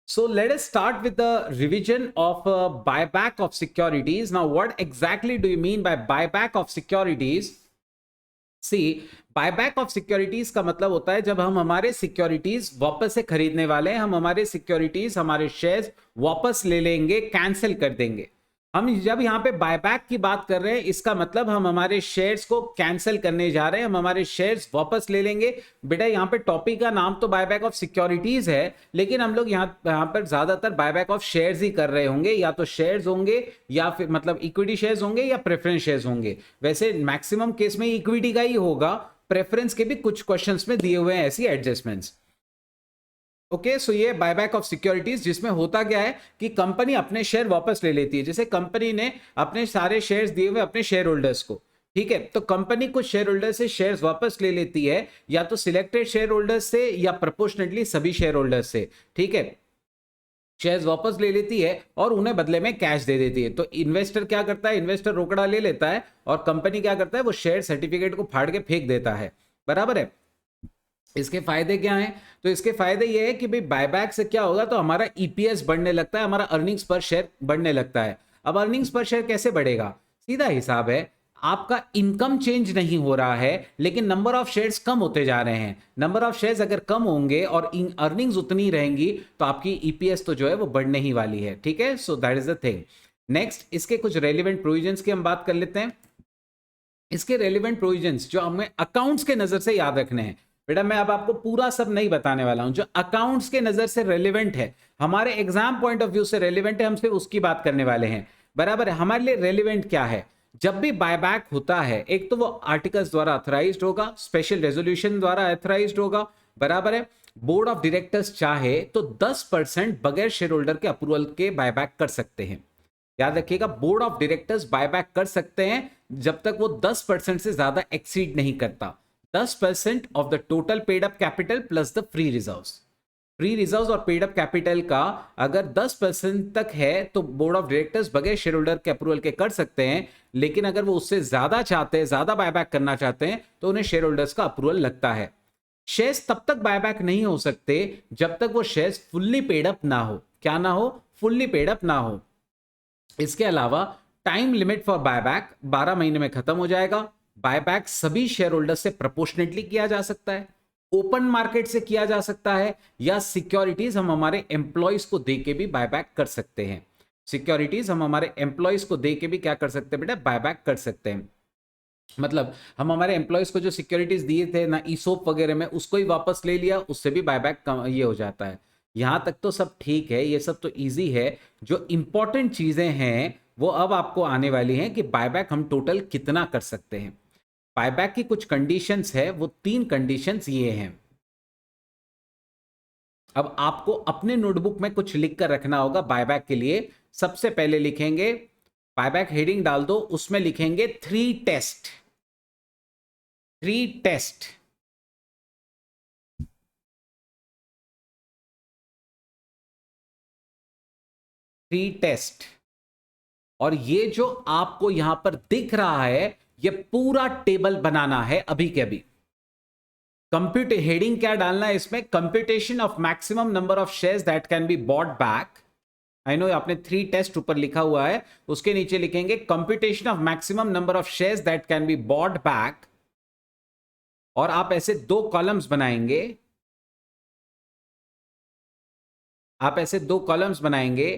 So let us start with the revision of buyback of securities. Now, what exactly do you mean by buyback of securities? See buyback of securities का मतलब होता है जब हम हमारे securities वापस से खरीदने वाले हैं, हम हमारे सिक्योरिटीज, हमारे शेयर्स वापस ले लेंगे, कैंसिल कर देंगे। हम जब यहाँ पे बायबैक की बात कर रहे हैं, इसका मतलब हम हमारे शेयर्स को कैंसिल करने जा रहे हैं, हम हमारे शेयर्स वापस ले लेंगे। बेटा यहाँ पे टॉपिक का नाम तो बायबैक ऑफ सिक्योरिटीज है, लेकिन हम लोग यहाँ पर ज्यादातर बायबैक ऑफ शेयर्स ही कर रहे होंगे। या तो शेयर्स होंगे या फिर मतलब इक्विटी शेयर्स होंगे या प्रेफरेंस शेयर्स होंगे। वैसे मैक्सिमम केस में इक्विटी का ही होगा, प्रेफरेंस के भी कुछ क्वेश्चंस में दिए हुए हैं ऐसी एडजस्टमेंट्स। ओके, सो ये बायबैक ऑफ सिक्योरिटीज, जिसमें होता क्या है कि कंपनी अपने शेयर वापस ले लेती है। जैसे कंपनी ने अपने सारे शेयर्स दिए हुए अपने शेयर होल्डर्स को, ठीक है, तो कंपनी कुछ शेयर होल्डर से शेयर्स वापस ले लेती है, या तो सिलेक्टेड शेयर होल्डर्स से या प्रोपोर्शनेटली सभी शेयर होल्डर्स से, ठीक है, शेयर्स वापस ले लेती है और उन्हें बदले में कैश दे देती है। तो इन्वेस्टर क्या करता है, इन्वेस्टर रोकड़ा ले लेता है और कंपनी क्या करता है, वो शेयर सर्टिफिकेट को फाड़ के फेंक देता है। बराबर है। इसके फायदे क्या हैं? तो इसके फायदे ये है कि भाई बायबैक से क्या होगा, तो हमारा ईपीएस बढ़ने लगता है, हमारा अर्निंग्स पर शेयर बढ़ने लगता है। अब अर्निंग्स पर शेयर कैसे बढ़ेगा? सीधा हिसाब है, आपका इनकम चेंज नहीं हो रहा है, लेकिन नंबर ऑफ शेयर्स कम होते जा रहे हैं। नंबर ऑफ शेयर्स अगर कम होंगे और अर्निंग्स उतनी रहेंगी, तो आपकी ईपीएस तो जो है वो बढ़ने ही वाली है। ठीक है, सो that is the thing. Next, इसके कुछ रेलिवेंट प्रोविजंस की हम बात कर लेते हैं। इसके रेलिवेंट प्रोविजंस जो हमें अकाउंट्स के नजर से याद रखने हैं। बेटा मैं अब आपको पूरा सब नहीं बताने वाला हूं, जो अकाउंट्स के नजर से रेलिवेंट है, हमारे एग्जाम पॉइंट ऑफ व्यू से रेलिवेंट है, हम सिर्फ उसकी बात करने वाले हैं। बराबर है। हमारे लिए रेलिवेंट क्या है? जब भी बायबैक होता है, एक तो वो आर्टिकल्स द्वारा अथराइज्ड होगा, स्पेशल रेजोल्यूशन द्वारा अथराइज्ड होगा। बराबर है। बोर्ड ऑफ डायरेक्टर्स चाहे तो 10% बगैर शेयर होल्डर के अप्रूवल के बायबैक कर सकते हैं। याद रखिएगा, बोर्ड ऑफ डायरेक्टर्स बायबैक कर सकते हैं जब तक वो 10% से ज्यादा एक्सीड नहीं करता। 10% of the total paid up capital plus the free reserves. Free reserves और पेड अप कैपिटल का अगर 10% तक है तो बोर्ड ऑफ डायरेक्टर्स बगैर शेयर होल्डर के अप्रूवल के कर सकते हैं। लेकिन अगर वो उससे ज्यादा चाहते हैं, ज्यादा बायबैक करना चाहते हैं, तो उन्हें शेयर होल्डर्स का अप्रूवल लगता है। शेयर्स तब तक बायबैक नहीं हो सकते जब तक वो शेयर्स फुल्ली पेड अप ना हो। क्या ना हो? फुल्ली पेड अप ना हो। इसके अलावा टाइम लिमिट फॉर बायबैक 12 महीने में खत्म हो जाएगा। बायबैक सभी शेयर होल्डर से प्रोपोर्शनेटली किया जा सकता है, ओपन मार्केट से किया जा सकता है, या सिक्योरिटीज हम हमारे एम्प्लॉयज को दे के भी बायबैक कर सकते हैं। सिक्योरिटीज हम हमारे एम्प्लॉयज को दे के भी क्या कर सकते हैं बेटा? बायबैक कर सकते हैं। मतलब हम हमारे एम्प्लॉयज को जो सिक्योरिटीज दिए थे ना ईसोप वगैरह में, उसको ही वापस ले लिया, उससे भी बायबैक ये हो जाता है। यहां तक तो सब ठीक है, ये सब तो इजी है। जो इंपॉर्टेंट चीजें हैं वो अब आपको आने वाली हैं कि बायबैक हम टोटल कितना कर सकते हैं। बायबैक की कुछ कंडीशंस है, वो 3 कंडीशंस ये हैं। अब आपको अपने नोटबुक में कुछ लिख कर रखना होगा बायबैक के लिए। सबसे पहले लिखेंगे, बायबैक हेडिंग डाल दो, उसमें लिखेंगे 3 टेस्ट। 3 टेस्ट। Three test. और ये जो आपको यहां पर दिख रहा है, ये पूरा टेबल बनाना है अभी के अभी। कंप्यूट हेडिंग क्या डालना है इसमें? Computation of maximum number of shares that can be bought back. I know आपने 3 टेस्ट ऊपर लिखा हुआ है, उसके नीचे लिखेंगे computation of maximum number of shares that can be bought back. और आप ऐसे 2 कॉलम्स बनाएंगे, आप ऐसे 2 कॉलम्स बनाएंगे।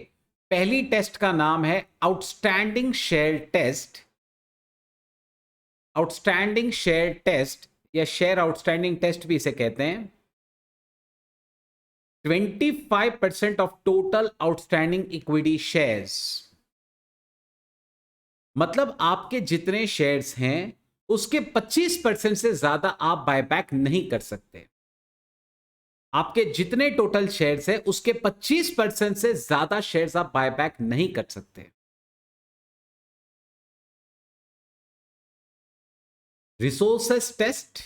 पहली टेस्ट का नाम है outstanding share test. Outstanding share test या शेयर आउटस्टैंडिंग टेस्ट भी इसे कहते हैं। 25% of total outstanding equity shares. मतलब आपके जितने शेयर्स हैं उसके 25% से ज्यादा आप बायबैक नहीं कर सकते। आपके जितने टोटल शेयर्स है उसके 25% से ज्यादा शेयर्स आप बायबैक नहीं कर सकते। रिसोर्सेस टेस्ट,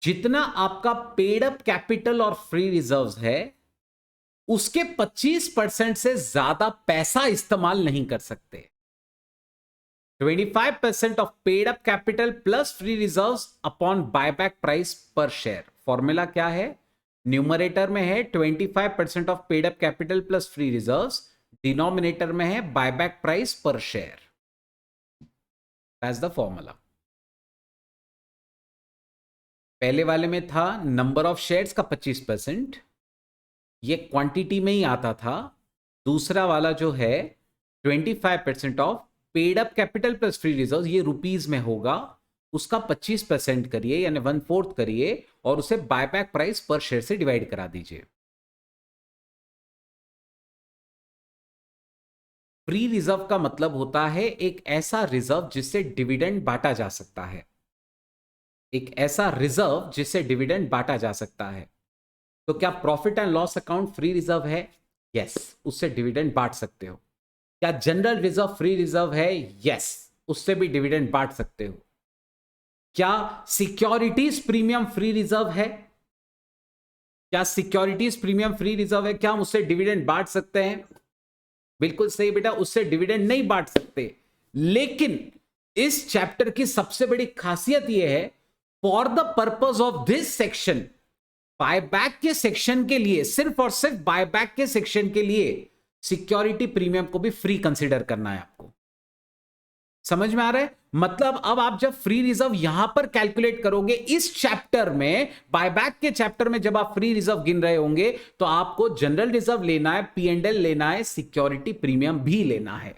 जितना आपका पेड अप कैपिटल और फ्री रिजर्व्स है उसके 25% से ज्यादा पैसा इस्तेमाल नहीं कर सकते। 25% of paid up capital plus free reserves upon buyback price per share. Formula क्या है? न्यूमरेटर में है 25% of paid up capital plus free reserves, denominator में है बायबैक प्राइस पर शेयर. That's the formula. पहले वाले में था नंबर ऑफ शेयर्स का 25%, ये क्वांटिटी में ही आता था. दूसरा वाला जो है 25% of paid up capital plus free reserve, ये रुपीस में होगा, उसका 25% करिए यानी 1/4 करिए और उसे बायबैक प्राइस पर शेयर से डिवाइड करा दीजिए. फ्री रिजर्व का मतलब होता है एक ऐसा रिजर्व जिससे डिविडेंड बांटा जा सकता है. एक ऐसा रिजर्व जिससे डिविडेंड बांटा जा सकता है. तो क्या profit and loss account free reserve है? यस, उससे डिविडेंड बांट सकते हो. क्या जनरल रिजर्व फ्री रिजर्व है? यस, उससे भी डिविडेंड बांट सकते हो. क्या सिक्योरिटीज प्रीमियम फ्री रिजर्व है? क्या सिक्योरिटीज प्रीमियम फ्री रिजर्व है? क्या हम उससे डिविडेंड बांट सकते हैं? बिल्कुल सही बेटा, उससे डिविडेंड नहीं बांट सकते. लेकिन इस चैप्टर की सबसे बड़ी खासियत यह है, for the purpose of this section, buyback के सेक्शन के लिए, सिर्फ और सिर्फ बायबैक के सेक्शन के लिए सिक्योरिटी प्रीमियम को भी फ्री कंसीडर करना है. आपको समझ में आ रहा है? मतलब अब आप जब फ्री रिजर्व यहां पर कैलकुलेट करोगे इस चैप्टर में, बायबैक के चैप्टर में जब आप फ्री रिजर्व गिन रहे होंगे, तो आपको जनरल रिजर्व लेना है, P&L लेना है, सिक्योरिटी प्रीमियम भी लेना है.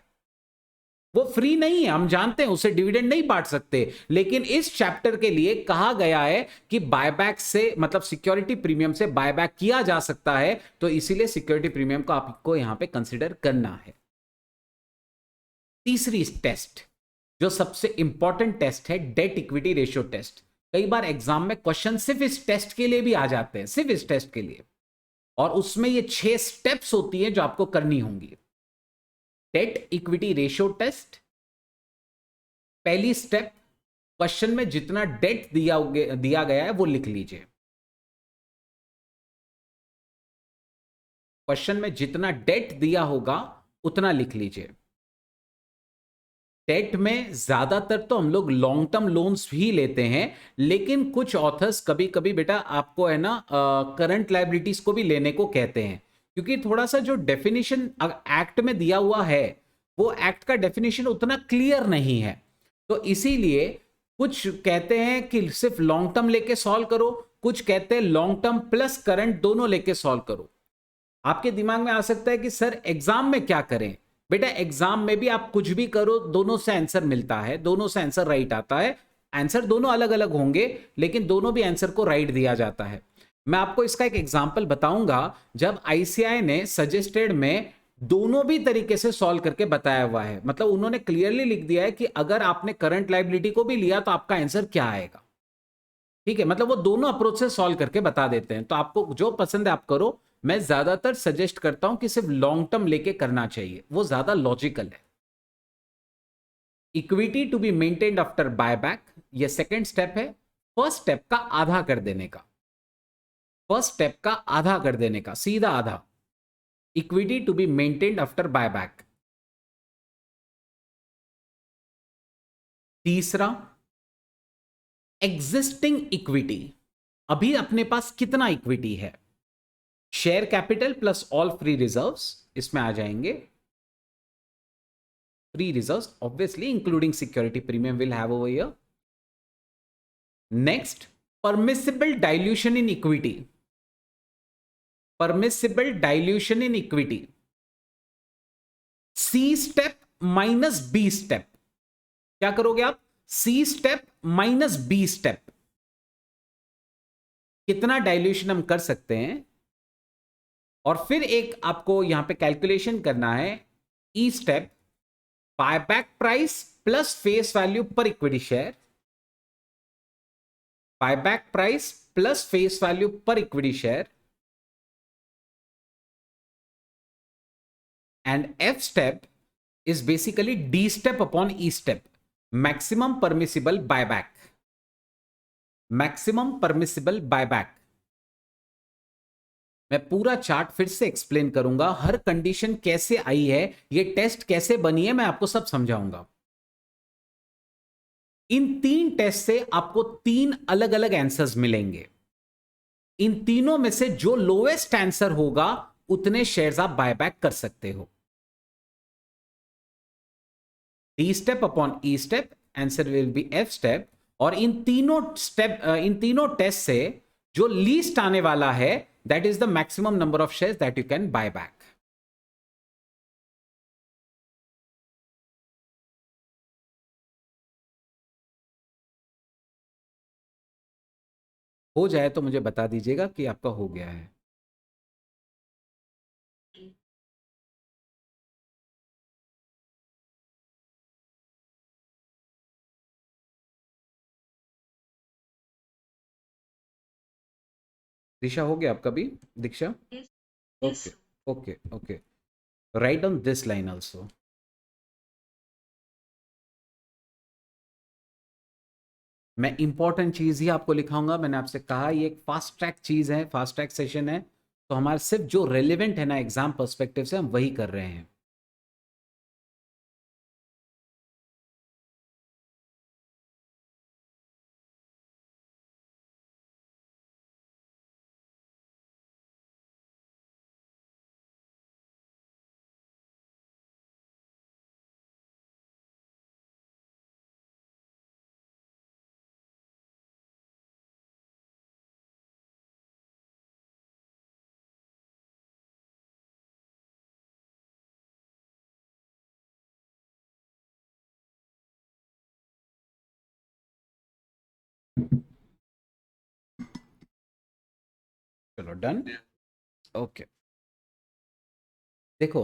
वो फ्री नहीं है, हम जानते हैं, उसे डिविडेंड नहीं बांट सकते. लेकिन इस चैप्टर के लिए कहा गया है कि बायबैक से, मतलब सिक्योरिटी प्रीमियम से बायबैक किया जा सकता है, तो इसीलिए सिक्योरिटी प्रीमियम को आपको यहां पे कंसीडर करना है. तीसरी टेस्ट, जो सबसे इंपॉर्टेंट टेस्ट है, डेट इक्विटी रेशियो टेस्ट. कई बार एग्जाम में क्वेश्चन सिर्फ इस टेस्ट के लिए भी आ जाते हैं, सिर्फ इस टेस्ट के लिए, और उसमें ये 6 स्टेप्स होती हैं जो आपको करनी होंगी. Debt equity ratio test. पहली स्टेप, क्वेश्चन में जितना डेट दिया गया है वो लिख लीजिए. क्वेश्चन में जितना डेट दिया होगा उतना लिख लीजिए. डेट में ज्यादातर तो हम लोग लॉन्ग टर्म लोन्स भी लेते हैं, लेकिन कुछ ऑथर्स कभी कभी बेटा आपको है ना करंट लायबिलिटीज को भी लेने को कहते हैं, क्योंकि थोड़ा सा जो डेफिनेशन एक्ट में दिया हुआ है, वो एक्ट का डेफिनेशन उतना क्लियर नहीं है. तो इसीलिए कुछ कहते हैं कि सिर्फ लॉन्ग टर्म लेके सॉल्व करो, कुछ कहते हैं लॉन्ग टर्म प्लस करंट दोनों लेके सॉल्व करो. आपके दिमाग में आ सकता है कि सर एग्जाम में क्या करें? बेटा एग्जाम में भी आप कुछ भी करो, दोनों से आंसर मिलता है, दोनों से आंसर राइट आता है. आंसर दोनों अलग अलग होंगे, लेकिन दोनों भी आंसर को राइट दिया जाता है. मैं आपको इसका एक एग्जांपल बताऊंगा. जब आईसीआई ने सजेस्टेड में दोनों भी तरीके से सॉल्व करके बताया हुआ है, मतलब उन्होंने क्लियरली लिख दिया है कि अगर आपने करंट लायबिलिटी को भी लिया तो आपका आंसर क्या आएगा. ठीक है, मतलब वो दोनों अप्रोच से सॉल्व करके बता देते हैं. तो आपको जो पसंद है आप करो. मैं ज्यादातर सजेस्ट करता हूं कि सिर्फ लॉन्ग टर्म लेके करना चाहिए, वो ज्यादा लॉजिकल है. Equity to be maintained after buyback, ये सेकंड स्टेप है. फर्स्ट स्टेप का आधा कर देने का, फर्स्ट स्टेप का आधा कर देने का, सीधा आधा. Equity to be maintained after buyback. तीसरा, एग्जिस्टिंग इक्विटी. अभी अपने पास कितना इक्विटी है? Share capital plus all free reserves इसमें आ जाएंगे. Free reserves obviously including security premium will have over here. Next, permissible dilution in equity. Permissible dilution in equity. C step minus B step. क्या करोगे आप? C step minus B step. कितना dilution हम कर सकते हैं, और फिर एक आपको यहां पे कैलकुलेशन करना है. E step, buyback price plus face value per equity share. Buyback price plus face value per equity share. And F step is basically D step upon E step, maximum permissible buyback. Maximum permissible buyback. मैं पूरा chart फिर से explain करूंगा, हर condition कैसे आई है, ये test कैसे बनी है, मैं आपको सब समझाऊंगा. इन 3 टेस्ट से आपको 3 अलग अलग आंसर्स मिलेंगे। इन तीनों में से जो लोएस्ट आंसर होगा उतने शेयर्स आप बायबैक कर सकते हो। D step upon E step, answer will be F step. और इन तीनों टेस्ट से जो लीस्ट आने वाला है, that is the maximum number of shares that you can buy back. हो जाए तो मुझे बता दीजिएगा कि आपका हो गया है। दिशा हो गया आपका भी? Diksha? Okay okay okay, right on this line also. मैं इंपॉर्टेंट चीज ही आपको लिखाऊंगा। मैंने आपसे कहा ये एक फास्ट ट्रैक चीज है, फास्ट ट्रैक सेशन है, तो हमारे सिर्फ जो रेलिवेंट है ना एग्जाम पर्सपेक्टिव से, हम वही कर रहे हैं। चलो डन। ओके, देखो,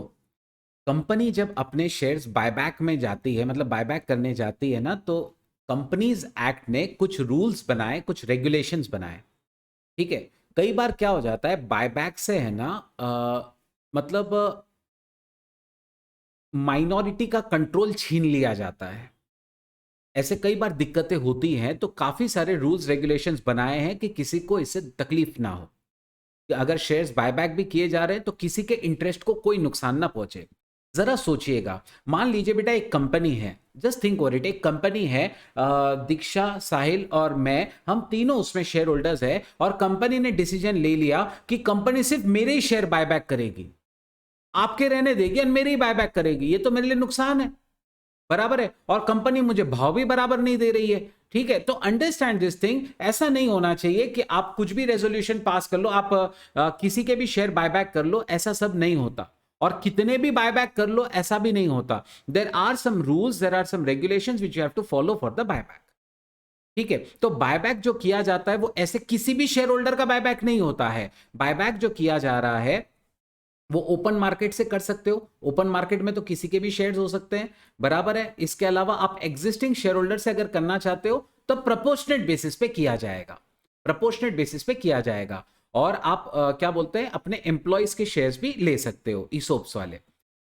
कंपनी जब अपने शेयर्स बायबैक में जाती है, मतलब बायबैक करने जाती है ना, तो कंपनीज एक्ट ने कुछ रूल्स बनाए, कुछ रेगुलेशंस बनाए। ठीक है, कई बार क्या हो जाता है बायबैक से, है ना, मतलब माइनॉरिटी का कंट्रोल छीन लिया जाता है। ऐसे कई बार दिक्कतें होती हैं, तो काफी सारे रूल्स रेगुलेशंस बनाए हैं कि किसी को इससे तकलीफ ना हो, कि अगर शेयर्स बायबैक भी किए जा रहे हैं तो किसी के इंटरेस्ट को कोई नुकसान ना पहुंचे। जरा सोचिएगा, मान लीजिए बेटा एक कंपनी है, जस्ट थिंक ओवर इट, एक कंपनी है, दीक्षा, साहिल और मैं, हम तीनों उसमें शेयर होल्डर्स है, और कंपनी ने डिसीजन ले लिया कि कंपनी सिर्फ मेरे ही शेयर बायबैक करेगी, आपके रहने देगी और मेरे ही बायबैक करेगी। ये तो मेरे लिए नुकसान है, बराबर है, और कंपनी मुझे भाव भी बराबर नहीं दे रही है। ठीक है, तो अंडरस्टैंड दिस थिंग। ऐसा नहीं होना चाहिए कि आप कुछ भी रेजोल्यूशन पास कर लो, आप किसी के भी शेयर बायबैक कर लो, ऐसा सब नहीं होता। और कितने भी बायबैक कर लो, ऐसा भी नहीं होता। There are some rules, there are some regulations which you have to follow for the buyback. ठीक है, तो बायबैक जो किया जाता है वो ऐसे किसी भी शेयर होल्डर का बायबैक नहीं होता है। बायबैक जो किया जा रहा है वो ओपन मार्केट से कर सकते हो। ओपन मार्केट में तो किसी के भी शेयर्स हो सकते हैं, बराबर है। इसके अलावा आप एग्जिस्टिंग शेयर होल्डर से अगर करना चाहते हो तो प्रोपोर्शनेट बेसिस पे किया जाएगा, प्रोपोर्शनेट बेसिस पे किया जाएगा। और आप क्या बोलते हैं, अपने एम्प्लॉयज के शेयर्स भी ले सकते हो, ईसोप्स वाले।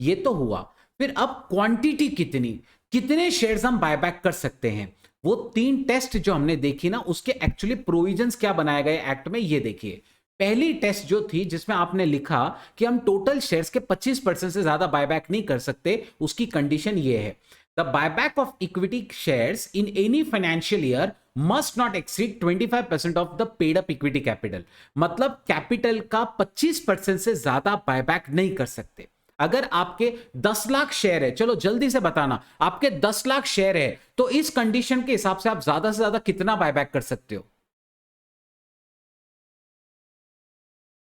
ये तो हुआ। फिर अब क्वांटिटी कितनी, कितने शेयर्स हम बायबैक कर सकते हैं, वो 3 टेस्ट जो हमने देखी ना, उसके एक्चुअली प्रोविजंस क्या बनाए गए एक्ट में, ये देखिए। पहली टेस्ट जो थी, जिसमें आपने लिखा कि हम टोटल शेयर्स के 25% से ज्यादा बायबैक नहीं कर सकते, उसकी कंडीशन ये है, the buyback of equity shares in any financial year must not exceed 25% of the paid up equity capital. मतलब कैपिटल का 25% से ज्यादा बायबैक नहीं कर सकते। अगर आपके 10 लाख शेयर है, चलो जल्दी से बताना, आपके 10 लाख शेयर है, तो इस कंडीशन के हिसाब से आप ज्यादा से ज्यादा कितना बायबैक कर सकते हो?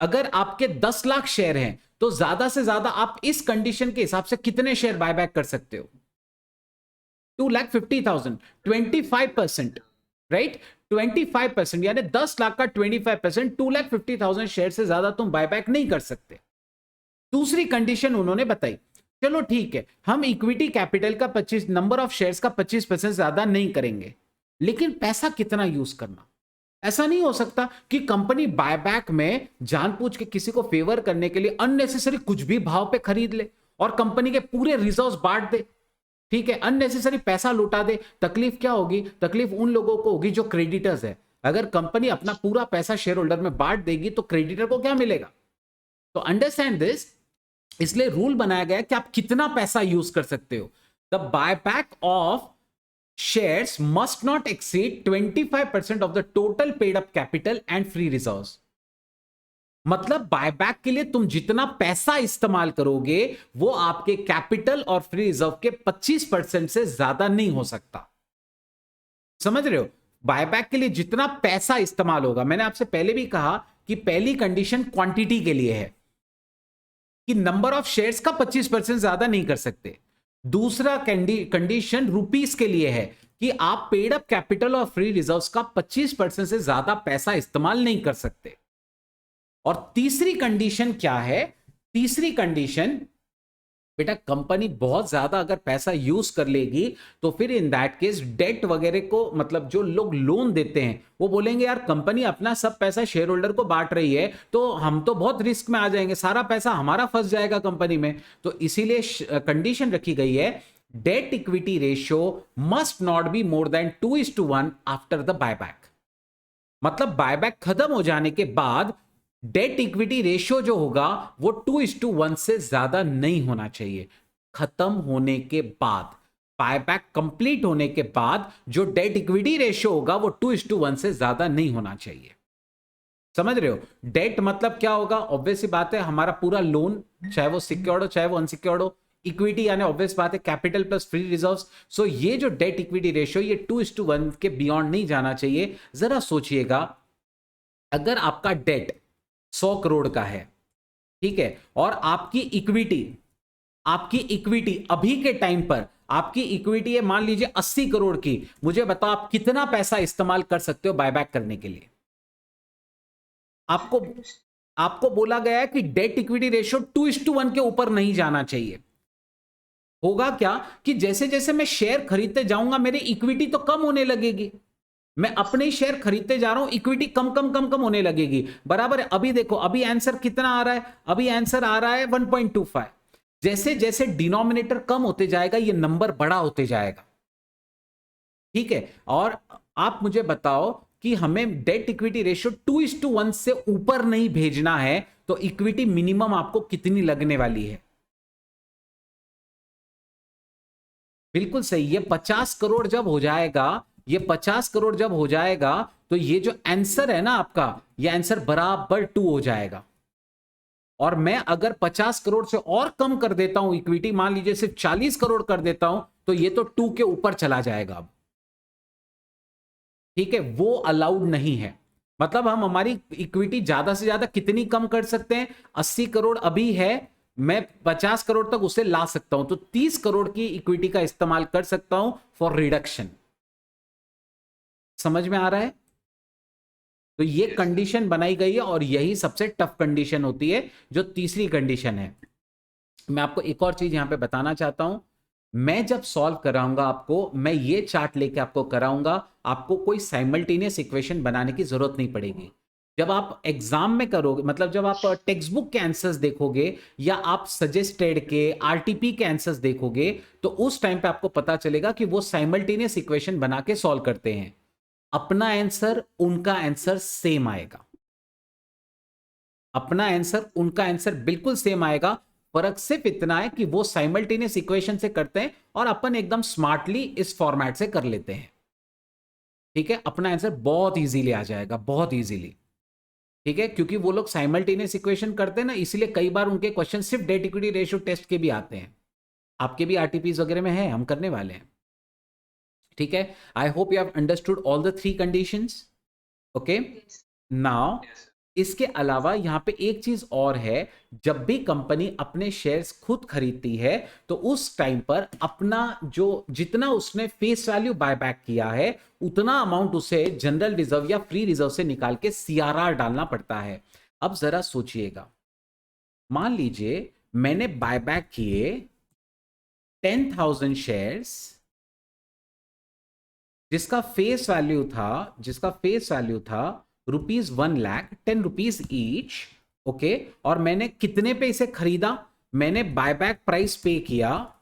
अगर आपके 10 लाख शेयर हैं तो ज्यादा से ज्यादा आप इस कंडीशन के हिसाब से कितने शेयर बायबैक कर सकते हो? 2,50,000, 25%, राइट। 25%, यानी 10 लाख का 25%, 2,50,000 शेयर से ज्यादा तुम बायबैक नहीं कर सकते। दूसरी कंडीशन उन्होंने बताई, चलो ठीक है, हम इक्विटी कैपिटल का 25, नंबर ऑफ शेयर्स का 25% ज्यादा नहीं करेंगे, लेकिन पैसा कितना यूज करना। ऐसा नहीं हो सकता कि कंपनी बायबैक में जानबूझ के किसी को फेवर करने के लिए अननेसेसरी कुछ भी भाव पे खरीद ले और कंपनी के पूरे रिजर्व्स बांट दे। ठीक है, अननेसेसरी पैसा लुटा दे। तकलीफ क्या होगी? तकलीफ उन लोगों को होगी जो क्रेडिटर्स है। अगर कंपनी अपना पूरा पैसा शेयर होल्डर में बांट देगी तो क्रेडिटर को क्या मिलेगा? तो अंडरस्टैंड दिस। इसलिए रूल बनाया गया कि आप कितना पैसा यूज कर सकते हो। The buyback of shares must not exceed 25% of the total paid up capital and free reserves. मतलब बायबैक के लिए तुम जितना पैसा इस्तेमाल करोगे वो आपके कैपिटल और फ्री रिजर्व के 25% से ज्यादा नहीं हो सकता। समझ रहे हो? बायबैक के लिए जितना पैसा इस्तेमाल होगा, मैंने आपसे पहले भी कहा कि पहली कंडीशन क्वांटिटी के लिए है कि नंबर ऑफ शेयर्स का 25% ज्यादा नहीं कर सकते। दूसरा कंडीशन रुपीस के लिए है कि आप पेड अप कैपिटल और फ्री रिजर्व्स का 25% से ज्यादा पैसा इस्तेमाल नहीं कर सकते। और तीसरी कंडीशन क्या है? तीसरी कंडीशन, बेटा कंपनी बहुत ज्यादा अगर पैसा यूज कर लेगी तो फिर इन दैट केस डेट वगैरह को, मतलब जो लोग लोन देते हैं वो बोलेंगे यार कंपनी अपना सब पैसा शेयर होल्डर को बांट रही है तो हम तो बहुत रिस्क में आ जाएंगे, सारा पैसा हमारा फंस जाएगा कंपनी में। तो इसीलिए कंडीशन रखी गई है, date equity ratio must not be more than 2:1 after the buyback. मतलब बायबैक खत्म हो जाने के बाद डेट इक्विटी रेशियो जो होगा वो 2:1 से ज्यादा नहीं होना चाहिए। खत्म होने के बाद, बायबैक कंप्लीट होने के बाद जो डेट इक्विटी रेशियो होगा वो 2:1 से ज्यादा नहीं होना चाहिए। समझ रहे हो? डेट मतलब क्या होगा? ऑब्वियस सी बात है, हमारा पूरा लोन, चाहे वो सिक्योर्ड हो चाहे वो अनसिक्योर्ड हो। इक्विटी यानी ऑब्वियस बात है कैपिटल प्लस फ्री रिजर्व्स। सो ये जो डेट इक्विटी रेशियो ये 2:1 के बियॉन्ड नहीं जाना चाहिए। जरा सोचिएगा, अगर आपका डेट 100 करोड़ का है, ठीक है, और आपकी इक्विटी अभी के टाइम पर आपकी इक्विटी है मान लीजिए 80 करोड़ की, मुझे बताओ आप कितना पैसा इस्तेमाल कर सकते हो बायबैक करने के लिए? आपको बोला गया है कि डेट इक्विटी रेशियो 2:1 के ऊपर नहीं जाना चाहिए। होगा क्या कि जैसे जैसे मैं शेयर खरीदते जाऊंगा मेरी इक्विटी तो कम होने लगेगी। मैं अपने शेयर खरीदते जा रहा हूं, इक्विटी कम कम कम कम होने लगेगी। बराबर है? अभी देखो, अभी आंसर कितना आ रहा है? अभी आंसर आ रहा है 1.25। जैसे जैसे डिनोमिनेटर कम होते जाएगा ये नंबर बड़ा होते जाएगा। ठीक है, और आप मुझे बताओ कि हमें डेट इक्विटी रेशियो 2:1 से ऊपर नहीं भेजना है तो इक्विटी मिनिमम आपको कितनी लगने वाली है? बिल्कुल सही, ये 50 करोड़ जब हो जाएगा, ये 50 करोड़ जब हो जाएगा तो ये जो आंसर है ना आपका, ये आंसर बराबर 2 हो जाएगा। और मैं अगर 50 करोड़ से और कम कर देता हूं इक्विटी, मान लीजिए सिर्फ 40 करोड़ कर देता हूं, तो ये तो 2 के ऊपर चला जाएगा अब। ठीक है, वो अलाउड नहीं है। मतलब हम हमारी इक्विटी ज्यादा से ज्यादा कितनी कम कर सकते हैं? 80 करोड़ अभी है, मैं 50 करोड़ तक उसे ला सकता हूं, तो 30 करोड़ की इक्विटी का इस्तेमाल कर सकता हूं फॉर रिडक्शन। समझ में आ रहा है? तो ये कंडीशन बनाई गई है और यही सबसे टफ कंडीशन होती है, जो तीसरी कंडीशन है। मैं आपको एक और चीज यहां पे बताना चाहता हूं, मैं जब सॉल्व कराऊंगा आपको, मैं ये चार्ट लेके आपको कराऊंगा, आपको कोई साइमल्टेनियस इक्वेशन बनाने की जरूरत नहीं पड़ेगी। जब आप एग्जाम में करोगे, मतलब जब आप टेक्स्ट बुक के आंसर्स देखोगे या आप सजेस्टेड के आरटीपी के आंसर्स देखोगे, तो उस टाइम पे आपको पता चलेगा कि वो साइमल्टेनियस इक्वेशन बना के सॉल्व करते हैं। अपना आंसर उनका आंसर सेम आएगा, अपना आंसर उनका आंसर बिल्कुल सेम आएगा। फर्क सिर्फ इतना है कि वो साइमल्टेनियस इक्वेशन से करते हैं और अपन एकदम स्मार्टली इस फॉर्मेट से कर लेते हैं। ठीक है, अपना आंसर बहुत इजीली आ जाएगा, बहुत इजीली। ठीक है, क्योंकि वो लोग साइमल्टेनियस इक्वेशन करते हैं ना, इसलिए कई बार उनके क्वेश्चन सिर्फ डेट इक्विटी रेशियो टेस्ट के भी आते हैं। आपके भी आरटीपीज वगैरह में है, हम करने वाले हैं। ठीक है, I hope you have understood all the 3 conditions. Okay, now इसके अलावा यहां पे एक चीज और है, जब भी कंपनी अपने शेयर्स खुद खरीदती है तो उस टाइम पर अपना जो जितना उसने फेस वैल्यू बायबैक किया है उतना अमाउंट उसे जनरल रिजर्व या फ्री रिजर्व से निकाल के सीआरआर डालना पड़ता है। अब जरा सोचिएगा, मान लीजिए मैंने बायबैक किए 10,000 शेयर्स, जिसका फेस वैल्यू था ₹1,00,000, 10 रुपीज ईच। ओके, और मैंने कितने पे इसे खरीदा? मैंने बायबैक प्राइस पे किया,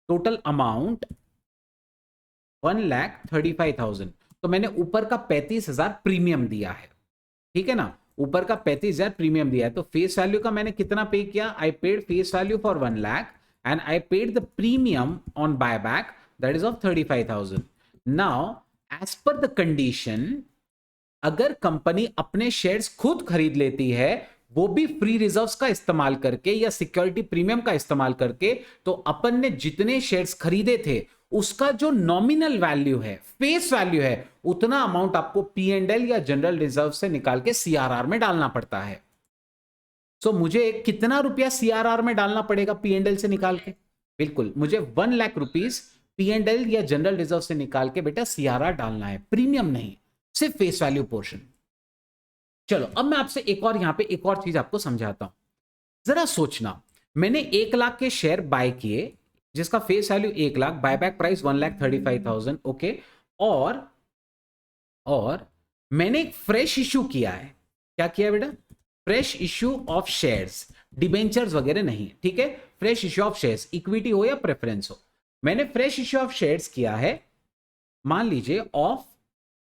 टोटल अमाउंट 1,35,000। तो मैंने ऊपर का 35,000 प्रीमियम दिया है। ठीक है ना, ऊपर का 35,000 प्रीमियम दिया है। तो फेस वैल्यू का मैंने कितना पे किया? I paid face value for 1,00,000 and I paid the premium on buyback, that is of 35,000। Now as per the condition, अगर कंपनी अपने शेयर्स खुद खरीद लेती है, वो भी फ्री रिजर्व्स का इस्तेमाल करके या सिक्योरिटी प्रीमियम का इस्तेमाल करके, तो अपन ने जितने शेयर्स खरीदे थे उसका जो नॉमिनल वैल्यू है, फेस वैल्यू है, उतना अमाउंट आपको P&L या जनरल रिजर्व से निकाल के CRR में डालना पड़ता है। सो मुझे कितना रुपया CRR में डालना पड़ेगा P&L से निकाल के? बिल्कुल, मुझे 1 लाख रुपीस P&L या जनरल रिजर्व से निकाल के बेटा CRR डालना है, प्रीमियम नहीं, सिर्फ फेस वैल्यू पोर्शन। चलो अब मैं आपसे एक और यहां पे एक और चीज आपको समझाता हूं। जरा सोचना, मैंने 1 लाख के शेयर बाय किए जिसका face value 1 lakh, buyback price 1,35,000, okay. और मैंने एक फ्रेश इश्यू किया है। क्या किया बेटा? Fresh issue of shares, debentures वगैरह नहीं, ठीक है, fresh issue of shares, equity हो या प्रेफरेंस हो। मैंने फ्रेश इश्यू ऑफ शेयर्स किया है, मान लीजिए of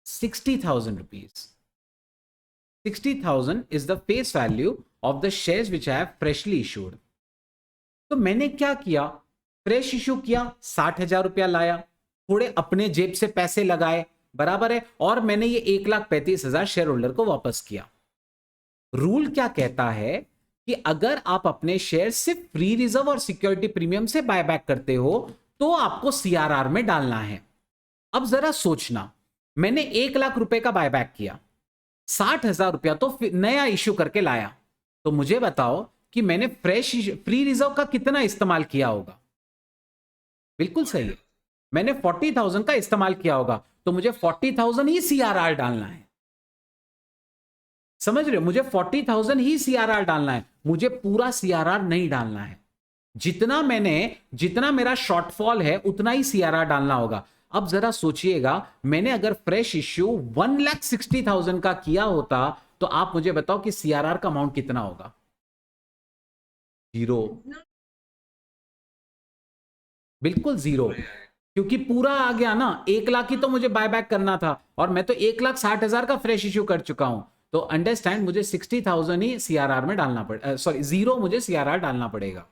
60,000 rupees. 60,000 is the face value of the shares which I have freshly issued. तो मैंने क्या किया, फ्रेश इश्यू किया, 60,000 रुपया लाया, थोड़े अपने जेब से पैसे लगाए, बराबर है, और मैंने ये 1,35,000 शेयर होल्डर को वापस किया। रूल क्या कहता है कि अगर आप अपने शेयर सिर्फ फ्री रिजर्व और सिक्योरिटी प्रीमियम से बायबैक करते हो तो आपको CRR में डालना है। अब जरा सोचना, मैंने 1 लाख रुपए का बायबैक किया, 60,000 रुपया तो नया इश्यू करके लाया, तो मुझे बताओ कि मैंने फ्री रिजर्व का कितना इस्तेमाल किया होगा? बिल्कुल सही है, मैंने 40,000 का इस्तेमाल किया होगा, तो मुझे 40,000 ही CRR डालना है। समझ रहे हो? मुझे 40,000 ही CRR डालना है, मुझे पूरा CRR नहीं डालना है। जितना मेरा शॉर्टफॉल है उतना ही CRR डालना होगा। अब जरा सोचिएगा, मैंने अगर फ्रेश इश्यू 1,60,000 का किया होता तो आप मुझे बताओ कि CRR का अमाउंट कितना होगा? 0, बिल्कुल 0, क्योंकि पूरा आ गया ना। 1 लाख ही तो मुझे बायबैक करना था और मैं तो 1,60,000 का फ्रेश इश्यू कर चुका हूं, तो अंडरस्टैंड, मुझे 60,000 ही CRR में डालना पड़ेगा, सॉरी 0 मुझे CRR डालना पड़ेगा।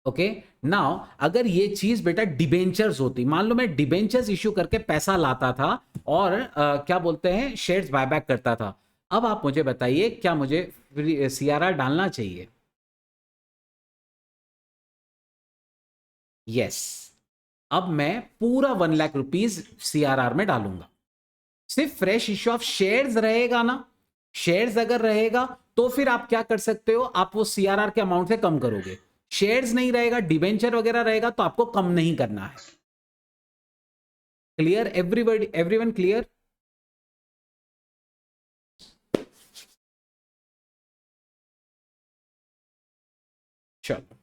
ओके, नाउ अगर ये चीज बेटा डिबेंचर्स होती, मान लो मैं डिबेंचर्स इश्यू करके पैसा लाता था और क्या बोलते हैं, शेयर्स बायबैक करता था, अब आप मुझे बताइए क्या मुझे CRR डालना चाहिए? यस, अब मैं पूरा 1 लाख रुपीस CRR में डालूंगा। सिर्फ फ्रेश इश्यू ऑफ शेयर्स रहेगा ना, शेयर्स अगर रहेगा तो फिर आप क्या कर सकते हो, आप वो CRR के अमाउंट से कम करोगे। शेयर्स नहीं रहेगा, डिबेंचर वगैरह रहेगा, तो आपको कम नहीं करना है। Clear everybody, everyone clear? चलो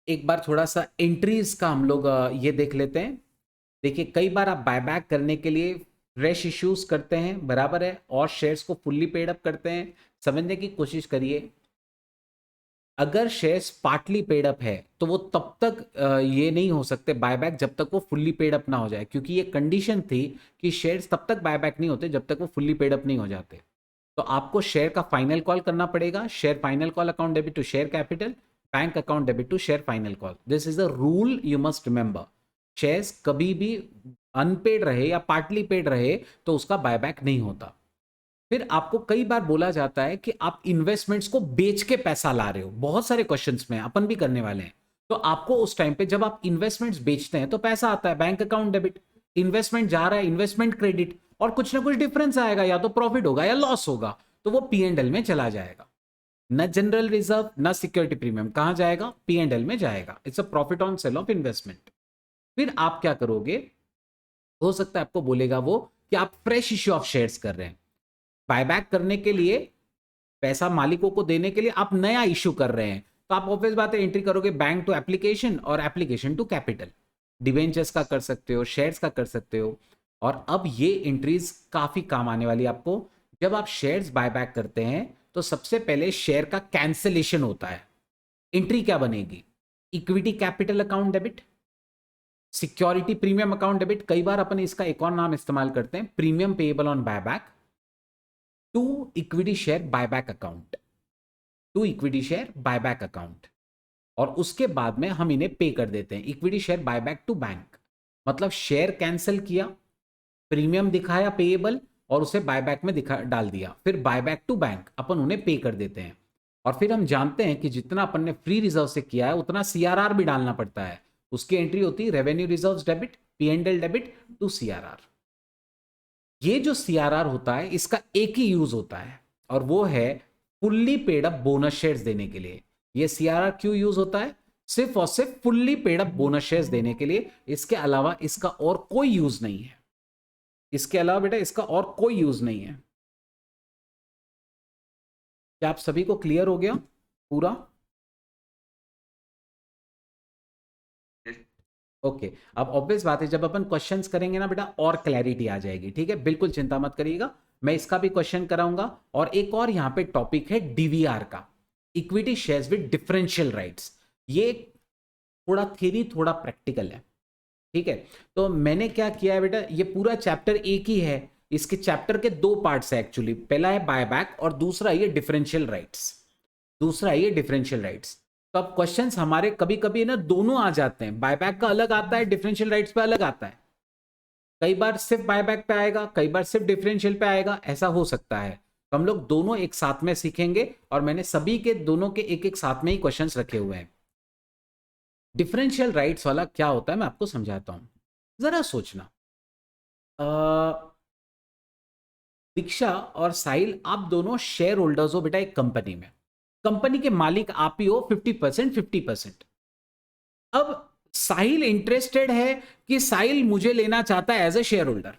एक बार थोड़ा सा एंट्रीज का हम लोग ये देख लेते हैं। देखिए, कई बार आप बायबैक करने के लिए फ्रेश इश्यूज करते हैं, बराबर है, और शेयर्स को फुल्ली पेड अप करते हैं। समझने की कोशिश करिए, अगर शेयर्स पार्टली पेड अप है तो वो तब तक ये नहीं हो सकते बायबैक जब तक वो फुल्ली पेड अप ना हो जाए, क्योंकि ये कंडीशन थी कि शेयर्स तब तक बायबैक नहीं होते जब तक वो फुल्ली पेड अप नहीं हो जाते। तो आपको शेयर का फाइनल कॉल करना पड़ेगा, share final call account debit to share capital, bank account debit to share final call. This is the rule, you must remember. Shares कभी भी अनपेड रहे या पार्टली पेड रहे तो उसका बायबैक नहीं होता। फिर आपको कई बार बोला जाता है कि आप इन्वेस्टमेंट्स को बेच के पैसा ला रहे हो, बहुत सारे क्वेश्चंस में अपन भी करने वाले हैं। तो आपको उस टाइम पे जब आप इन्वेस्टमेंट्स बेचते हैं तो पैसा आता है बैंक अकाउंट डेबिट, इन्वेस्टमेंट जा रहा है इन्वेस्टमेंट क्रेडिट, और कुछ ना कुछ डिफरेंस आएगा, या तो प्रॉफिट होगा या लॉस होगा, तो वो P&L में चला जाएगा। न जनरल रिजर्व न सिक्योरिटी प्रीमियम, कहां जाएगा? P&L में जाएगा। It's a profit on sale of investment. फिर आप क्या करोगे, हो सकता है आपको बोलेगा वो कि आप फ्रेश इश्यू ऑफ शेयर्स कर रहे हैं, बायबैक करने के लिए, पैसा मालिकों को देने के लिए आप नया इश्यू कर रहे हैं, तो आप ऑब्वियस बात है एंट्री करोगे बैंक टू एप्लीकेशन और एप्लीकेशन टू कैपिटल। डिबेंचर्स का कर सकते हो, शेयर्स का कर सकते हो। और अब ये एंट्रीज काफी काम आने वाली है आपको। जब आप शेयर्स बायबैक करते हैं तो सबसे पहले शेयर का कैंसिलेशन होता है। एंट्री क्या बनेगी? Equity capital account debit, security premium account debit, कई बार अपन इसका एक और नाम इस्तेमाल करते हैं, premium payable on buyback, to equity share buyback account, to equity share buyback account. और उसके बाद में हम इन्हें पे कर देते हैं, equity share buyback to bank. मतलब शेयर कैंसिल किया, प्रीमियम दिखाया पेएबल और उसे बायबैक में दिखा डाल दिया, फिर बायबैक टू बैंक अपन उन्हें पे कर देते हैं। और फिर हम जानते हैं कि जितना अपन ने फ्री रिजर्व से किया है उतना सीआरआर भी डालना पड़ता है। उसकी एंट्री होती है revenue reserves debit, PNL debit to CRR. ये जो सीआरआर होता है इसका एक ही यूज होता है और वो है fully paid up bonus shares देने के लिए। ये सीआरआर क्यों यूज होता है? सिर्फ और सिर्फ fully paid up bonus shares देने के लिए, इसके अलावा इसका और कोई यूज नहीं है। इसके अलावा बेटा इसका और कोई यूज नहीं है। क्या आप सभी को क्लियर हो गया पूरा? ओके अब ऑब्वियस बात है जब अपन क्वेश्चंस करेंगे ना बेटा और क्लैरिटी आ जाएगी, ठीक है, बिल्कुल चिंता मत करिएगा। मैं इसका भी क्वेश्चन कराऊंगा। और एक और यहां पे टॉपिक है डीवीआर का, equity shares with differential rights. ये थोड़ा थ्योरी थोड़ा प्रैक्टिकल है, ठीक है। तो मैंने क्या किया है बेटा, ये पूरा चैप्टर एक ही है, इसके चैप्टर के दो पार्ट्स है एक्चुअली। पहला है बायबैक और दूसरा ये डिफरेंशियल राइट्स, दूसरा ये डिफरेंशियल राइट्स। तो अब क्वेश्चंस हमारे कभी कभी ना दोनों आ जाते हैं, बायबैक का अलग आता है, डिफरेंशियल राइट्स पे अलग आता है। कई बार सिर्फ बायबैक पे आएगा, कई बार सिर्फ डिफरेंशियल पे आएगा, ऐसा हो सकता है। तो हम लोग दोनों एक साथ में सीखेंगे और मैंने सभी के दोनों के एक एक साथ में ही क्वेश्चंस रखे हुए हैं। डिफरेंशियल राइट्स वाला क्या होता है मैं आपको समझाता हूं, जरा सोचना। दीक्षा और साहिल आप दोनों शेयर होल्डर्स हो बेटा एक कंपनी में, कंपनी के मालिक आप ही हो 50%, 50%। अब साहिल इंटरेस्टेड है कि साहिल मुझे लेना चाहता है as a share holder.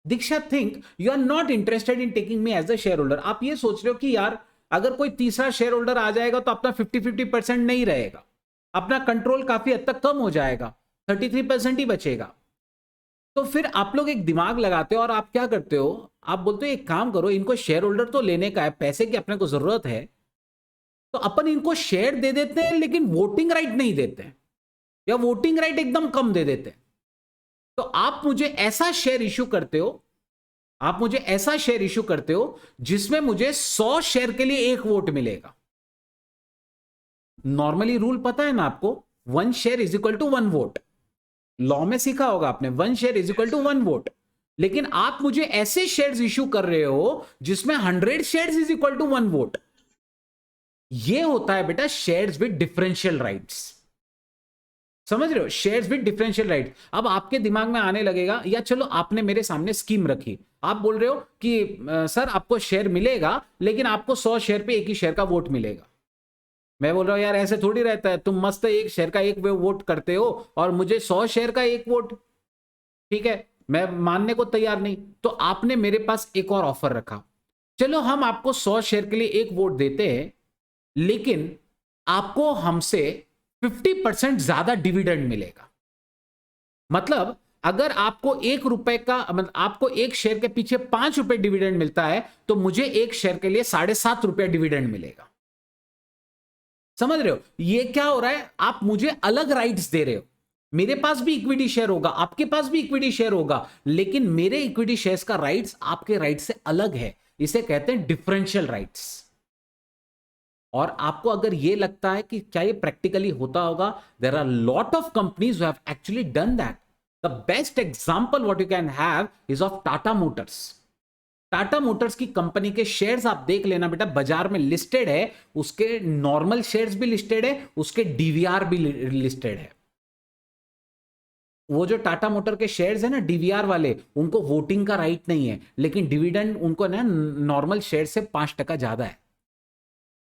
Diksha think you are not interested in taking me as a share holder. आप ये सोच रहे हो कि यार अगर कोई तीसरा शेयर होल्डर आ जाएगा तो अपना 50-50% नहीं रहेगा, अपना कंट्रोल काफी हद तक कम हो जाएगा, 33% ही बचेगा। तो फिर आप लोग एक दिमाग लगाते हो और आप क्या करते हो, आप बोलते हो एक काम करो, इनको शेयर होल्डर तो लेने का है, पैसे की अपने को जरूरत है, तो अपन इनको शेयर दे देते हैं लेकिन वोटिंग राइट नहीं देते हैं, या वोटिंग राइट एकदम कम दे देते हैं। तो आप मुझे ऐसा शेयर इशू करते हो, आप मुझे ऐसा शेयर इशू करते हो जिसमें मुझे 100 शेयर के लिए एक वोट मिलेगा। नॉर्मली रूल पता है ना आपको, 1 share is equal to 1 vote. Law में सीखा होगा आपने, 1 share is equal to 1 vote. लेकिन आप मुझे ऐसे शेयर्स इशू कर रहे हो जिसमें 100 shares is equal to 1 vote. ये होता है बेटा शेयर्स विद डिफरेंशियल राइट्स। समझ रहे हो, शेयर्स विद डिफरेंशियल राइट। अब आपके दिमाग में आने लगेगा, या चलो आपने मेरे सामने स्कीम रखी, आप बोल रहे हो कि सर आपको शेयर मिलेगा लेकिन आपको 100 शेयर पे एक ही शेयर का वोट मिलेगा। मैं बोल रहा हूं यार ऐसे थोड़ी रहता है, तुम मस्त एक शेयर का एक वोट करते हो और मुझे 100 शेयर का एक वोट, ठीक है, मैं मानने को तैयार नहीं। तो आपने मेरे पास एक और ऑफर रखा, चलो हम आपको 100 शेयर के लिए एक वोट देते हैं लेकिन आपको हमसे 50% ज्यादा डिविडेंड मिलेगा। मतलब अगर आपको 1 रुपए का, मतलब आपको एक शेयर के पीछे 5 रुपए डिविडेंड मिलता है तो मुझे एक शेयर के लिए 7.5 रुपया डिविडेंड मिलेगा। समझ रहे हो ये क्या हो रहा है, आप मुझे अलग राइट्स दे रहे हो। मेरे पास भी इक्विटी शेयर होगा, आपके पास भी इक्विटी शेयर होगा, लेकिन मेरे इक्विटी शेयर्स का राइट्स आपके राइट से अलग है। इसे कहते हैं डिफरेंशियल राइट्स। और आपको अगर ये लगता है कि क्या ये प्रैक्टिकली होता होगा, there are lot of companies who have actually done that. The best example what you can have is of Tata Motors. Tata Motors की कंपनी के शेयर्स आप देख लेना बेटा, बाजार में लिस्टेड है, उसके नॉर्मल शेयर्स भी लिस्टेड है, उसके डीवीआर भी लिस्टेड है। वो जो टाटा मोटर के शेयर्स है ना डीवीआर वाले, उनको वोटिंग का राइट नहीं है, लेकिन डिविडेंड उनको ना नॉर्मल शेयर से 5% ज्यादा है।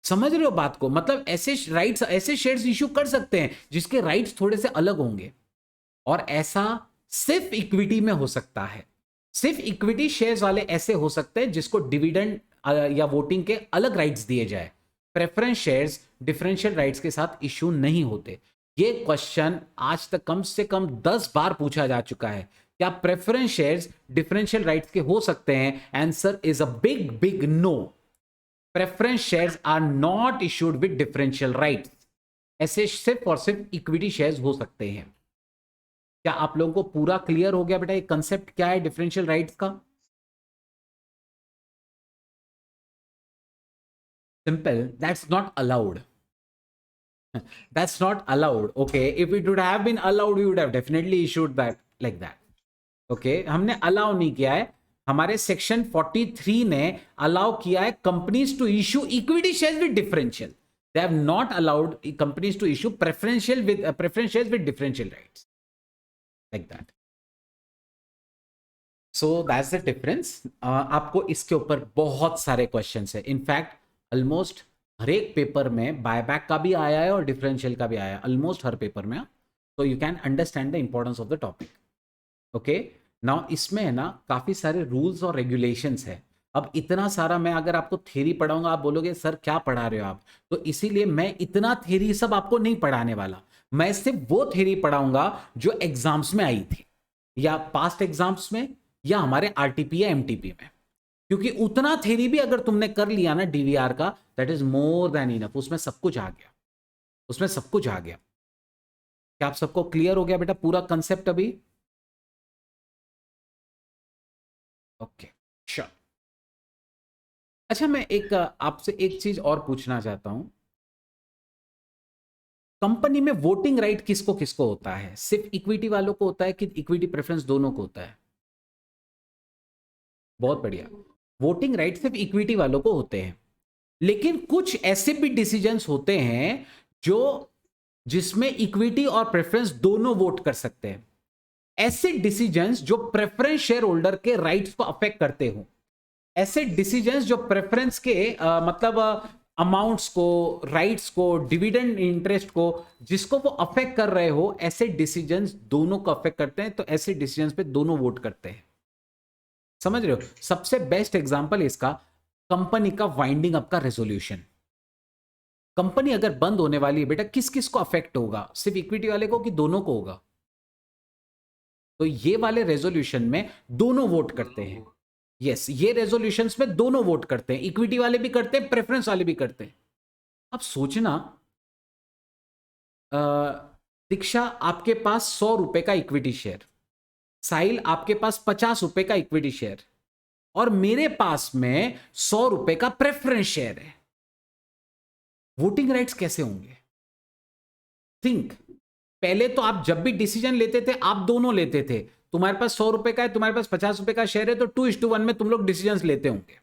समझ रहे हो बात को, मतलब ऐसे राइट्स, ऐसे शेयर्स इश्यू कर सकते हैं जिसके राइट्स थोड़े से अलग होंगे। और ऐसा सिर्फ इक्विटी में हो सकता है, सिर्फ इक्विटी शेयर्स वाले ऐसे हो सकते हैं जिसको डिविडेंड या वोटिंग के अलग राइट्स दिए जाए। प्रेफरेंस शेयर्स डिफरेंशियल राइट्स के साथ इश्यू नहीं होते। ये क्वेश्चन आज तक कम से कम 10 बार पूछा जा चुका है, क्या प्रेफरेंस शेयर्स डिफरेंशियल राइट्स के हो सकते हैं? Answer is a big big no. Preference shares are not issued with differential rights. ऐसे सिर्फ और सिर्फ इक्विटी शेयर्स हो सकते हैं। क्या आप लोगों को पूरा क्लियर हो गया बेटा ये कंसेप्ट क्या है डिफरेंशियल राइट्स का? Simple, that's not allowed. That's not allowed. Okay, if it would have been allowed, we would have definitely issued that like that. Okay, हमने अलाउ नहीं किया है. हमारे सेक्शन 43 ने अलाउ किया है companies to issue equity shares with differential. They have not allowed companies to issue preference shares with differential rights like that. So that's the difference. आपको इसके ऊपर बहुत सारे क्वेश्चंस है. इनफैक्ट ऑलमोस्ट हर एक पेपर में बायबैक का भी आया है और डिफरेंशियल का भी आया है, ऑलमोस्ट हर पेपर में. तो you can understand the importance of the topic. Okay, now इसमें है ना काफी सारे रूल्स और रेगुलेशंस है. अब इतना सारा मैं अगर आपको थ्योरी पढ़ाऊंगा, आप बोलोगे सर क्या पढ़ा रहे हो आप, तो इसीलिए मैं इतना थ्योरी सब आपको नहीं पढ़ाने वाला. मैं सिर्फ वो थ्योरी पढ़ाऊंगा जो एग्जाम्स में आई थी, या पास्ट एग्जाम्स में, या हमारे आरटीपी या एमटीपी में. क्योंकि उतना थ्योरी भी अगर तुमने कर लिया ना डीवीआर का, that is more than enough. उसमें सब कुछ आ गया, उसमें सब कुछ आ गया. क्या आप सबको क्लियर हो गया बेटा पूरा कंसेप्ट अभी? Okay, sure. अच्छा, मैं एक आपसे एक चीज और पूछना चाहता हूं. कंपनी में वोटिंग राइट किसको किसको होता है? सिर्फ इक्विटी वालों को होता है कि इक्विटी प्रेफरेंस दोनों को होता है? बहुत बढ़िया. वोटिंग राइट सिर्फ इक्विटी वालों को होते हैं, लेकिन कुछ ऐसे भी डिसीजंस होते हैं जो जिसमें इक्विटी और प्रेफरेंस दोनों वोट कर सकते हैं. ऐसे डिसीजंस जो प्रेफरेंस शेयर होल्डर के राइट्स को अफेक्ट करते हो, ऐसे डिसीजंस जो प्रेफरेंस के मतलब अमाउंट्स को, राइट्स को, डिविडेंड इंटरेस्ट को, जिसको वो अफेक्ट कर रहे हो, ऐसे डिसीजंस दोनों को अफेक्ट करते हैं. तो ऐसे डिसीजंस पे दोनों वोट करते हैं. समझ रहे हो? सबसे बेस्ट एग्जांपल इसका कंपनी का वाइंडिंग अप का रेजोल्यूशन. कंपनी अगर बंद होने वाली है बेटा, किस किस को अफेक्ट होगा? सिर्फ इक्विटी वाले को कि दोनों को होगा? तो ये वाले रेजोल्यूशन में दोनों वोट करते हैं. यस, ये रेजोल्यूशंस में दोनों वोट करते हैं, इक्विटी वाले भी करते हैं, प्रेफरेंस वाले भी करते हैं. अब सोचना, दीक्षा आपके पास 100 रुपए का इक्विटी शेयर, साहिल आपके पास 50 रुपए का इक्विटी शेयर, और मेरे पास में 100 रुपए का प्रेफरेंस शेयर है. वोटिंग राइट्स कैसे होंगे? थिंक. पहले तो आप जब भी डिसीजन लेते थे, आप दोनों लेते थे. तुम्हारे पास 100 रुपए का है, तुम्हारे पास 50 रुपए का शेयर है, तो 2:1 में तुम लोग डिसीजन लेते होंगे.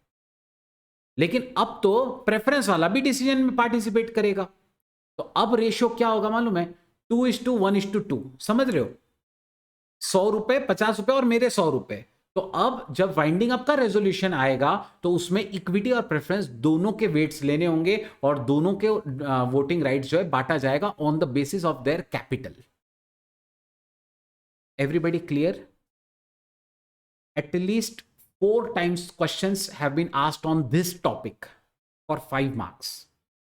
लेकिन अब तो प्रेफरेंस वाला भी डिसीजन में पार्टिसिपेट करेगा. तो अब रेशियो क्या होगा मालूम है? 2:1:2. समझ रहे हो? 100 रुपए, 50 रुपए और मेरे 100 रुपए. तो अब जब वाइंडिंग अप का रेजोल्यूशन आएगा, तो उसमें इक्विटी और प्रेफरेंस दोनों के वेट्स लेने होंगे, और दोनों के वोटिंग राइट्स जो है बांटा जाएगा on the basis of their capital. Everybody clear? At least 4 times questions have been asked on this topic for 5 marks.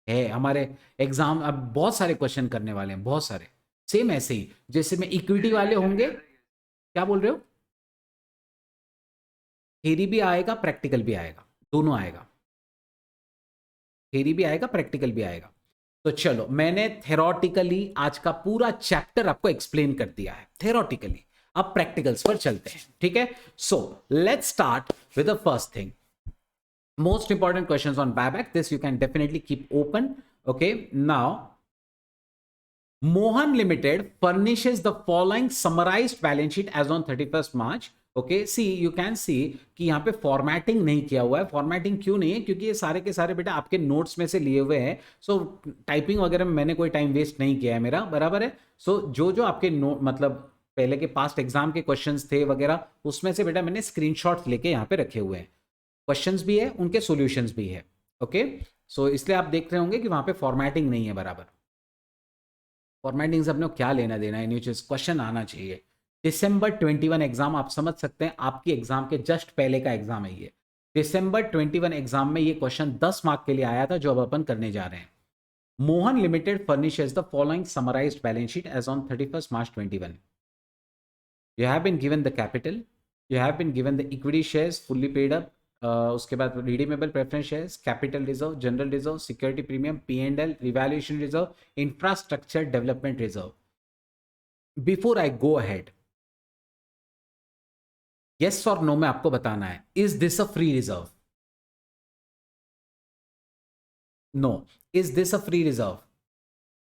है हमारे एग्जाम. अब बहुत सारे क्वेश्चन करने वाले हैं, बहुत सारे. सेम ऐसे ही जैसे में इक्विटी वाले होंगे. क्या बोल रहे हो? थ्योरी भी आएगा, प्रैक्टिकल भी आएगा, दोनों आएगा. थ्योरी भी आएगा, प्रैक्टिकल भी आएगा. तो चलो, मैंने थेरोटिकली आज का पूरा चैप्टर आपको एक्सप्लेन कर दिया है थेरोटिकली. अब प्रैक्टिकल्स पर चलते हैं, ठीक है? So let's start with the first thing. Most important questions on buyback. This you can definitely keep open. Okay, now Mohan Limited furnishes the following summarized balance sheet as on 31st March. Okay, see you can see कि यहाँ पे formatting नहीं किया हुआ है. Formatting क्यों नहीं है? क्योंकि ये सारे के सारे बेटा आपके नोट्स में से लिए हुए हैं. सो टाइपिंग वगैरह में मैंने कोई टाइम वेस्ट नहीं किया है मेरा, बराबर है. सो जो जो आपके नोट मतलब पहले के पास्ट एग्जाम के क्वेश्चंस थे वगैरह, उसमें से बेटा मैंने स्क्रीनशॉट्स लेके यहाँ पे रखे हुए हैं. क्वेश्चंस भी है, उनके सॉल्यूशंस भी है. ओके, सो इसलिए आप देख रहे होंगे कि वहाँ पे फॉर्मेटिंग नहीं है बराबर. फॉर्मेटिंग से अपने को क्या लेना देना है? न्यू चीज क्वेश्चन आना चाहिए. दिसंबर 21 एग्जाम आप समझ सकते हैं, आपकी एग्जाम के जस्ट पहले का एग्जाम है ये. दिसंबर 21 एग्जाम में ये क्वेश्चन 10 मार्क के लिए आया था, जो अब अपन करने जा रहे हैं. Mohan limited furnishes the following summarised balance sheet as on 31st March 21. You have been given the capital, you have been given the equity shares fully paid up, उसके बाद redeemable preference shares, capital reserve, general reserve, security premium, P&L, revaluation reserve, infrastructure development reserve. Before I go ahead, yes और no में आपको बताना है. Is this a free reserve? No. Is this a free reserve?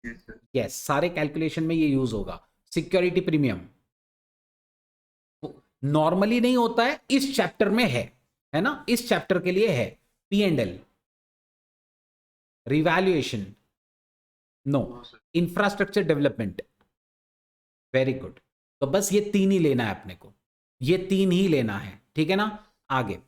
Yes, सारे calculation में ये use होगा। Security premium normally नहीं होता है, इस चैप्टर में है ना, इस चैप्टर के लिए है। P&L, revaluation, no, infrastructure development, very good. तो बस ये तीन ही लेना है अपने को, ये तीन ही लेना है, ठीक है ना। आगे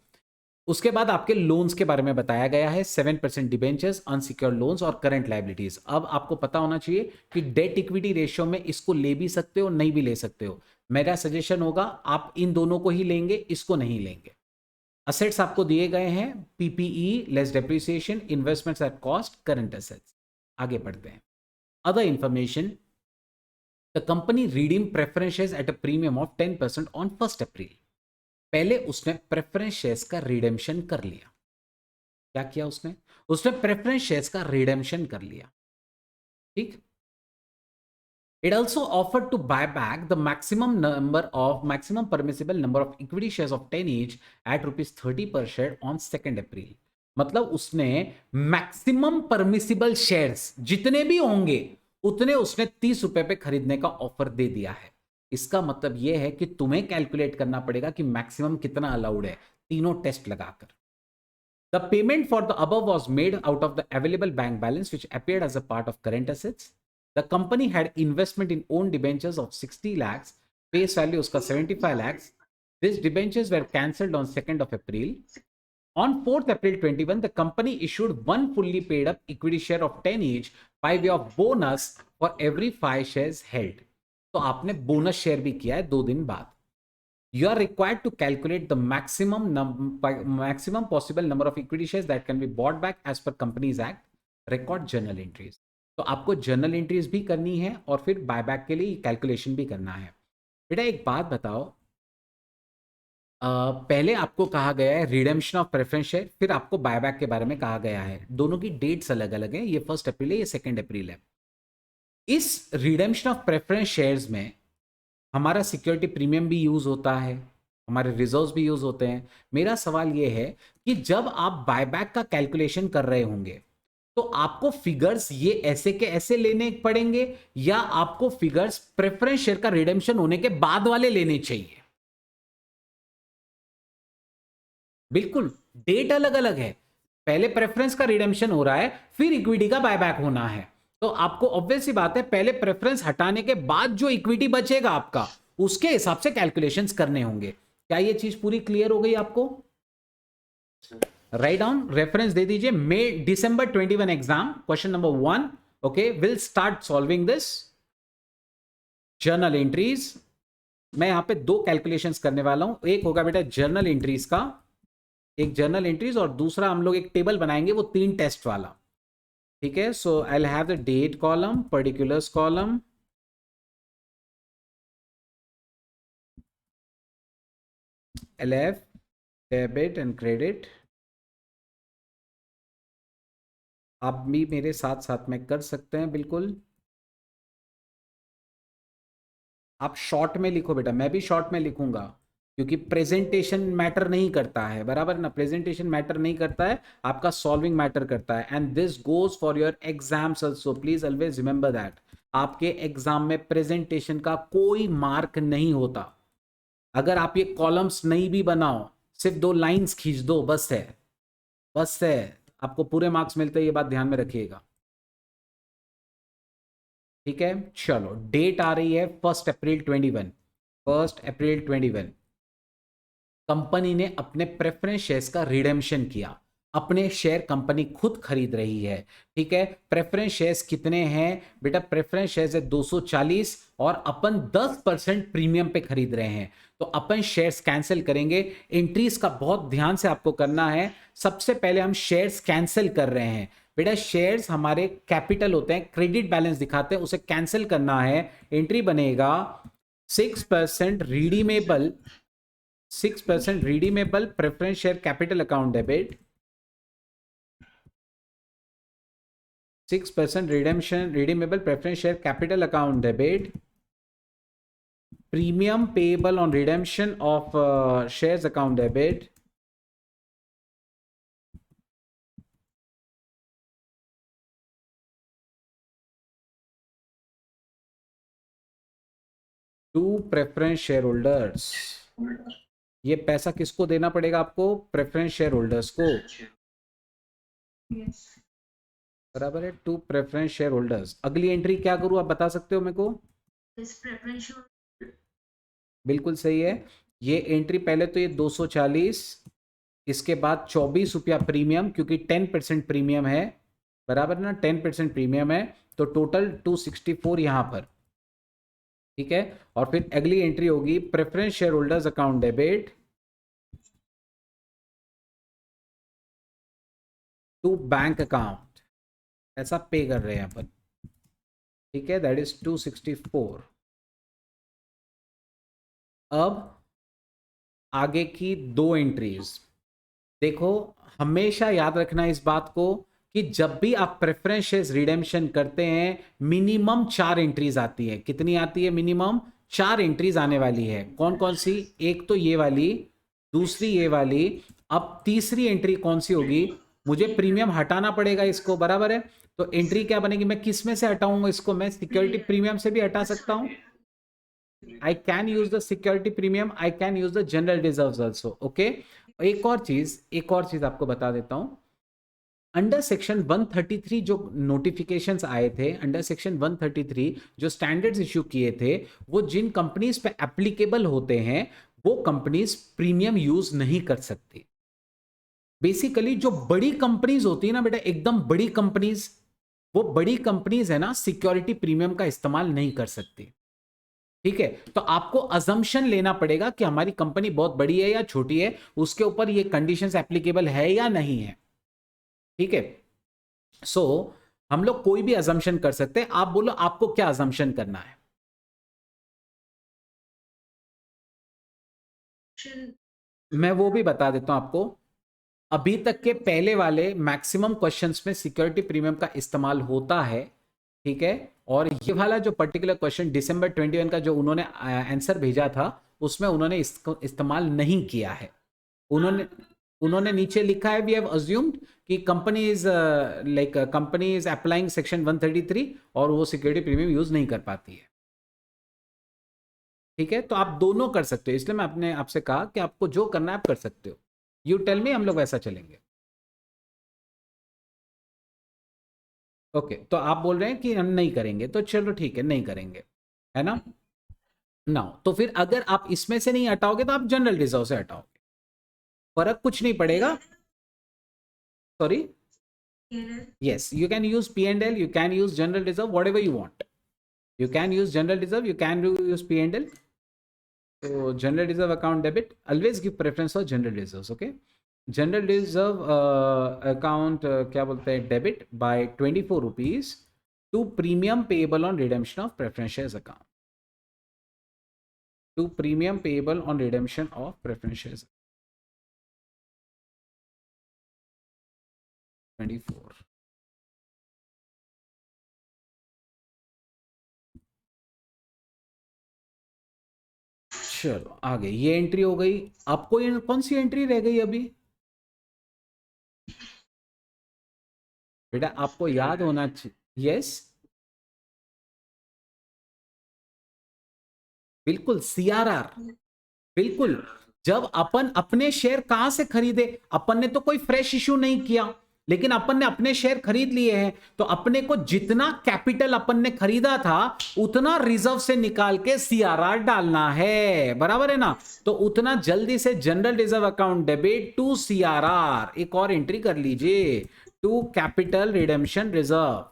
उसके बाद आपके लोन्स के बारे में बताया गया है, 7% डिबेंचर्स, अनसिक्योर्ड लोन्स और करंट लाइबिलिटीज। अब आपको पता होना चाहिए कि डेट इक्विटी रेशियो में इसको ले भी सकते हो, नहीं भी ले सकते हो। मेरा सजेशन होगा आप इन दोनों को ही लेंगे, इसको नहीं लेंगे। असेट्स आपको दिए गए हैं, PPE less depreciation, investments at cost, current assets. आगे बढ़ते हैं। Other information, the company redeem preference at a premium of 10% on 1 अप्रैल। पहले उसने प्रेफरेंस शेयर्स का रिडेम्पशन कर लिया। क्या किया उसने? उसने प्रेफरेंस शेयर्स का रिडेम्पशन कर लिया, ठीक। It also offered to buy back the maximum permissible number of equity shares of 10 each at rupees 30 per share on 2nd April। मतलब उसने मैक्सिमम परमिसिबल शेयर्स जितने भी होंगे उतने उसने 30 रुपए पे खरीदने का ऑफर दे दिया है। इसका मतलब यह है कि तुम्हें कैलकुलेट करना पड़ेगा कि मैक्सिमम कितना अलाउड है, तीनों टेस्ट लगाकर। The payment for the above was made out of the available bank balance which appeared as a part of current assets. The company had investment in own debentures of 60 lakhs, face value uska 75 lakhs. These debentures were cancelled on 2nd of April. On 4th April 21, the company issued one fully paid up equity share of 10 each by way of bonus for every 5 shares held. तो आपने bonus share भी किया है 2 दिन बाद। You are required to calculate the maximum possible number of equity shares that can be bought back as per Companies Act. Record journal entries. तो आपको journal entries भी करनी है और फिर बायबैक के लिए कैलकुलेशन भी करना है। बेटा एक बात बताओ, पहले आपको कहा गया है रिडेम्पशन ऑफ प्रेफरेंस शेयर, फिर आपको बायबैक के बारे में कहा गया है। दोनों की डेट्स अलग अलग है, ये 1 अप्रैल है, ये 2 अप्रैल है। इस रिडेम्पशन ऑफ प्रेफरेंस शेयर्स में हमारा सिक्योरिटी प्रीमियम भी यूज होता है, हमारे रिजर्व्स भी यूज होते हैं। मेरा सवाल यह है कि जब आप बायबैक का कैलकुलेशन कर रहे होंगे तो आपको फिगर्स ये ऐसे के ऐसे लेने पड़ेंगे या आपको फिगर्स प्रेफरेंस शेयर का रिडेम्पशन होने के बाद वाले लेने चाहिए? बिल्कुल, डेट अलग अलग है। पहले प्रेफरेंस का रिडेम्पशन हो रहा है, फिर इक्विटी का बायबैक होना है। तो आपको ऑब्वियस सी बात है, पहले प्रेफरेंस हटाने के बाद जो इक्विटी बचेगा आपका, उसके हिसाब से कैलकुलेशंस करने होंगे। क्या ये चीज पूरी क्लियर हो गई आपको? राइट डाउन, रेफरेंस दे दीजिए, मे December 21 exam, question number 1। Okay, will start solving this journal entries. मैं यहां पे 2 कैलकुलेशंस करने वाला हूं। एक होगा बेटा जर्नल एंट्रीज का, एक जर्नल एंट्रीज, और दूसरा हम लोग एक टेबल बनाएंगे वो 3 टेस्ट वाला, ठीक है। So I will have the date column, particulars column, LF, debit and credit. आप भी मेरे साथ साथ में कर सकते हैं बिल्कुल। आप शॉर्ट में लिखो बेटा, मैं भी शॉर्ट में लिखूंगा क्योंकि प्रेजेंटेशन मैटर नहीं करता है, बराबर ना। प्रेजेंटेशन मैटर नहीं करता है, आपका सॉल्विंग मैटर करता है। And this goes for your exams also, please always remember that. आपके एग्जाम में प्रेजेंटेशन का कोई मार्क नहीं होता। अगर आप ये कॉलम्स नहीं भी बनाओ, सिर्फ 2 लाइंस खींच दो, बस है, बस है, आपको पूरे मार्क्स मिलते हैं, ये बात ध्यान में रखिएगा, ठीक है। चलो, डेट आ रही है 1 अप्रैल 21, 1 अप्रैल 21। कंपनी ने अपने प्रेफरेंस शेयर्स का रिडेम्पशन किया, अपने शेयर कंपनी खुद खरीद रही है, ठीक है। प्रेफरेंस शेयर्स कितने हैं बेटा? प्रेफरेंस शेयर्स है 240 और अपन 10% प्रीमियम पे खरीद रहे हैं, तो अपन शेयर्स कैंसिल करेंगे। एंट्रीज का बहुत ध्यान से आपको करना है। सबसे पहले हम शेयर्स कैंसिल कर रहे हैं बेटा। शेयर्स हमारे कैपिटल होते हैं, क्रेडिट बैलेंस दिखाते हैं, उसे कैंसिल करना है। एंट्री बनेगा 6% redeemable, 6% redeemable preference share capital account debit, 6% redemption redeemable preference share capital account debit, premium payable on redemption of shares account debit, to preference share holders. ये पैसा किसको देना पड़ेगा आपको? प्रेफरेंस शेयर होल्डर्स को, बराबर है, टू प्रेफरेंस शेयर होल्डर्स। अगली एंट्री क्या करूं आप बता सकते हो मेरे को? बिल्कुल सही है। ये एंट्री पहले तो ये 240, इसके बाद 24 रुपया प्रीमियम, क्योंकि 10% प्रीमियम है, बराबर ना, 10% प्रीमियम है, तो टोटल 264 यहां पर, ठीक है। और फिर अगली एंट्री होगी preference share holders account debit to bank account, ऐसा पे कर रहे हैं अपन, ठीक है, दैट इज 264। अब आगे की दो एंट्रीज देखो, हमेशा याद रखना इस बात को कि जब भी आप प्रेफरेंस शेयर्स रिडेम्पशन करते हैं मिनिमम 4 एंट्रीज आती है। कितनी आती है? मिनिमम 4 एंट्रीज आने वाली है। कौन कौन सी? एक तो ये वाली, दूसरी ये वाली, अब तीसरी एंट्री कौन सी होगी? मुझे प्रीमियम हटाना पड़ेगा इसको, बराबर है। तो एंट्री क्या बनेगी? मैं किस में से हटाऊंगा इसको? मैं सिक्योरिटी प्रीमियम से भी हटा सकता हूं। I can use the security premium, I can use the general reserves also, okay। एक और चीज आपको बता देता हूं। अंडर सेक्शन 133 जो नोटिफिकेशंस आए थे, अंडर सेक्शन 133 जो स्टैंडर्ड्स इश्यू किए थे, वो जिन कंपनीज पे एप्लीकेबल होते हैं वो कंपनीज प्रीमियम यूज नहीं कर सकती। बेसिकली जो बड़ी कंपनीज होती है ना बेटा, एकदम बड़ी कंपनीज, वो बड़ी कंपनीज है ना, सिक्योरिटी प्रीमियम का इस्तेमाल नहीं कर सकती, ठीक है। तो आपको अजम्पशन लेना पड़ेगा कि हमारी कंपनी बहुत बड़ी है या छोटी है, उसके ऊपर ये कंडीशंस एप्लीकेबल है या नहीं है, ठीक है। सो हम लोग कोई भी अजम्पशन कर सकते हैं। आप बोलो आपको क्या अजम्पशन करना है? मैं वो भी बता देता हूं आपको। अभी तक के पहले वाले मैक्सिमम क्वेश्चंस में सिक्योरिटी प्रीमियम का इस्तेमाल होता है, ठीक है। और ये वाला जो पर्टिकुलर क्वेश्चन दिसंबर 21 का जो उन्होंने आंसर भेजा था, उसमें उन्होंने इसको इस्तेमाल नहीं किया है। उन्होंने उन्होंने नीचे लिखा है वी हैव अज्यूम्ड कि company is like company is applying section 133 और वो सिक्योरिटी प्रीमियम यूज नहीं कर पाती है, ठीक है। तो आप दोनों कर सकते हो, इसलिए मैं अपने आपसे कहा कि आपको जो करना है आप कर सकते हो। यू टेल मी, हम लोग वैसा चलेंगे। ओके तो आप बोल रहे हैं कि हम नहीं करेंगे, तो चलो ठीक है, नहीं करेंगे, है ना। ना तो फिर अगर आप इसमें से नहीं हटाओगे तो आप जनरल रिजर्व से हटाओगे, फर्क कुछ नहीं पड़ेगा। Sorry, yes, you can use P&L, you can use general reserve, whatever you want. You can use general reserve, you can use P&L. So general reserve account debit, always give preference for general reserves, okay। General reserve account क्या बोलते हैं, debit by 24 rupees to premium payable on redemption of preference shares account, to premium payable on redemption of preference shares 24। चलो आगे, ये entry हो गई। आपको ये कौन सी एंट्री रह गई अभी? बेटा आपको याद होना चाहिए, यस, बिल्कुल सीआरआर, बिल्कुल। जब अपन अपने शेयर कहां से खरीदे, अपन ने तो कोई फ्रेश इश्यू नहीं किया, लेकिन अपन ने अपने शेयर खरीद लिए हैं, तो अपने को जितना कैपिटल अपन ने खरीदा था उतना रिजर्व से निकाल के सीआरआर डालना है, बराबर है ना। तो उतना जल्दी से general reserve account debit to CRR, एक और एंट्री कर लीजिए, to capital redemption reserve,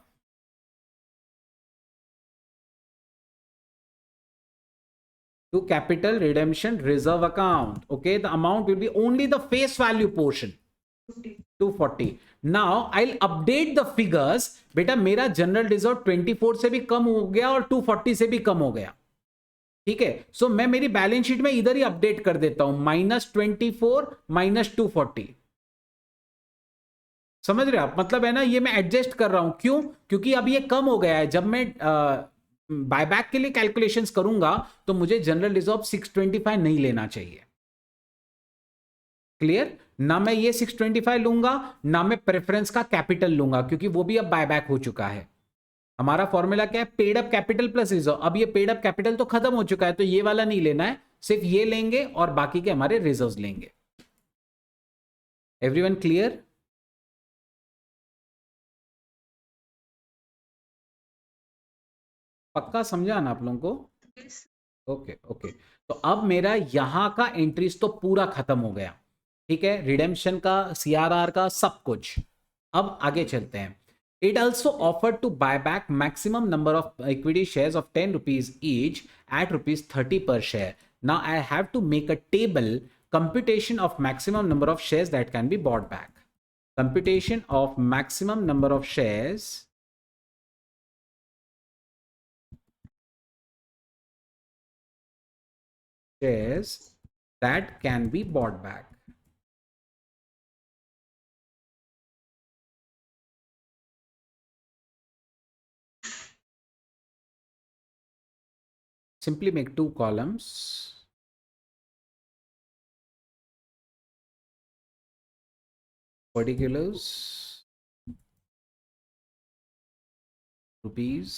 to capital redemption reserve account, okay, the amount will be only the face value portion, 240। now I'll update the figures। बेटा मेरा general reserve 24 से भी कम हो गया और 240 से भी कम हो गया, ठीक है। सो मैं मेरी बैलेंस शीट में इधर ही अपडेट कर देता हूं, -24 -240, समझ रहे आप मतलब, है ना। ये मैं एडजस्ट कर रहा हूं, क्यों? क्योंकि अब ये कम हो गया है। जब मैं बायबैक के लिए कैलकुलेशंस करूंगा तो मुझे जनरल रिजर्व 625 नहीं लेना चाहिए, क्लियर ना। मैं ये 625 लूंगा ना मैं प्रेफरेंस का कैपिटल लूंगा, क्योंकि वो भी अब बायबैक हो चुका है, हमारा फॉर्मूला क्या है, paid up capital plus reserve. अब ये पेड अप कैपिटल तो खत्म हो चुका है, तो ये वाला नहीं लेना है, सिर्फ ये लेंगे और बाकी के हमारे रिजर्व्स लेंगे। Everyone clear? पक्का समझा ना आप लोगों को? Okay okay. तो अब मेरा यहां का एंट्रीज तो पूरा खत्म हो गया, ठीक है, रिडेम्पशन का, सीआरआर का, सब कुछ। अब आगे चलते हैं। It also offer to buy back maximum number of equity shares of 10 rupees each at ₹30 per share. Now I have to make a table computation of maximum number of shares that can be bought back. Computation of maximum number of shares that can be bought back. Simply make two columns. Particulars, rupees,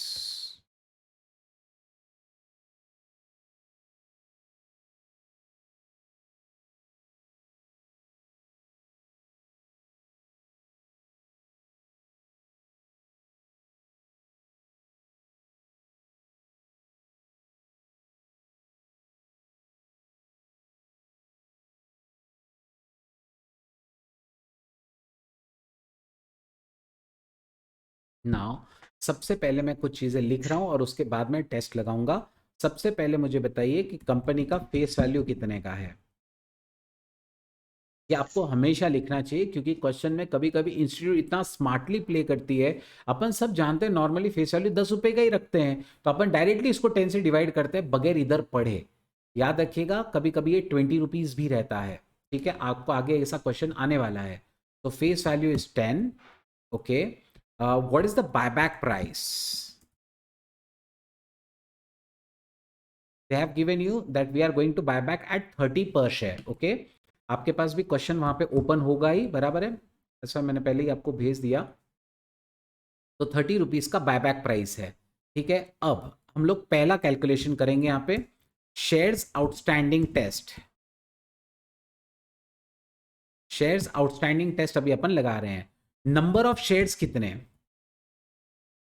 now सबसे पहले मैं कुछ चीज़ें लिख रहा हूं और उसके बाद में टेस्ट लगाऊंगा। सबसे पहले मुझे बताइए कि कंपनी का फेस वैल्यू कितने का है। ये आपको हमेशा लिखना चाहिए, क्योंकि क्वेश्चन में कभी कभी इंस्टीट्यूट इतना स्मार्टली प्ले करती है। अपन सब जानते हैं नॉर्मली फेस वैल्यू 10 रुपए का ही रखते हैं, तो अपन डायरेक्टली इसको 10 से डिवाइड करते हैं बगैर इधर पढ़े। याद रखिएगा कभी कभी ये 20 रुपीज भी रहता है, ठीक है, आपको आगे ऐसा क्वेश्चन आने वाला है। तो face value is 10। Okay, what is the buyback price? they have given you that we are going to buy back at 30 per share. okay, आपके पास भी क्वेश्चन वहां पे ओपन होगा ही, बराबर है, ऐसा मैंने पहले ही आपको भेज दिया। तो 30 रुपीज का बायबैक प्राइस है, ठीक है। अब हम लोग पहला कैलकुलेशन करेंगे यहाँ पे, shares outstanding test. Shares outstanding test अभी अपन लगा रहे हैं। नंबर ऑफ शेयर्स कितने,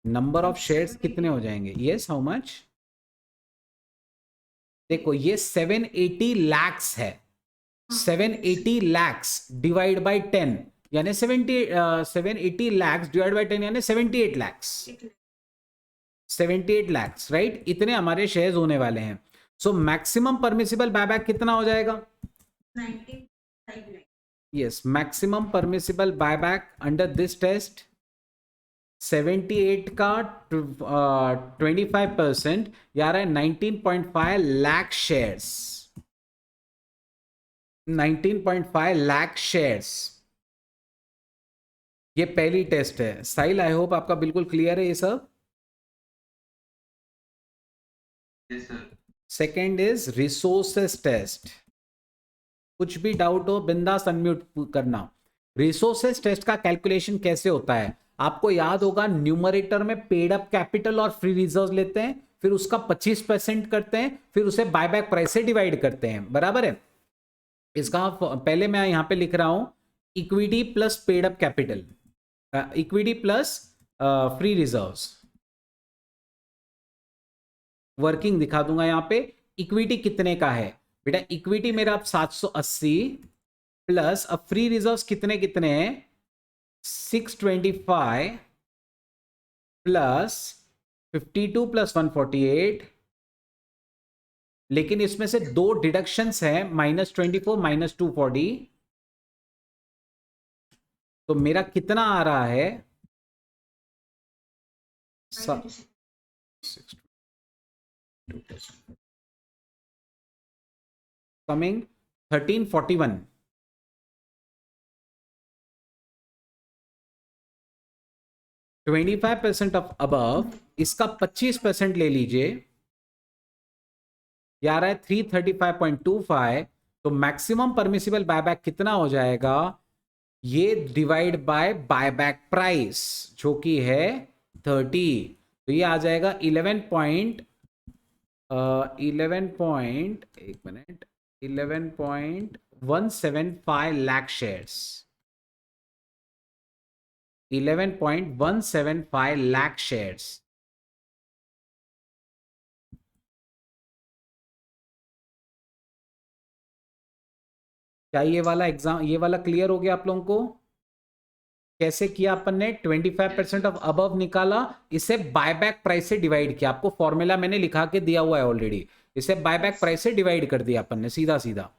नंबर ऑफ शेयर्स कितने हो जाएंगे? Yes, how much? देखो ये 780 lakhs है, 780 lakhs डिवाइड बाय 10 यानी 780 lakhs डिवाइड बाय 10 यानी 78 lakhs, 78 lakhs, राइट? इतने हमारे शेयर्स होने वाले हैं। सो मैक्सिमम परमिसिबल बायबैक कितना हो जाएगा? 95 lakhs। Yes, maximum permissible buyback under this test 78 का 25% यार है 19.5 लाख शेयर्स, 19.5 लाख शेयर्स। ये पहली टेस्ट है। साहिल, आई होप आपका बिल्कुल क्लियर है ये सब। Second is resources test. कुछ भी डाउट हो बिंदास अनम्यूट करना। रिसोर्सेस टेस्ट का कैलकुलेशन कैसे होता है? आपको याद होगा न्यूमरेटर में पेड अप कैपिटल और फ्री रिजर्व लेते हैं, फिर उसका 25% करते हैं, फिर उसे बायबैक प्राइस से डिवाइड करते हैं, बराबर है। इसका पहले मैं यहां पे लिख रहा हूं equity plus paid up capital, equity plus free reserves. Working दिखा दूंगा यहां पे। इक्विटी कितने का है बेटा? इक्विटी मेरा अब 780 प्लस अब फ्री रिजर्व्स कितने कितने हैं? 625 प्लस 52 प्लस 148, लेकिन इसमें से दो डिडक्शंस हैं, -24 -240। तो मेरा कितना आ रहा है? कमिंग 1341। 25% ऑफ अबव, इसका 25% ले लीजिए, ये आ रहा है 335.25। तो मैक्सिमम परमिसिबल बायबैक कितना हो जाएगा? ये डिवाइड बाय बायबैक प्राइस जो कि है 30। तो ये आ जाएगा 11.175 लाख शेयर्स, 11.175 लाख शेयर्स। क्या ये वाला एग्जाम, ये वाला क्लियर हो गया आप लोगों को? कैसे किया अपन ने? 25% ऑफ अबव निकाला, इसे बायबैक प्राइस से डिवाइड किया। आपको फॉर्मूला मैंने लिखा के दिया हुआ है ऑलरेडी, इसे बायबैक प्राइस से डिवाइड कर दिया अपन ने सीधा सीधा।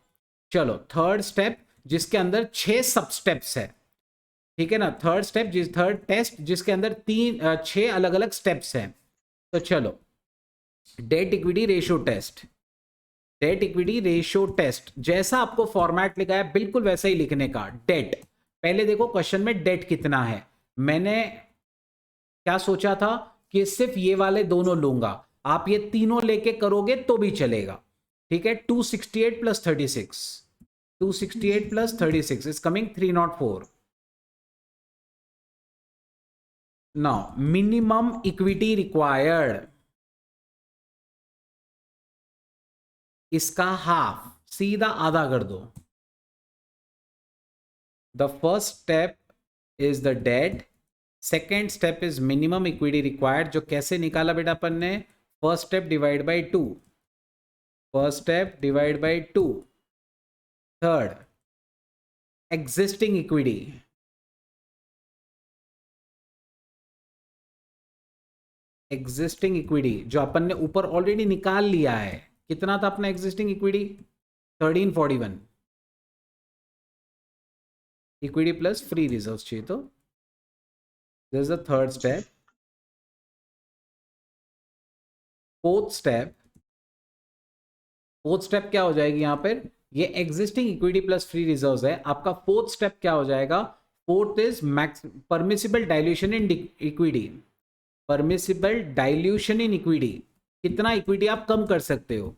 चलो थर्ड स्टेप, जिसके अंदर 6 सब स्टेप्स है, ठीक है ना। थर्ड स्टेप, थर्ड टेस्ट जिसके अंदर 6 अलग अलग स्टेप्स हैं। तो चलो, debt equity ratio test. Debt equity ratio test जैसा आपको फॉर्मेट लिखा है बिल्कुल वैसा ही लिखने का। डेट, पहले देखो क्वेश्चन में डेट कितना है। मैंने क्या सोचा था कि सिर्फ ये वाले दोनों लूंगा, आप ये तीनों लेके करोगे तो भी चलेगा, ठीक है। 268 plus 36, 268 plus 36 is coming 304। Now minimum equity required, इसका हाफ, सीधा आधा कर दो। The first step is the debt, second step is minimum equity required, जो कैसे निकाला बेटा अपन ने? First step divide by 2, first step divide by 2। Third, existing equity, existing equity जो अपन ने ऊपर ऑलरेडी निकाल लिया है। कितना था अपना existing equity? 1341। Equity plus free reserve चाहिए, तो this is the third step. Fourth step, fourth step क्या हो जाएगी यहां पर? ये existing equity plus free reserves है आपका। फोर्थ स्टेप क्या हो जाएगा? Fourth is max permissible dilution in equity, permissible dilution in equity, कितना इक्विटी आप कम कर सकते हो।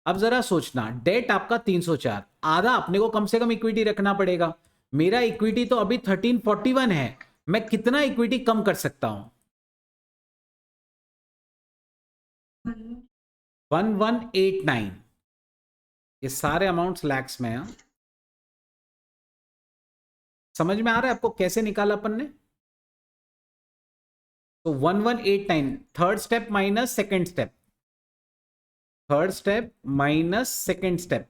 अब जरा सोचना, डेट आपका 304, आधा अपने को कम से कम इक्विटी रखना पड़ेगा। मेरा इक्विटी तो अभी 1341 है, मैं कितना इक्विटी कम कर सकता हूं? 1189। ये सारे अमाउंट्स लैक्स में है। समझ में आ रहा है आपको कैसे निकाला अपन ने? तो 1189, third step minus second step, third step minus second step,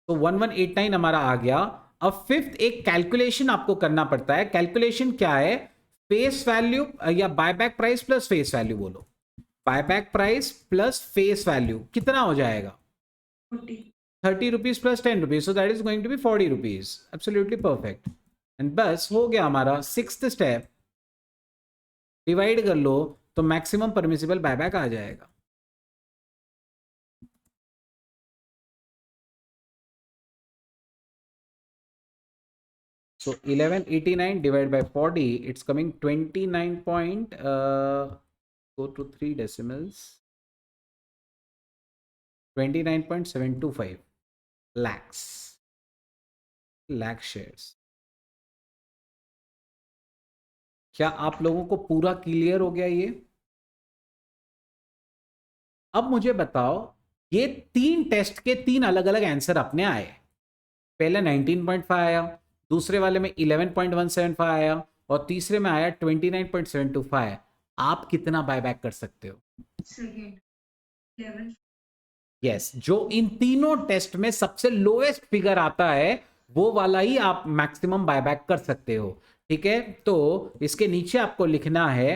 तो 1189 हमारा आ गया। अब फिफ्थ एक कैलकुलेशन आपको करना पड़ता है। कैलकुलेशन क्या है? फेस वैल्यू या buyback price plus face value, बोलो। Buyback price plus face value कितना हो जाएगा? 30 rupees plus 10 rupees, so that is going to be 40 rupees. Absolutely perfect. And बस हो गया हमारा सिक्स्थ स्टेप। डिवाइड कर लो तो मैक्सिमम परमिसिबल बायबैक आ जाएगा। So 1189 divided by 40, it's coming 29 point, go to 3 decimals, 29.725 lakhs, lakh shares। क्या आप लोगों को पूरा क्लियर हो गया ये? अब मुझे बताओ, ये 3 टेस्ट के 3 अलग अलग आंसर अपने आए। पहले 19.5 आया, दूसरे वाले में 11.175 आया, और तीसरे में आया 29.725। आप कितना बायबैक कर सकते हो? यस, जो इन तीनों टेस्ट में सबसे लोएस्ट फिगर आता है वो वाला ही आप मैक्सिमम बायबैक कर सकते हो, ठीक है। तो इसके नीचे आपको लिखना है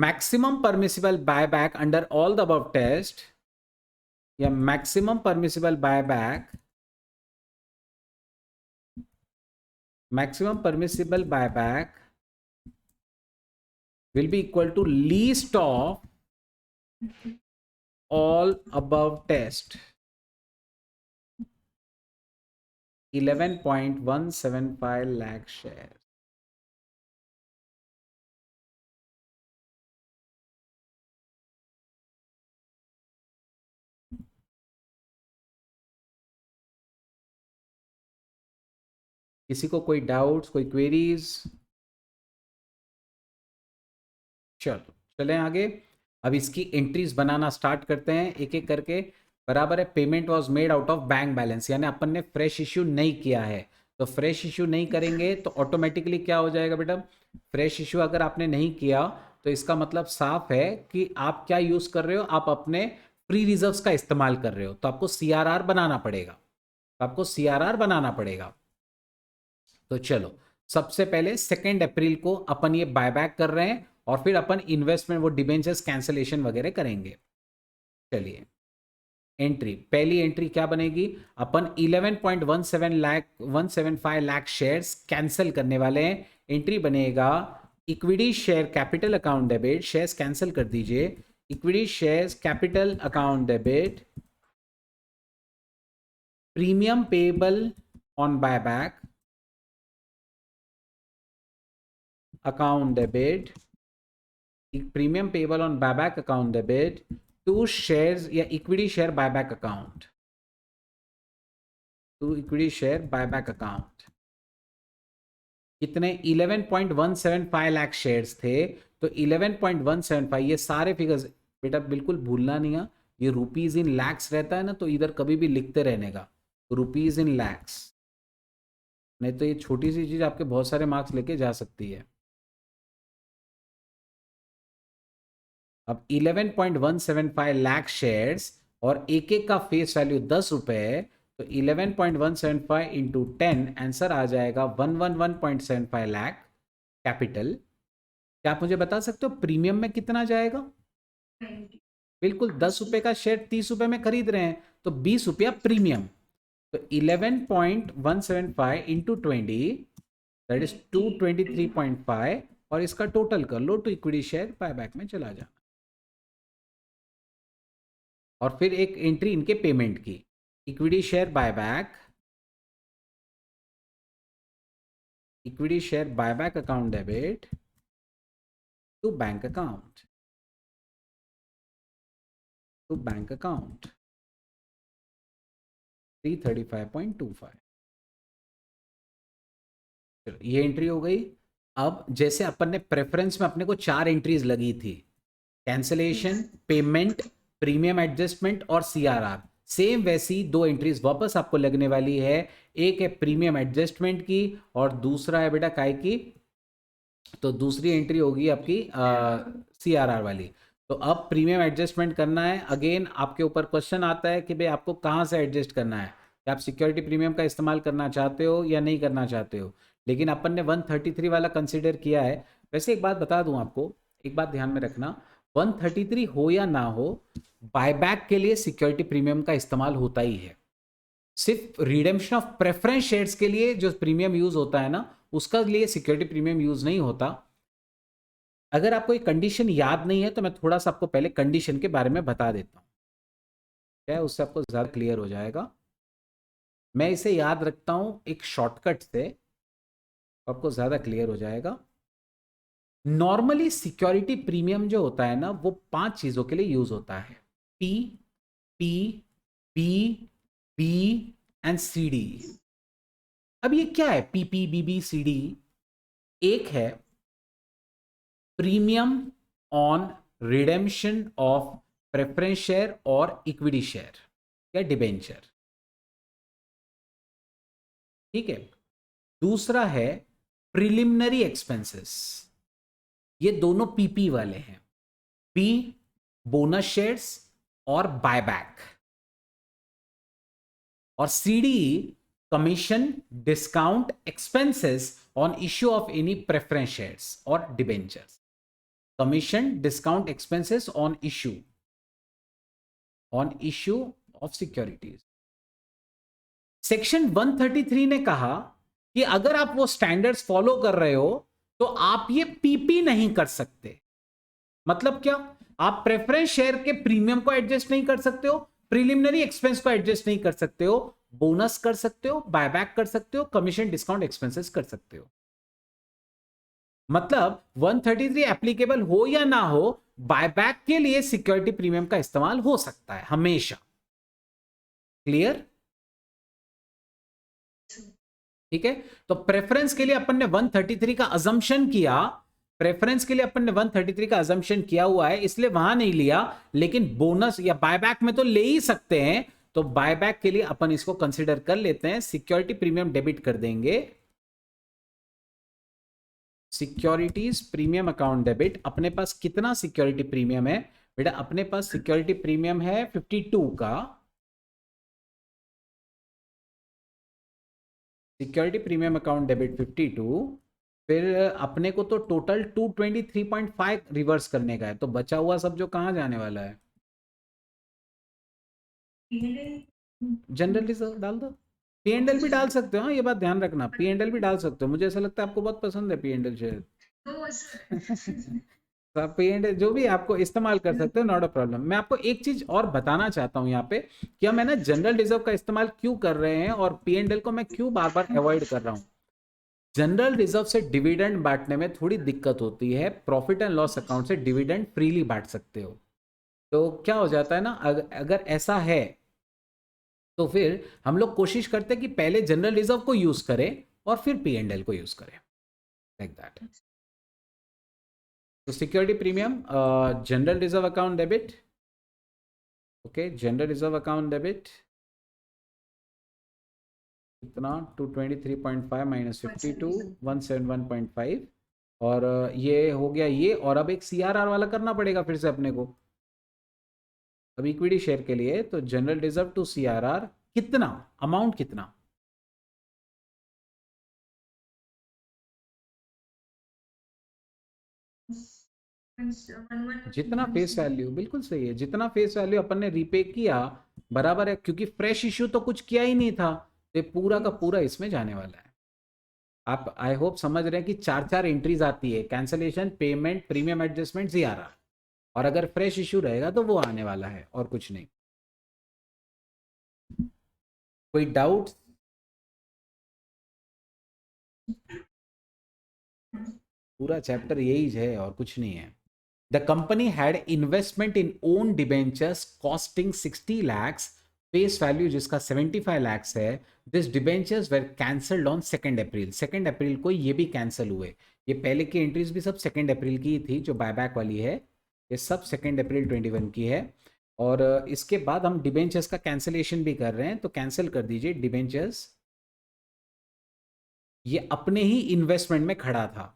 maximum permissible buyback under all the above test, या maximum permissible buyback, maximum permissible buyback will be equal to least of all above test, 11.175 lakh shares। किसी को कोई डाउट्स, कोई क्वेरीज? चलो चलें आगे। अब इसकी एंट्रीज बनाना स्टार्ट करते हैं एक एक करके। बराबर है, payment was made out of bank balance, यानी अपन ने फ्रेश इश्यू नहीं किया है। तो फ्रेश इश्यू नहीं करेंगे तो ऑटोमेटिकली क्या हो जाएगा बेटा, फ्रेश इश्यू अगर आपने नहीं किया तो इसका मतलब साफ है कि आप क्या यूज कर रहे हो, आप अपने प्री रिजर्व्स का इस्तेमाल कर रहे हो। तो आपको सीआरआर बनाना पड़ेगा, तो चलो सबसे पहले 2 अप्रैल को अपन ये बायबैक कर रहे हैं और फिर अपन इन्वेस्टमेंट वो डिबेंचर्स कैंसिलेशन वगैरह करेंगे। चलिए एंट्री, पहली एंट्री क्या बनेगी, अपन 11.175 लाख शेयर्स कैंसिल करने वाले हैं। एंट्री बनेगा equity share capital account debit, shares cancel कर दीजिए, equity shares capital account debit, premium payable on buyback account debit, premium payable on buyback account debit to shares या equity share buyback account, to equity share buyback account। कितने 11.175 lakh shares थे, तो 11.175 ये सारे figures बेटा बिल्कुल भूलना नहीं है, ये रुपीज इन लैक्स रहता है ना, तो इधर कभी भी लिखते रहने का रुपीज इन लैक्स, नहीं तो ये छोटी सी चीज आपके बहुत सारे मार्क्स लेके जा सकती है। अब 11.175 लाख शेयर्स और एक एक का फेस वैल्यू 10 रुपए, तो 11.175 इंटू 10 आंसर आ जाएगा 111.75 लाख कैपिटल। क्या आप मुझे बता सकते हो प्रीमियम में कितना जाएगा? बिल्कुल 10 रुपए का शेयर 30 रुपए में खरीद रहे हैं तो 20 रुपया प्रीमियम, तो 11.175 इंटू 20 दैट इज 223.5 और इसका टोटल कर लो तो इक्विटी शेयर बायबैक में चला जाना। और फिर एक एंट्री इनके पेमेंट की, equity share buyback, equity share buyback account debit to bank account, to bank account 335.25। चलो ये एंट्री हो गई। अब जैसे अपन ने प्रेफरेंस में अपने को 4 एंट्रीज लगी थी, कैंसलेशन, पेमेंट, प्रीमियम एडजस्टमेंट और सीआरआर, सेम वैसी 2 एंट्रीज वापस आपको लगने वाली है। एक है प्रीमियम एडजस्टमेंट की और दूसरा है बेटा काय की, तो दूसरी एंट्री होगी आपकी सीआरआर वाली। तो अब प्रीमियम एडजस्टमेंट करना है, अगेन आपके ऊपर क्वेश्चन आता है कि भाई आपको कहाँ से एडजस्ट करना है, कि आप सिक्योरिटी प्रीमियम का इस्तेमाल करना चाहते हो या नहीं करना चाहते हो। लेकिन अपन ने 133 वाला कंसिडर किया है। वैसे एक बात बता दूं आपको, एक बात ध्यान में रखना, 133 हो या ना हो, बायबैक के लिए सिक्योरिटी प्रीमियम का इस्तेमाल होता ही है। सिर्फ रिडेम्पशन ऑफ प्रेफरेंस शेयर्स के लिए जो प्रीमियम यूज होता है ना, उसका लिए सिक्योरिटी प्रीमियम यूज नहीं होता। अगर आपको एक कंडीशन याद नहीं है तो मैं थोड़ा सा आपको पहले कंडीशन के बारे में बता देता हूं, क्या है, उससे आपको ज्यादा क्लियर हो जाएगा। मैं इसे याद रखता हूं एक शॉर्टकट से, आपको ज्यादा क्लियर हो जाएगा। नॉर्मली सिक्योरिटी प्रीमियम जो होता है ना, वो 5 चीजों के लिए यूज होता है, P, P, B, B and C D. अब ये क्या है P, P, B, B, C D? एक है premium on redemption of preference share और इक्विटी शेयर या डिबेंचर, ठीक है। दूसरा है प्रिलिमिनरी एक्सपेंसेस, ये दोनों पीपी वाले हैं, पी बोनस शेयर्स और बायबैक, और CD commission discount expenses on issue of any preference shares और debentures, commission discount expenses on issue of securities. Section 133 ने कहा कि अगर आप वो स्टैंडर्ड्स फॉलो कर रहे हो तो आप ये पीपी नहीं कर सकते। मतलब क्या, आप प्रेफरेंस शेयर के प्रीमियम को एडजस्ट नहीं कर सकते हो, प्रीलिमिनरी एक्सपेंस को एडजस्ट नहीं कर सकते हो, बोनस कर सकते हो, बायबैक कर सकते हो, कमीशन डिस्काउंट एक्सपेंसेस कर सकते हो। मतलब 133 एप्लीकेबल हो या ना हो, बायबैक के लिए सिक्योरिटी प्रीमियम का इस्तेमाल हो सकता है हमेशा। क्लियर? ठीक है। तो प्रेफरेंस के लिए अपन ने 133 का अजम्पशन किया, प्रेफरेंस के लिए अपन ने 133 का अजम्पशन किया हुआ है, इसलिए वहां नहीं लिया, लेकिन बोनस या बायबैक में तो ले ही सकते हैं, तो बायबैक के लिए अपन इसको कंसिडर कर लेते हैं। सिक्योरिटी प्रीमियम डेबिट कर देंगे, सिक्योरिटीज प्रीमियम अकाउंट डेबिट। अपने पास कितना सिक्योरिटी प्रीमियम है बेटा? अपने पास सिक्योरिटी प्रीमियम है 52 का, सिक्योरिटी प्रीमियम अकाउंट डेबिट 52। फिर अपने को तो टोटल 223.5 रिवर्स करने का है, तो बचा हुआ सब जो कहाँ जाने वाला है? जनरल रिजर्व डाल दो। पी एंड एल भी डाल सकते हो, हाँ ये बात ध्यान रखना, पी एंड एल भी डाल सकते हो। मुझे ऐसा लगता है आपको बहुत पसंद है पी एंड एल शेयर। तो आप पी एंड एल जो भी आपको इस्तेमाल कर सकते हो, नॉट अ प्रॉब्लम। मैं आपको एक चीज और बताना चाहता हूँ यहाँ पे कि हम है ना जनरल रिजर्व का इस्तेमाल क्यों कर रहे हैं और पी एंड एल को मैं क्यों बार बार अवॉइड कर रहा हूँ। जनरल रिजर्व से डिविडेंड बांटने में थोड़ी दिक्कत होती है, प्रॉफिट एंड लॉस अकाउंट से डिविडेंड फ्रीली बांट सकते हो। तो क्या हो जाता है ना, अगर ऐसा है तो फिर हम लोग कोशिश करते हैं कि पहले जनरल रिजर्व को यूज करें और फिर पी एंड एल को यूज करें, लाइक दैट। तो security premium, general reserve account debit, okay, general reserve account debit कितना? 223.5 माइनस 52, 171.5। और ये हो गया ये, और अब एक सीआरआर वाला करना पड़ेगा फिर से अपने को अब इक्विटी शेयर के लिए। तो जनरल रिजर्व टू सीआरआर कितना, अमाउंट कितना? जितना फेस वैल्यू, बिल्कुल सही है, जितना फेस वैल्यू अपन ने रीपे किया बराबर है, क्योंकि फ्रेश इश्यू तो कुछ किया ही नहीं था, तो ये पूरा का पूरा इसमें जाने वाला है। आप आई होप समझ रहे हैं कि चार चार एंट्रीज आती है, cancellation, payment, premium adjustment, CRR, और अगर फ्रेश इश्यू रहेगा तो वो आने वाला है और कुछ नहीं। कोई डाउट? पूरा चैप्टर यही है और कुछ नहीं है। The company had investment in own debentures costing 60 lakhs, face value जिसका 75 lakhs है। This debentures were cancelled on 2 April, 2 April को ये भी कैंसिल हुए। ये पहले की एंट्रीज भी सब 2 अप्रैल की थी, जो बायबैक वाली है ये सब 2 अप्रैल 21 की है। और इसके बाद हम डिबेंचर्स का कैंसिलेशन भी कर रहे हैं, तो कैंसिल कर दीजिए डिबेंचर्स। ये अपने ही इन्वेस्टमेंट में खड़ा था,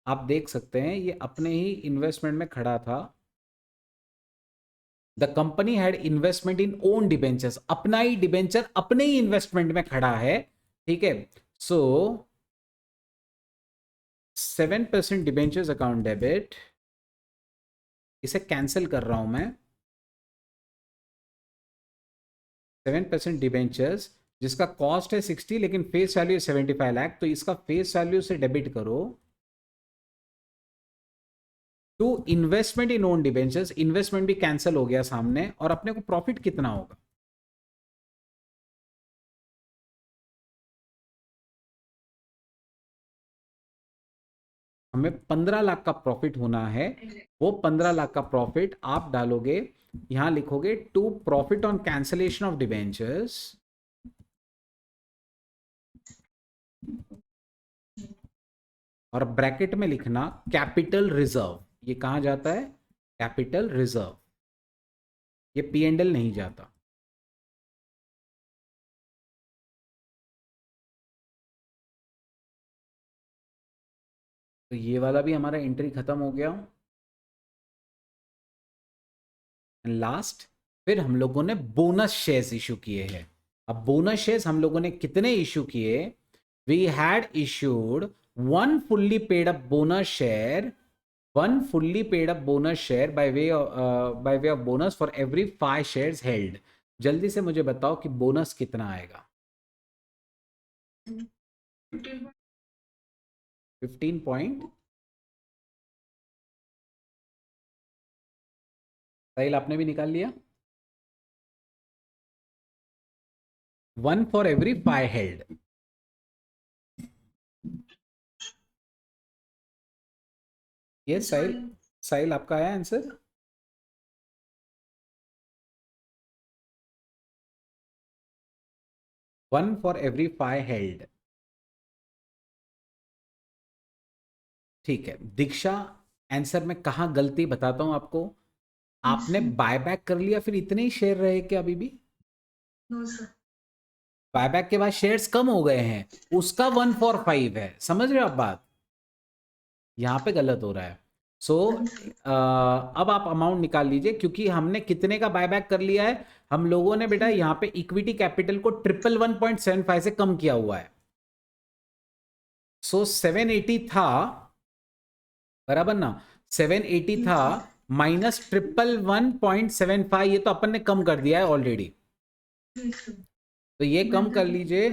आप देख सकते हैं ये अपने ही इन्वेस्टमेंट में खड़ा था। The company had investment in own debentures, अपना ही डिबेंचर अपने ही इन्वेस्टमेंट में खड़ा है, ठीक है। सो 7% डिबेंचर्स अकाउंट डेबिट, इसे कैंसिल कर रहा हूं मैं। 7% डिबेंचर्स जिसका कॉस्ट है 60 लेकिन फेस वैल्यू है 75 लाख, तो इसका फेस वैल्यू से डेबिट करो to investment in own debentures. Investment भी कैंसिल हो गया सामने, और अपने को प्रॉफिट कितना होगा? हमें 15 लाख का प्रॉफिट होना है। वो 15 लाख का प्रॉफिट आप डालोगे, यहां लिखोगे to profit on cancellation of debentures, और ब्रैकेट में लिखना कैपिटल रिजर्व। ये कहां जाता है? कैपिटल रिजर्व, ये पी एंड एल नहीं जाता। तो ये वाला भी हमारा एंट्री खत्म हो गया। लास्ट, फिर हम लोगों ने बोनस शेयर्स इशू किए हैं। अब बोनस शेयर्स हम लोगों ने कितने इशू किए? We had issued one fully paid up bonus share, one fully paid up bonus share by way of bonus for every 5 shares held। जल्दी से मुझे बताओ कि बोनस कितना आएगा? 15 पॉइंट, साहिल आपने भी निकाल लिया? 1 फॉर एवरी 5 हेल्ड। ये साहिल, साहिल आपका आया आंसर? 1 for every 5 held. ठीक है दीक्षा, आंसर में कहाँ गलती बताता हूं आपको। आपने बायबैक कर लिया फिर इतने ही शेयर रहे क्या अभी भी? No sir. बायबैक के बाद शेयर्स कम हो गए हैं, उसका 1/5 है, समझ रहे हो आप बात? यहाँ पे गलत हो रहा है। सो अब आप अमाउंट निकाल लीजिए, क्योंकि हमने कितने का बायबैक कर लिया है, हम लोगों ने बेटा यहाँ पे इक्विटी कैपिटल को 111.75 से कम किया हुआ है। सो 780 था, बराबर ना, 780 था माइनस 111.75, ये तो अपन ने कम कर दिया है ऑलरेडी। तो ये कम कर लीजिए,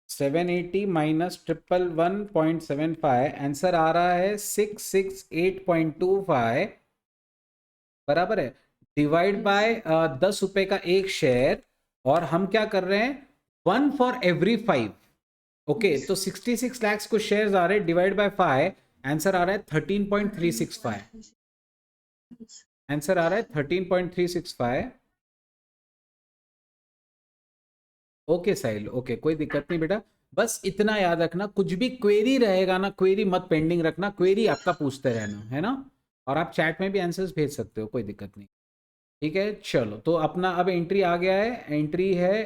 780 माइनस 111.75, आंसर आ रहा है 668.25, बराबर है, डिवाइड बाय 10 रुपए का एक शेयर, और हम क्या कर रहे हैं, 1 फॉर एवरी 5। ओके, तो 66 लाख को शेयर्स आ रहे हैं, डिवाइड बाय 5, आंसर आ रहा है 13.365। आंसर आ रहा है 13.365। ओके साहिल, ओके कोई दिक्कत नहीं बेटा, बस इतना याद रखना, कुछ भी क्वेरी रहेगा ना, क्वेरी मत पेंडिंग रखना, क्वेरी आपका पूछते रहना है ना, और आप चैट में भी आंसर्स भेज सकते हो, कोई दिक्कत नहीं। ठीक है, चलो तो अपना अब एंट्री आ गया है, एंट्री है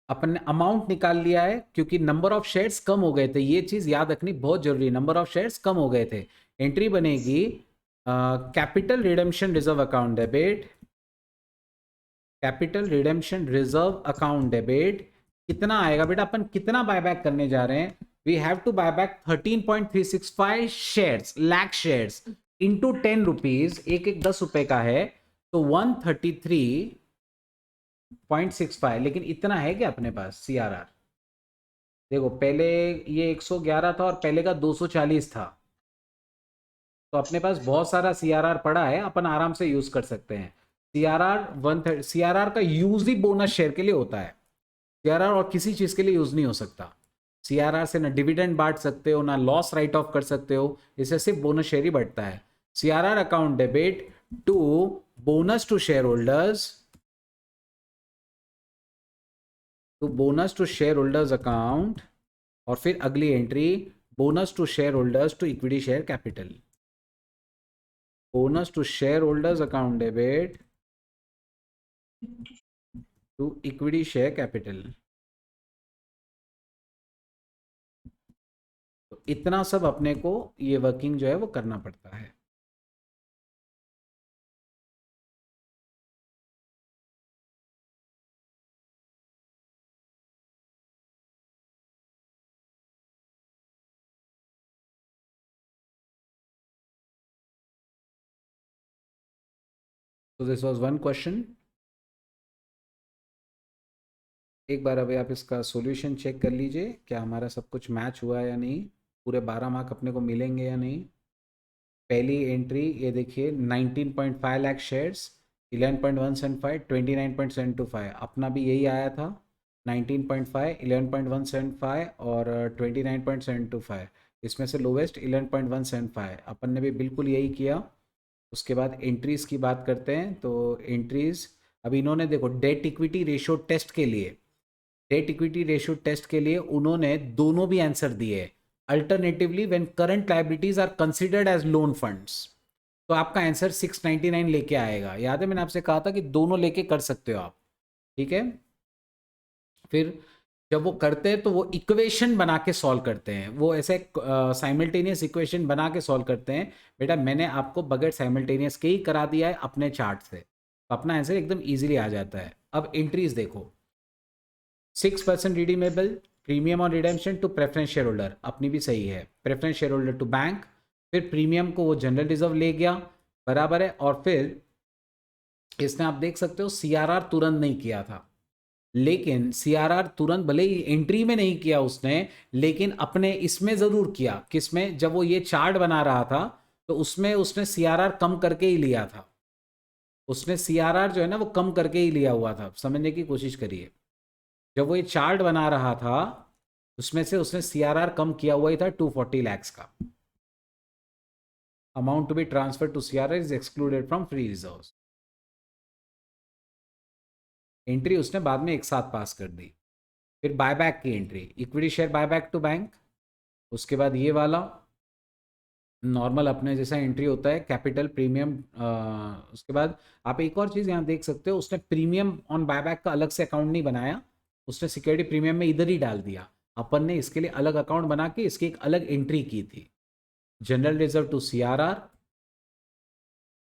अपन ने अमाउंट निकाल लिया है, क्योंकि नंबर ऑफ शेयर्स कम हो गए थे, ये चीज याद रखनी बहुत जरूरी है, नंबर ऑफ शेयर्स कम हो गए थे। एंट्री बनेगी capital redemption reserve account debit, capital redemption reserve account debit, कितना आएगा बेटा, अपन कितना बायबैक करने जा रहे हैं, we have to buy back 13.365 shares, lakh shares into 10 rupees, एक एक 10 रुपए का है, तो 133.65, लेकिन इतना है क्या अपने पास सीआरआर? देखो पहले ये 111 था और पहले का 240 था, तो अपने पास बहुत सारा सीआरआर पड़ा है, अपन आराम से यूज कर सकते हैं। सीआरआर का यूज ही बोनस शेयर के लिए होता है, सीआरआर और किसी चीज के लिए यूज नहीं हो सकता। सीआरआर से ना डिविडेंड बांट सकते हो, ना लॉस राइट ऑफ कर सकते हो, इससे सिर्फ बोनस शेयर ही बढ़ता है। CRR account debit to bonus to share holders, to bonus to share holders account, और फिर अगली एंट्री bonus to share holders to equity share capital, bonus to share holders account debit to equity share capital. तो इतना सब अपने को ये वर्किंग जो है वो करना पड़ता है। तो दिस वाज वन क्वेश्चन। एक बार अभी आप इसका सॉल्यूशन चेक कर लीजिए, क्या हमारा सब कुछ मैच हुआ है या नहीं, पूरे 12 मार्क अपने को मिलेंगे या नहीं। पहली एंट्री ये देखिए, 19.5 लाख शेयर्स, 11.175, 29.725, अपना भी यही आया था, 19.5, 11.175 और 29.725, इसमें से लोवेस्ट 11.175, अपन ने भी बिल्कुल यही किया। उसके बाद एंट्रीज़ की बात करते हैं, तो एंट्रीज़ अब इन्होंने देखो डेट इक्विटी रेशियो टेस्ट के लिए, डेट इक्विटी रेशियो टेस्ट के लिए उन्होंने दोनों भी आंसर दिए, alternatively when current liabilities are considered as loan funds, तो आपका आंसर 699 लेके आएगा। याद है मैंने आपसे कहा था कि दोनों लेके कर सकते हो आप, ठीक है। फिर जब वो करते हैं तो वो इक्वेशन बना के सॉल्व करते हैं, वो ऐसे साइमल्टेनियस इक्वेशन बना के सॉल्व करते हैं। बेटा मैंने आपको बगैर साइमल्टेनियस के ही करा दिया है अपने चार्ट से, तो अपना आंसर एकदम इजीली आ जाता है। अब एंट्रीज देखो, 6% रिडीमेबल, प्रीमियम और redemption to preference share holder, अपनी भी सही है, preference share holder to bank, फिर प्रीमियम को वो जनरल रिजर्व ले गया, बराबर है, और फिर इसने आप देख सकते हो सीआरआर तुरंत नहीं किया था, लेकिन सीआरआर तुरंत भले ही एंट्री में नहीं किया उसने, लेकिन अपने इसमें जरूर किया, किसमें, जब वो ये चार्ट बना रहा था तो उसमें उसने सीआरआर कम करके ही लिया था, उसने सीआरआर जो है ना वो कम करके ही लिया हुआ था, समझने की कोशिश करिए। जब वो ये चार्ट बना रहा था उसमें से उसने सीआरआर कम किया हुआ ही था 240 लाख का। Amount to be transfer to CRR is excluded from free reserves. Entry उसने बाद में एक साथ पास कर दी। फिर बायबैक की entry, equity share buyback to bank, उसके बाद ये वाला नॉर्मल अपने जैसा एंट्री होता है, कैपिटल प्रीमियम। उसके बाद आप एक और चीज़ यहाँ देख सकते हो, उसने प्रीमियम ऑन बायबैक का अलग से अकाउंट नहीं बनाया, उसने सिक्योरिटी प्रीमियम में इधर ही डाल दिया। अपन ने इसके लिए अलग अकाउंट बना के इसकी एक अलग एंट्री की थी, general reserve to CRR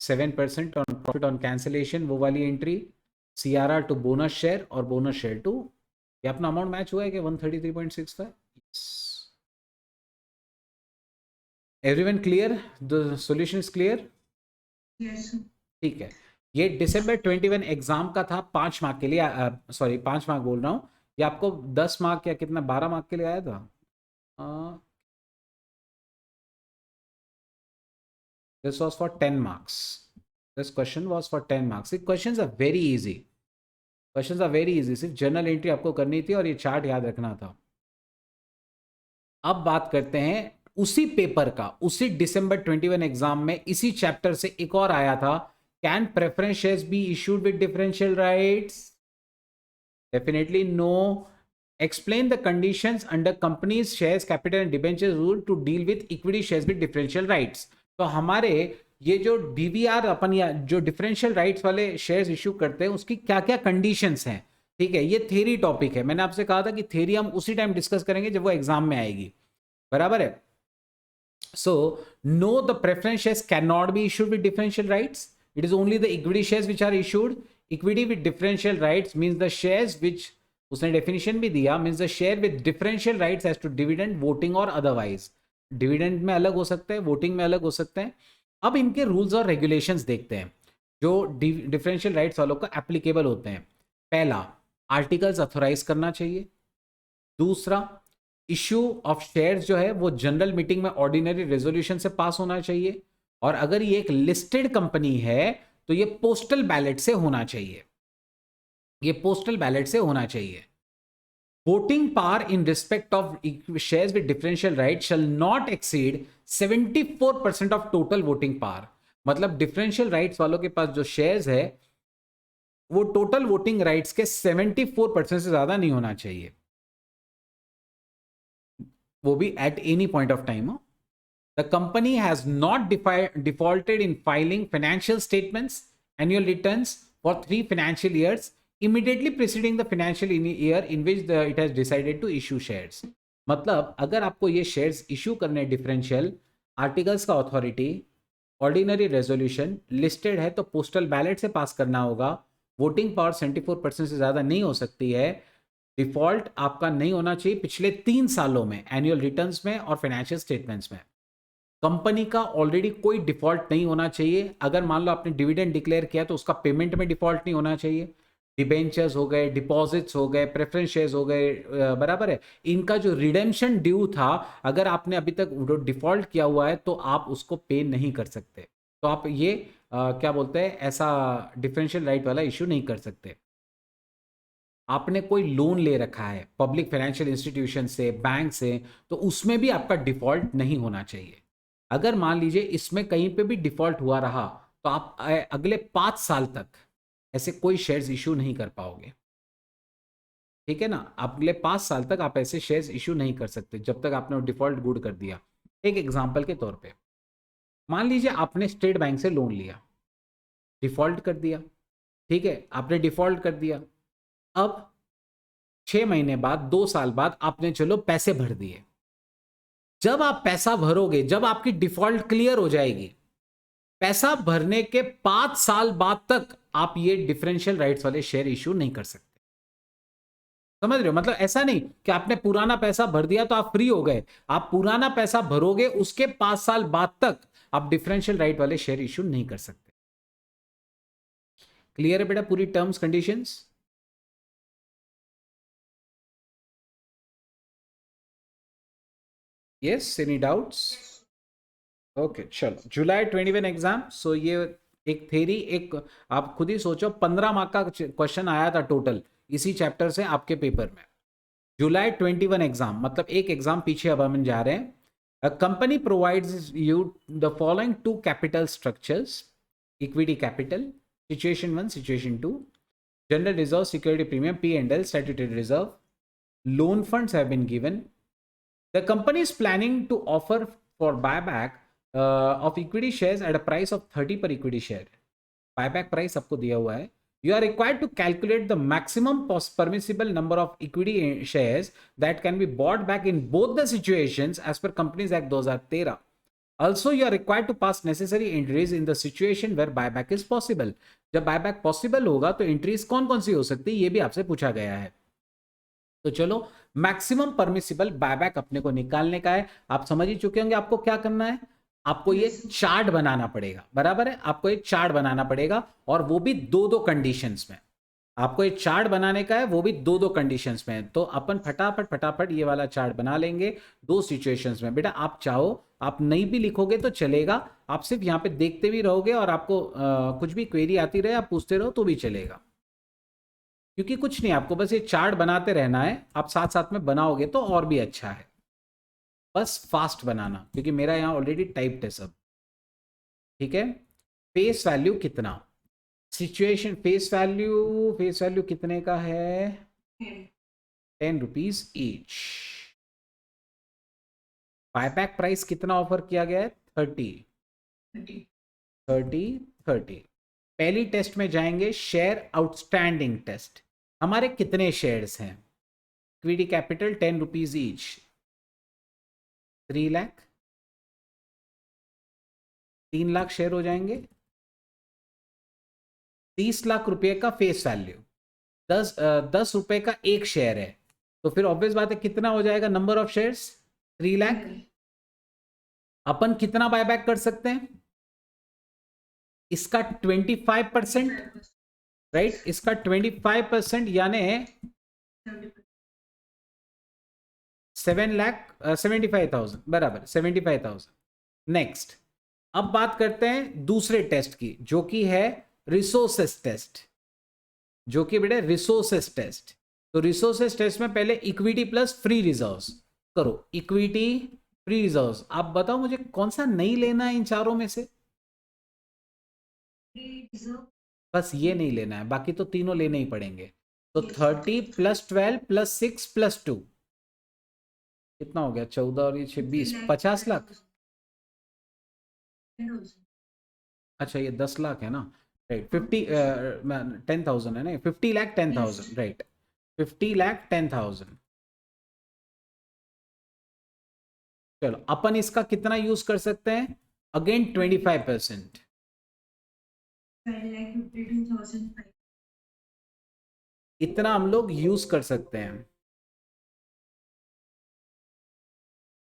7% on profit on cancellation, वो वाली entry, CRR to bonus share और बोनस शेयर टू, ये अपना अमाउंट मैच हुआ है कि 133.65। Everyone clear? The solution is clear? Yes. ठीक है, ये December 21 एग्जाम का था, 5 मार्क के लिए, सॉरी 5 मार्क बोल रहा हूँ, ये आपको 10 मार्क या कितना 12 मार्क के लिए आया था। This was for 10 marks, this question was for 10 marks. Question are very easy, question are very easy, सिर्फ जनरल एंट्री आपको करनी थी और ये चार्ट याद रखना था। अब बात करते हैं उसी पेपर का, उसी December 21 एग्जाम में इसी चैप्टर से एक और आया था, can preference shares be issued with differential rights? Definitely no. Explain the conditions under companies shares capital and debentures rule to deal with equity shares with differential rights. तो हमारे ये जो डीवीआर अपन या जो डिफरेंशियल राइट्स वाले shares issue करते हैं उसकी क्या क्या कंडीशंस हैं, ठीक है, ये थ्योरी टॉपिक है। मैंने आपसे कहा था कि थ्योरी हम उसी टाइम डिस्कस करेंगे जब वो एग्जाम में आएगी, बराबर है। So, no, the preference shares cannot be issued with differential rights. It is only the equity shares which are issued. Equity with differential rights means the shares which, उसने definition भी दिया, means the share with differential rights as to dividend, voting or otherwise. Dividend में अलग हो सकते हैं, voting में अलग हो सकते हैं। अब इनके rules और regulations देखते हैं जो differential rights वालों को applicable होते हैं। पहला, articles authorize करना चाहिए। दूसरा, इश्यू ऑफ शेयर्स जो है वो जनरल मीटिंग में ऑर्डिनरी रेजोल्यूशन से पास होना चाहिए, और अगर ये एक लिस्टेड कंपनी है तो ये पोस्टल बैलेट से होना चाहिए, ये पोस्टल बैलेट से होना चाहिए। Voting power in respect of shares with differential right shall not exceed 74% of total voting power. मतलब डिफरेंशियल राइट्स वालों के पास जो शेयर्स है वो टोटल वोटिंग राइट्स के 74% से ज्यादा नहीं होना चाहिए, वो भी at any point of time. The company has not defaulted in filing financial statements, annual returns for 3 financial years immediately preceding the financial year in which it has decided to issue shares. मतलब अगर आपको ये shares issue करने differential, articles का authority, ordinary resolution, listed है तो postal ballot से पास करना होगा, वोटिंग पावर 74% से ज़्यादा नहीं हो सकती है, डिफॉल्ट आपका नहीं होना चाहिए पिछले 3 सालों में एनुअल रिटर्न्स में और फाइनेंशियल स्टेटमेंट्स में। कंपनी का ऑलरेडी कोई डिफॉल्ट नहीं होना चाहिए। अगर मान लो आपने डिविडेंड डिक्लेयर किया तो उसका पेमेंट में डिफॉल्ट नहीं होना चाहिए। डिबेंचर्स हो गए, डिपॉजिट्स हो गए, प्रेफरेंस शेयर्स हो गए, बराबर है, इनका जो रिडेम्पशन ड्यू था अगर आपने अभी तक डिफॉल्ट किया हुआ है तो आप उसको पे नहीं कर सकते। तो आप ये क्या बोलते हैं, ऐसा डिफरेंशियल राइट वाला इश्यू नहीं कर सकते। आपने कोई लोन ले रखा है पब्लिक फाइनेंशियल इंस्टीट्यूशन से, बैंक से, तो उसमें भी आपका डिफॉल्ट नहीं होना चाहिए। अगर मान लीजिए इसमें कहीं पे भी डिफॉल्ट हुआ रहा तो आप अगले 5 साल तक ऐसे कोई शेयर्स इशू नहीं कर पाओगे, ठीक है ना। अगले 5 साल तक आप ऐसे शेयर्स इशू नहीं कर सकते जब तक आपने डिफॉल्ट गुड कर दिया। एक एग्जांपल के तौर पे मान लीजिए आपने स्टेट बैंक से लोन लिया, डिफॉल्ट कर दिया, ठीक है, आपने डिफॉल्ट कर दिया। अब 6 महीने बाद, 2 साल बाद आपने चलो पैसे भर दिए। जब आप पैसा भरोगे, जब आपकी डिफॉल्ट क्लियर हो जाएगी, पैसा भरने के 5 साल बाद तक आप ये डिफरेंशियल राइट्स वाले शेयर इश्यू नहीं कर सकते। समझ रहे हो? मतलब ऐसा नहीं कि आपने पुराना पैसा भर दिया तो आप फ्री हो गए, आप पुराना पैसा भरोगे उसके 5 साल बाद तक आप डिफरेंशियल राइट वाले शेयर इश्यू नहीं कर सकते। क्लियर है बेटा पूरी terms conditions? Yes, any doubts? Okay चलो, जुलाई 21 एग्जाम। सो ये एक थेरी, एक आप खुद ही सोचो 15 मार्क का क्वेश्चन आया था टोटल इसी चैप्टर से आपके पेपर में। जुलाई 21 एग्जाम मतलब एक एग्जाम पीछे अब हम जा रहे हैं। A company provides you the following 2 capital structures, equity capital, situation 1, situation 2, general reserve, security premium, P&L, statutory reserve. loan funds have been given. The company is planning to offer for buyback of equity shares at a price of 30 per equity share. Buyback price आपको दिया हुआ है. You are required to calculate the maximum permissible number of equity shares that can be bought back in both the situations as per Companies Act 2013. Also, you are required to pass necessary entries in the situation where buyback is possible. जब buyback possible होगा तो entries कौन कौन सी हो सकती है ये भी आपसे पूछा गया है. तो चलो मैक्सिमम परमिसिबल बायबैक अपने को निकालने का है. आप समझ ही चुके होंगे आपको क्या करना है. आपको ये चार्ट बनाना पड़ेगा. बराबर है, आपको एक चार्ट बनाना पड़ेगा और वो भी दो दो कंडीशंस में. आपको एक चार्ट बनाने का है, वो भी दो दो कंडीशंस में. तो अपन फटाफट ये वाला चार्ट बना लेंगे दो सिचुएशंस में. बेटा आप चाहो आप नहीं भी लिखोगे तो चलेगा, आप सिर्फ यहाँ पे देखते भी रहोगे और आपको कुछ भी क्वेरी आती रहे आप पूछते रहो तो भी चलेगा. क्योंकि कुछ नहीं, आपको बस ये चार्ट बनाते रहना है. आप साथ साथ में बनाओगे तो और भी अच्छा है. बस फास्ट बनाना, क्योंकि मेरा यहाँ ऑलरेडी टाइप्ड है सब. ठीक है. फेस वैल्यू कितना, सिचुएशन फेस वैल्यू कितने का है, 10 रुपीज ईच. बायबैक प्राइस कितना ऑफर किया गया है, 30. पहली टेस्ट में जाएंगे शेयर आउटस्टैंडिंग टेस्ट. हमारे कितने शेयर्स हैं, equity capital 10 rupees each, 3 lakh, 3 lakh share हो जाएंगे. 30 लाख रुपए का फेस वैल्यू, 10 रुपए का एक शेयर है. तो फिर ऑब्वियस बात है कितना हो जाएगा नंबर ऑफ शेयर्स, 3 लाख. अपन कितना बायबैक कर सकते हैं, इसका 25%, राइट. इसका 25% यानी 75,000, बराबर 75,000. नेक्स्ट, अब बात करते हैं दूसरे टेस्ट की, जो कि है रिसोर्सेस टेस्ट. तो रिसोर्सेस टेस्ट में पहले इक्विटी प्लस फ्री रिजर्व्स करो. इक्विटी फ्री रिजर्व्स, आप बताओ मुझे कौन सा नहीं लेना है इन चारों में से. बस ये नहीं लेना है, बाकी तो तीनों लेने ही पड़ेंगे. तो 30 + 12 + 6 + 2 कितना हो गया, 14 और ये 26, 50 लाख. अच्छा ये 10 लाख है ना, राइट. 10,000 है ना, 50 लाख 10,000, राइट. 50 लाख 10,000. चलो अपन इसका कितना यूज कर सकते हैं, अगेन 25%. इतना हम लोग यूज कर सकते हैं.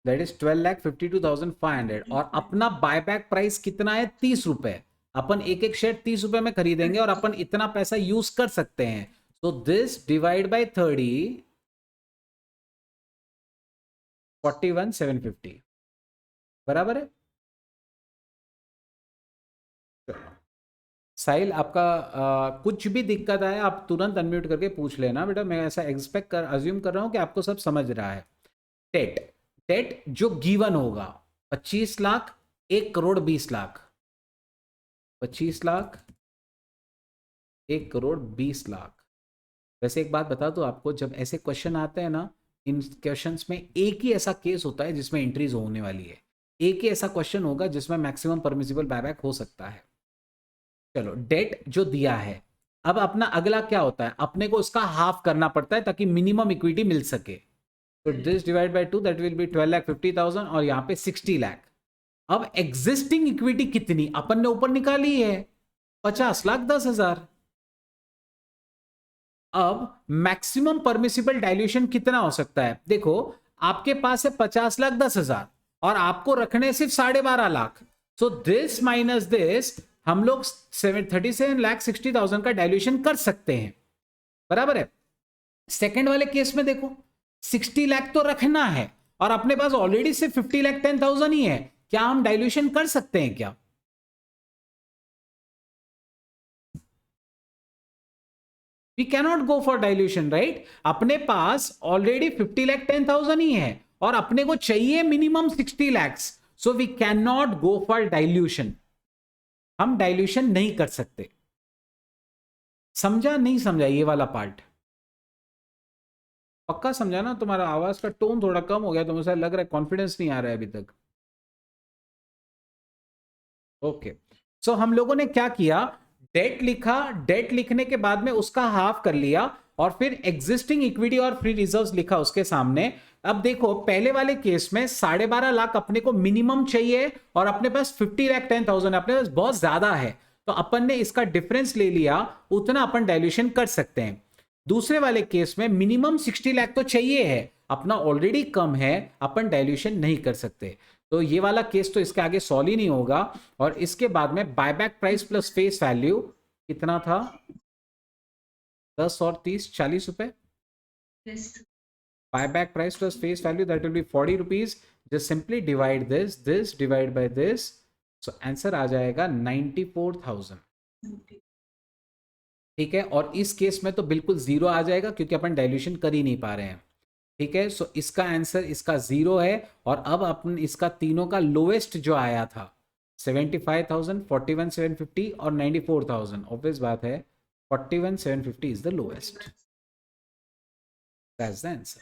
That is 12,52,500. और अपना बायबैक प्राइस कितना है, 30 रुपए. अपन एक एक शेयर 30 रुपए में खरीदेंगे और अपन इतना पैसा यूज कर सकते हैं. तो दिस डिवाइड बाय 30, 41,750, बराबर है. साहिल आपका कुछ भी दिक्कत आए आप तुरंत अनम्यूट करके पूछ लेना बेटा. मैं ऐसा अज्यूम कर रहा हूं कि आपको सब समझ रहा है. टेट जो गिवन होगा 25 लाख, 1 करोड़ 20 लाख, 25 लाख, 1 करोड़ 20 लाख. वैसे एक बात बता दो आपको, जब ऐसे क्वेश्चन आते हैं ना, इन क्वेश्चंस में एक ही ऐसा केस होता है जिसमें एंट्रीज होने वाली है. एक ही ऐसा क्वेश्चन होगा जिसमें मैक्सिमम परमिसिबल बायबैक हो सकता है. चलो डेट जो दिया है, अब अपना अगला क्या होता है, अपने को उसका हाफ करना पड़ता है ताकि मिनिमम इक्विटी मिल सके. तो this divide bye 2 that will B 12,50,000 और यहाँ पे 60 लाख. अब एग्जिस्टिंग इक्विटी कितनी अपन ने ऊपर निकाली है, 50,10,000. अब मैक्सिमम परमिसिबल डाइल्यूशन कितना हो सकता है, देखो आपके पास है 50,10,000 और आपको रखने सिर्फ 12.5 lakh. So this minus this हम लोग 37,60,000 का डाइल्यूशन कर सकते हैं, बराबर है. सेकंड वाले केस में देखो 60 लाख तो रखना है और अपने पास ऑलरेडी सिर्फ 50,10,000 ही है. क्या हम डाइल्यूशन कर सकते हैं क्या, we cannot go for dilution, right. अपने पास ऑलरेडी 50,10,000 ही है और अपने को चाहिए minimum 60 lakh. So we can not go for dilution. हम डाइल्यूशन नहीं कर सकते. समझा नहीं समझा ये वाला पार्ट, पक्का समझा ना? तुम्हारा आवाज का टोन थोड़ा कम हो गया, तो मुझे लग रहा है कॉन्फिडेंस नहीं आ रहा है अभी तक। ओके, सो हम लोगों ने क्या किया, डेट लिखा, डेट लिखने के बाद में उसका हाफ कर लिया, और फिर एग्जिस्टिंग इक्विटी और फ्री रिजर्व्स लिखा उसके सामने। अब देखो पहले वाले केस में 12.5 लाख अपने को मिनिमम चाहिए, और अपने पास 50,10,000 अपने पास बहुत ज्यादा है, तो अपन ने इसका डिफरेंस ले लिया, उतना अपन डायल्यूशन कर सकते हैं। दूसरे वाले केस में मिनिमम 60 लाख तो चाहिए है, अपना ऑलरेडी कम है, अपन डायल्यूशन नहीं कर सकते। तो ये वाला केस तो इसके आगे सॉल्व ही नहीं होगा। और इसके बाद में buyback price plus face value कितना था, 10 और 30 40 रुपए। Buyback price plus face value that will be 40 rupees. Just simply divide this divide by this, so answer आ जाएगा 94,000। ठीक है, और इस केस में तो बिल्कुल जीरो आ जाएगा क्योंकि अपन डाइल्यूशन कर ही नहीं पा रहे हैं। ठीक है, सो इसका आंसर इसका जीरो है। और अब अपन इसका तीनों का लोएस्ट जो आया था 75,000, 41,750 और 94,000, ऑब्वियस बात है 41,750 is the lowest. That's the answer.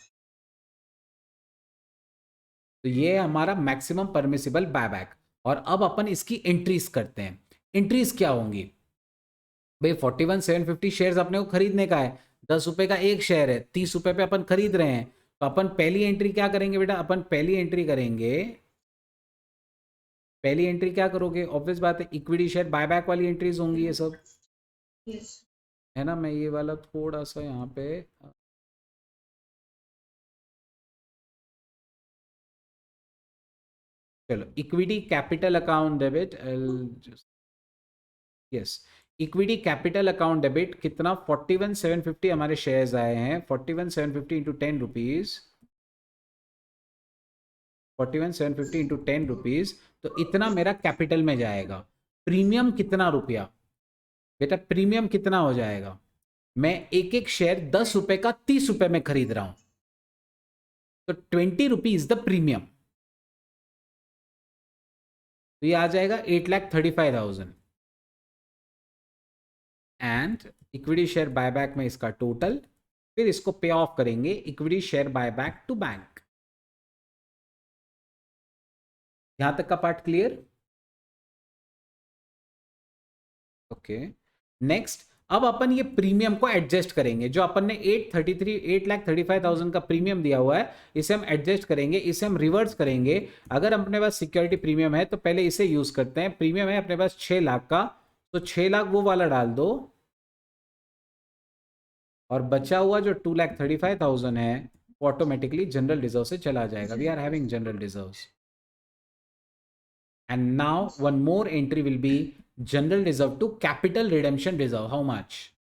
तो ये है हमारा मैक्सिमम परमिसिबल बायबैक। और अब अपन इसकी एंट्रीज करते हैं। एंट्रीज क्या होंगी भाई, 41,750 शेयर्स अपने को खरीदने का है, 10 रुपए का एक शेयर है, 30 रुपए पे अपन खरीद रहे हैं। तो अपन पहली एंट्री क्या करेंगे बेटा, अपन पहली एंट्री करेंगे, पहली एंट्री क्या करोगे, ऑब्वियस बात है इक्विटी शेयर बायबैक वाली एंट्रीज होंगी ये सब। yes. है ना, मैं ये वाला थोड़ा सा यहाँ पे चलो, equity capital account debit, yes, equity capital account debit कितना, 41,750 हमारे शेयर्स आए हैं, 41,750 इंटू 10 रुपीज, 41,750 इंटू 10 रुपीज, तो इतना मेरा कैपिटल में जाएगा। प्रीमियम कितना रुपया बेटा, प्रीमियम कितना हो जाएगा, मैं एक एक शेयर 10 रुपए का 30 रुपए में खरीद रहा हूं, तो 20 रुपीज द प्रीमियम, तो ये आ जाएगा 8,35,000। एंड इक्विटी शेयर बायबैक में इसका टोटल, फिर इसको पे ऑफ करेंगे equity share buyback to bank. यहां तक का पार्ट क्लियर? ओके, नेक्स्ट, अब अपन ये प्रीमियम को एडजस्ट करेंगे, जो अपन ने 8,35,000 का प्रीमियम दिया हुआ है, इसे हम एडजस्ट करेंगे, इसे हम रिवर्स करेंगे। अगर अपने पास सिक्योरिटी प्रीमियम है तो पहले इसे यूज करते हैं। प्रीमियम है अपने पास 6 लाख का, तो 6 लाख वो वाला डाल दो, और बचा हुआ जो 2,35,000 है वो ऑटोमेटिकली जनरल रिजर्व से चला जाएगा। We are having general reserve. And now one more entry will be general reserve to capital redemption reserve. How much?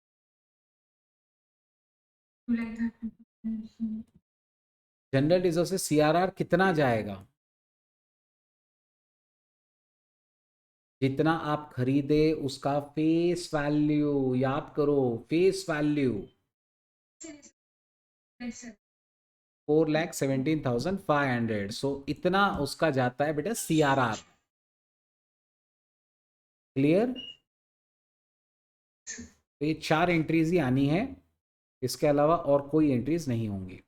General reserve से सीआरआर कितना जाएगा, जितना आप खरीदे उसका फेस वैल्यू, याद करो फेस वैल्यू, 4,17,500। सो इतना उसका जाता है बेटा सीआरआर। क्लियर? तो ये 4 एंट्रीज ही आनी है, इसके अलावा और कोई एंट्रीज नहीं होंगी।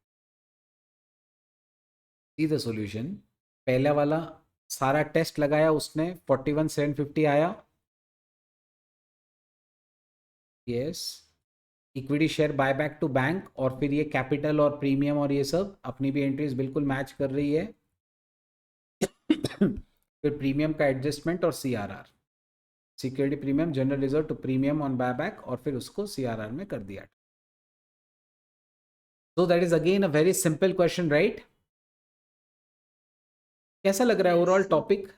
See the solution. पहला वाला सारा टेस्ट लगाया उसने, 41,750 आया, yes. Equity share buyback to bank, और फिर ये कैपिटल और प्रीमियम और ये सब अपनी भी एंट्रीज बिल्कुल मैच कर रही है। फिर प्रीमियम का एडजस्टमेंट और CRR, security premium general reserve to premium on buyback, और फिर उसको सीआरआर में कर दिया। So that is again a very simple question, right? कैसा लग रहा है overall topic?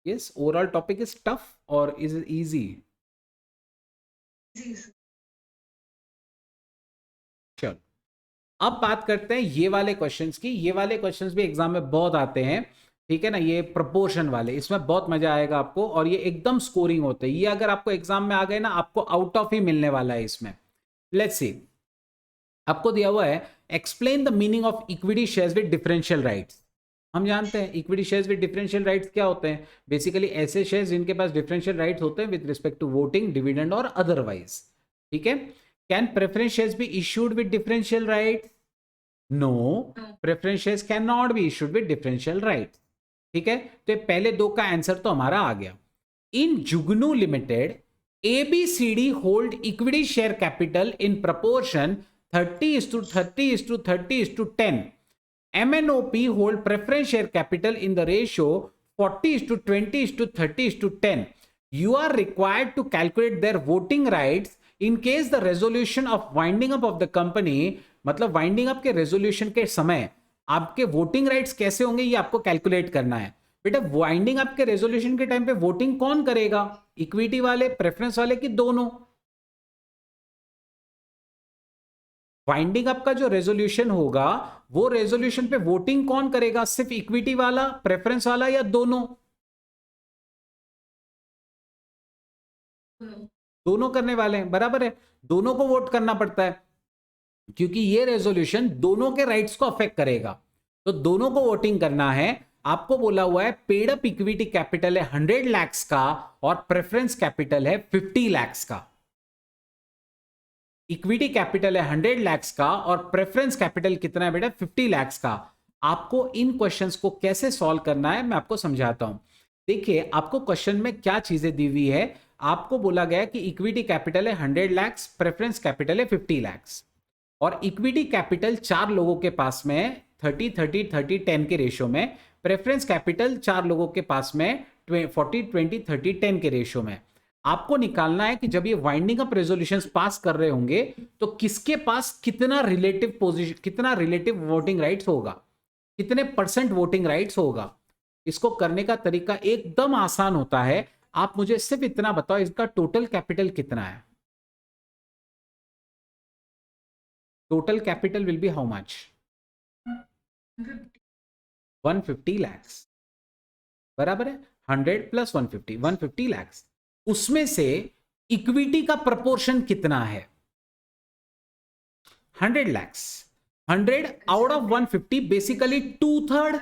Yes, overall topic is tough और इज इजी? चलो, अब बात करते हैं ये वाले क्वेश्चंस की। ये वाले क्वेश्चंस भी एग्जाम में बहुत आते हैं, ठीक है ना, ये प्रोपोर्शन वाले, इसमें बहुत मजा आएगा आपको, और ये एकदम स्कोरिंग होते हैं। ये अगर आपको एग्जाम में आ गए ना, आपको आउट ऑफ ही मिलने वाला है इसमें। लेट्स सी, आपको दिया हुआ है explain the meaning of equity shares with differential rights. हम जानते हैं equity shares with differential rights क्या होते हैं, बेसिकली ऐसे शेयर्स जिनके पास डिफरेंशियल राइट्स होते हैं with respect to voting, dividend और अदरवाइज। ठीक है। Can preference shares be issued with differential right? No, preference shares can not be issued with differential right. ठीक है, तो पहले दो का आंसर तो हमारा आ गया। इन जुगनू limited ABCD hold equity share capital in proportion 30:30:30:10. MNOP hold preference share capital in the ratio 40:20:30:10. You are required to calculate their voting rights in case the resolution of winding up of the company, मतलब winding up के resolution के समय आपके voting rights कैसे होंगे ये आपको calculate करना है। बेटा वाइंडिंग अप के रेजोल्यूशन के टाइम पे वोटिंग कौन करेगा? इक्विटी वाले, प्रेफरेंस वाले की दोनों? वाइंडिंग अप का जो रेजोल्यूशन होगा वो रेजोल्यूशन पे वोटिंग कौन करेगा? सिर्फ इक्विटी वाला, प्रेफरेंस वाला या दोनों? दोनों करने वाले हैं, बराबर है। दोनों को वोट करना पड़ता है क्योंकि ये रेजोल्यूशन दोनों के राइट्स को अफेक्ट करेगा, तो दोनों को वोटिंग करना है। आपको बोला हुआ है पेड अप इक्विटी कैपिटल है 100 लाख का और प्रेफरेंस कैपिटल है 50 लाख का। इक्विटी कैपिटल है 100 लाख का और प्रेफरेंस कैपिटल कितना है बेटा? 50 लाख का। आपको इन क्वेश्चंस को कैसे सॉल्व करना है मैं आपको समझाता हूं। देखिए आपको क्वेश्चन में क्या चीजें दी हुई है। आपको बोला गया कि इक्विटी कैपिटल है 100 लाख, प्रेफरेंस कैपिटल है 50 लाख और इक्विटी कैपिटल चार लोगों के पास में 30-30-30-10 के रेशियो में, प्रेफरेंस कैपिटल चार लोगों के पास में 40-20-30-10 के रेशियो में। आपको निकालना है कि जब ये वाइंडिंग अप रेजोल्यूशंस पास कर रहे होंगे तो किसके पास कितना रिलेटिव पोजीशन, कितना रिलेटिव वोटिंग राइट्स होगा, कितने परसेंट वोटिंग राइट्स होगा। इसको करने का तरीका एकदम आसान होता है। आप मुझे सिर्फ इतना बताओ इसका टोटल कैपिटल कितना है? Total capital will be how much? 150 lakhs, बराबर है। 100 प्लस 150, 150 lakhs। उसमें से इक्विटी का प्रपोर्शन कितना है? 100 lakhs। 100 out of 150 basically 2/3।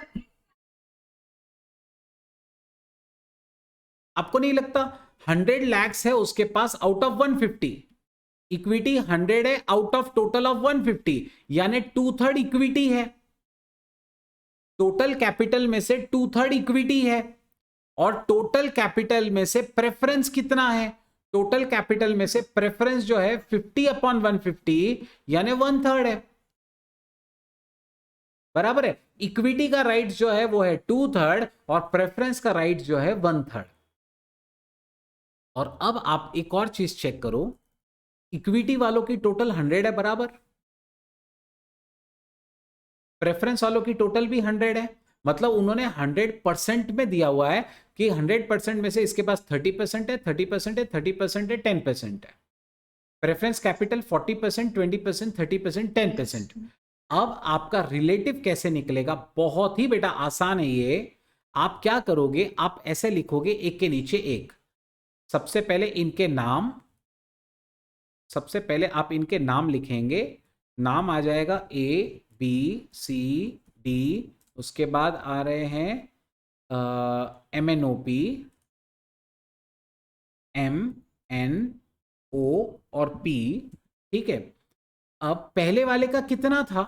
आपको नहीं लगता 100 lakhs है उसके पास आउट ऑफ 150? इक्विटी 100 है आउट ऑफ टोटल ऑफ 150, यानी 2/3 इक्विटी है। टोटल कैपिटल में से 2/3 इक्विटी है और टोटल कैपिटल में से प्रेफरेंस कितना है? टोटल कैपिटल में से प्रेफरेंस जो है 50/150 यानी 1/3 है, बराबर है। इक्विटी का राइट जो है वो है 2/3 और प्रेफरेंस का राइट जो है 1/3। और अब आप एक और चीज चेक करो, इक्विटी वालों की टोटल 100 है, बराबर। प्रेफरेंस वालों की टोटल भी 100 है, मतलब उन्होंने 100% में दिया हुआ है कि 100% में से इसके पास 30% है, 30% है, 30% है, 10% है। Preference capital 40%, 20%, 30%, 10%। अब आपका रिलेटिव कैसे निकलेगा? बहुत ही बेटा आसान है ये। आप क्या करोगे, आप ऐसे लिखोगे एक के नीचे एक। सबसे पहले इनके नाम, सबसे पहले आप इनके नाम लिखेंगे। नाम आ जाएगा ABCD, उसके बाद आ रहे हैं MNOP, MNO और P। ठीक है, अब पहले वाले का कितना था?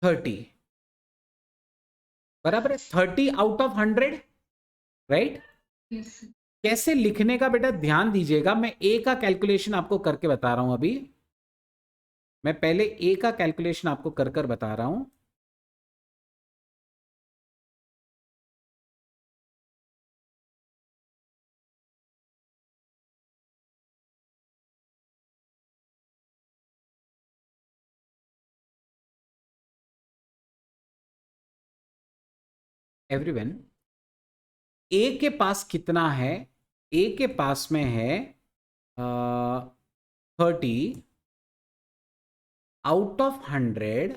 30, बराबर है। 30 आउट ऑफ 100, राइट। कैसे लिखने का बेटा ध्यान दीजिएगा, मैं ए का कैलकुलेशन आपको करके बता रहा हूं। अभी मैं पहले ए का कैलकुलेशन आपको कर कर बता रहा हूं। एवरीवन, ए के पास कितना है? ए के पास में है 30 आउट ऑफ 100,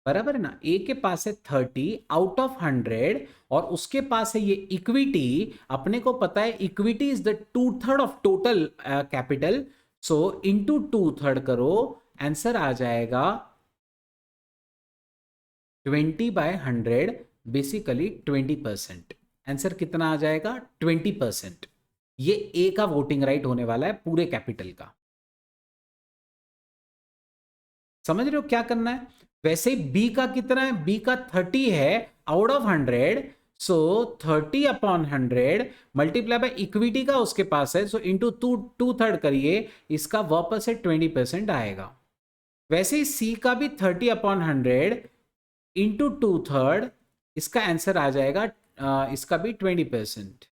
बराबर है ना। ए के पास है 30 आउट ऑफ 100 और उसके पास है ये इक्विटी। अपने को पता है equity is the 2/3 of total capital, so into 2/3 करो, आंसर आ जाएगा 20/100, बेसिकली 20%। आंसर कितना आ जाएगा? 20%। ये ए का वोटिंग राइट होने वाला है पूरे कैपिटल का। समझ रहे हो क्या करना है? वैसे बी का कितना है? बी का 30 है out of 100, so 30 upon 100 multiply by equity का उसके पास है, सो इंटू 2/3 करिए, इसका वापस से 20% आएगा। वैसे ही सी का भी 30 अपॉन 100 इंटू 2/3, इसका आंसर आ जाएगा इसका भी 20%।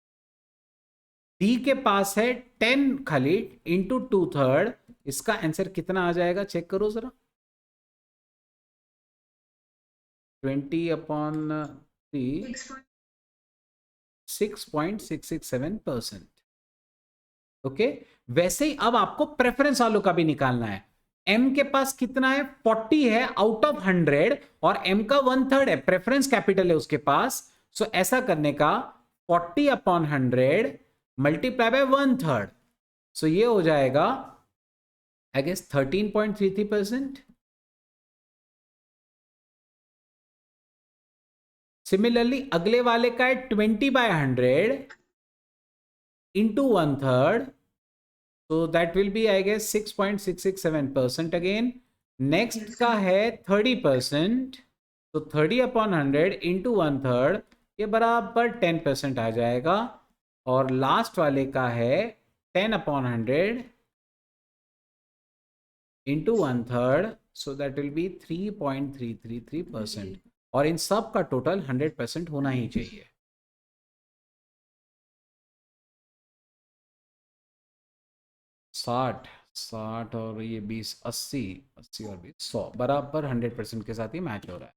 डी के पास है 10 खाली इंटू 2/3, इसका आंसर कितना आ जाएगा चेक करो जरा। 20/3 6.667%। ओके, वैसे ही अब आपको प्रेफरेंस वालों का भी निकालना है। एम के पास कितना है? 40 है आउट ऑफ 100 और एम का 1/3 है, प्रेफरेंस कैपिटल है उसके पास। सो ऐसा करने का 40 अपॉन 100 मल्टीप्लाई बाय 1/3, सो ये हो जाएगा आई गेस 13.33%। सिमिलरली अगले वाले का है 20/100 into 1/3, so that will be I guess 6.667% again. Next का है 30%, तो 30 अपॉन 100 इंटू 1/3, ये बराबर 10% आ जाएगा। और लास्ट वाले का है 10 upon 100 into 1/3, so that will B 3.333%। और इन सब का टोटल 100% होना ही चाहिए। 60 और ये 20 80, 80 और 20 100 बराबर 100% के साथ ही मैच हो रहा है।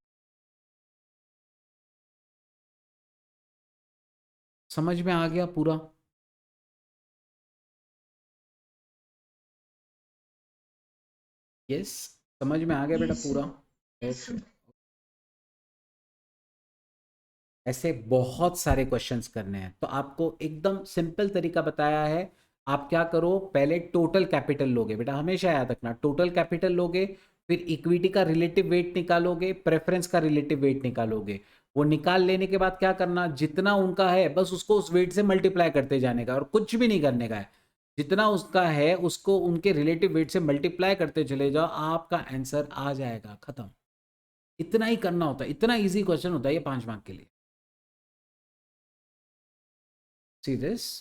समझ में आ गया पूरा? यस, समझ में आ गया बेटा पूरा? ओके। ऐसे बहुत सारे क्वेश्चंस करने हैं, तो आपको एकदम सिंपल तरीका बताया है। आप क्या करो, पहले टोटल कैपिटल लोगे बेटा, हमेशा याद रखना, टोटल कैपिटल लोगे, फिर इक्विटी का रिलेटिव वेट निकालोगे, प्रेफरेंस का रिलेटिव वेट निकालोगे। वो निकाल लेने के बाद क्या करना, जितना उनका है बस उसको उस वेट से मल्टीप्लाई करते जाने का, और कुछ भी नहीं करने का है। जितना उसका है उसको उनके रिलेटिव वेट से मल्टीप्लाई करते चले जाओ, आपका आंसर आ जाएगा, खत्म। इतना ही करना होता है, इतना इजी क्वेश्चन होता है ये 5 मार्क के लिए। See this,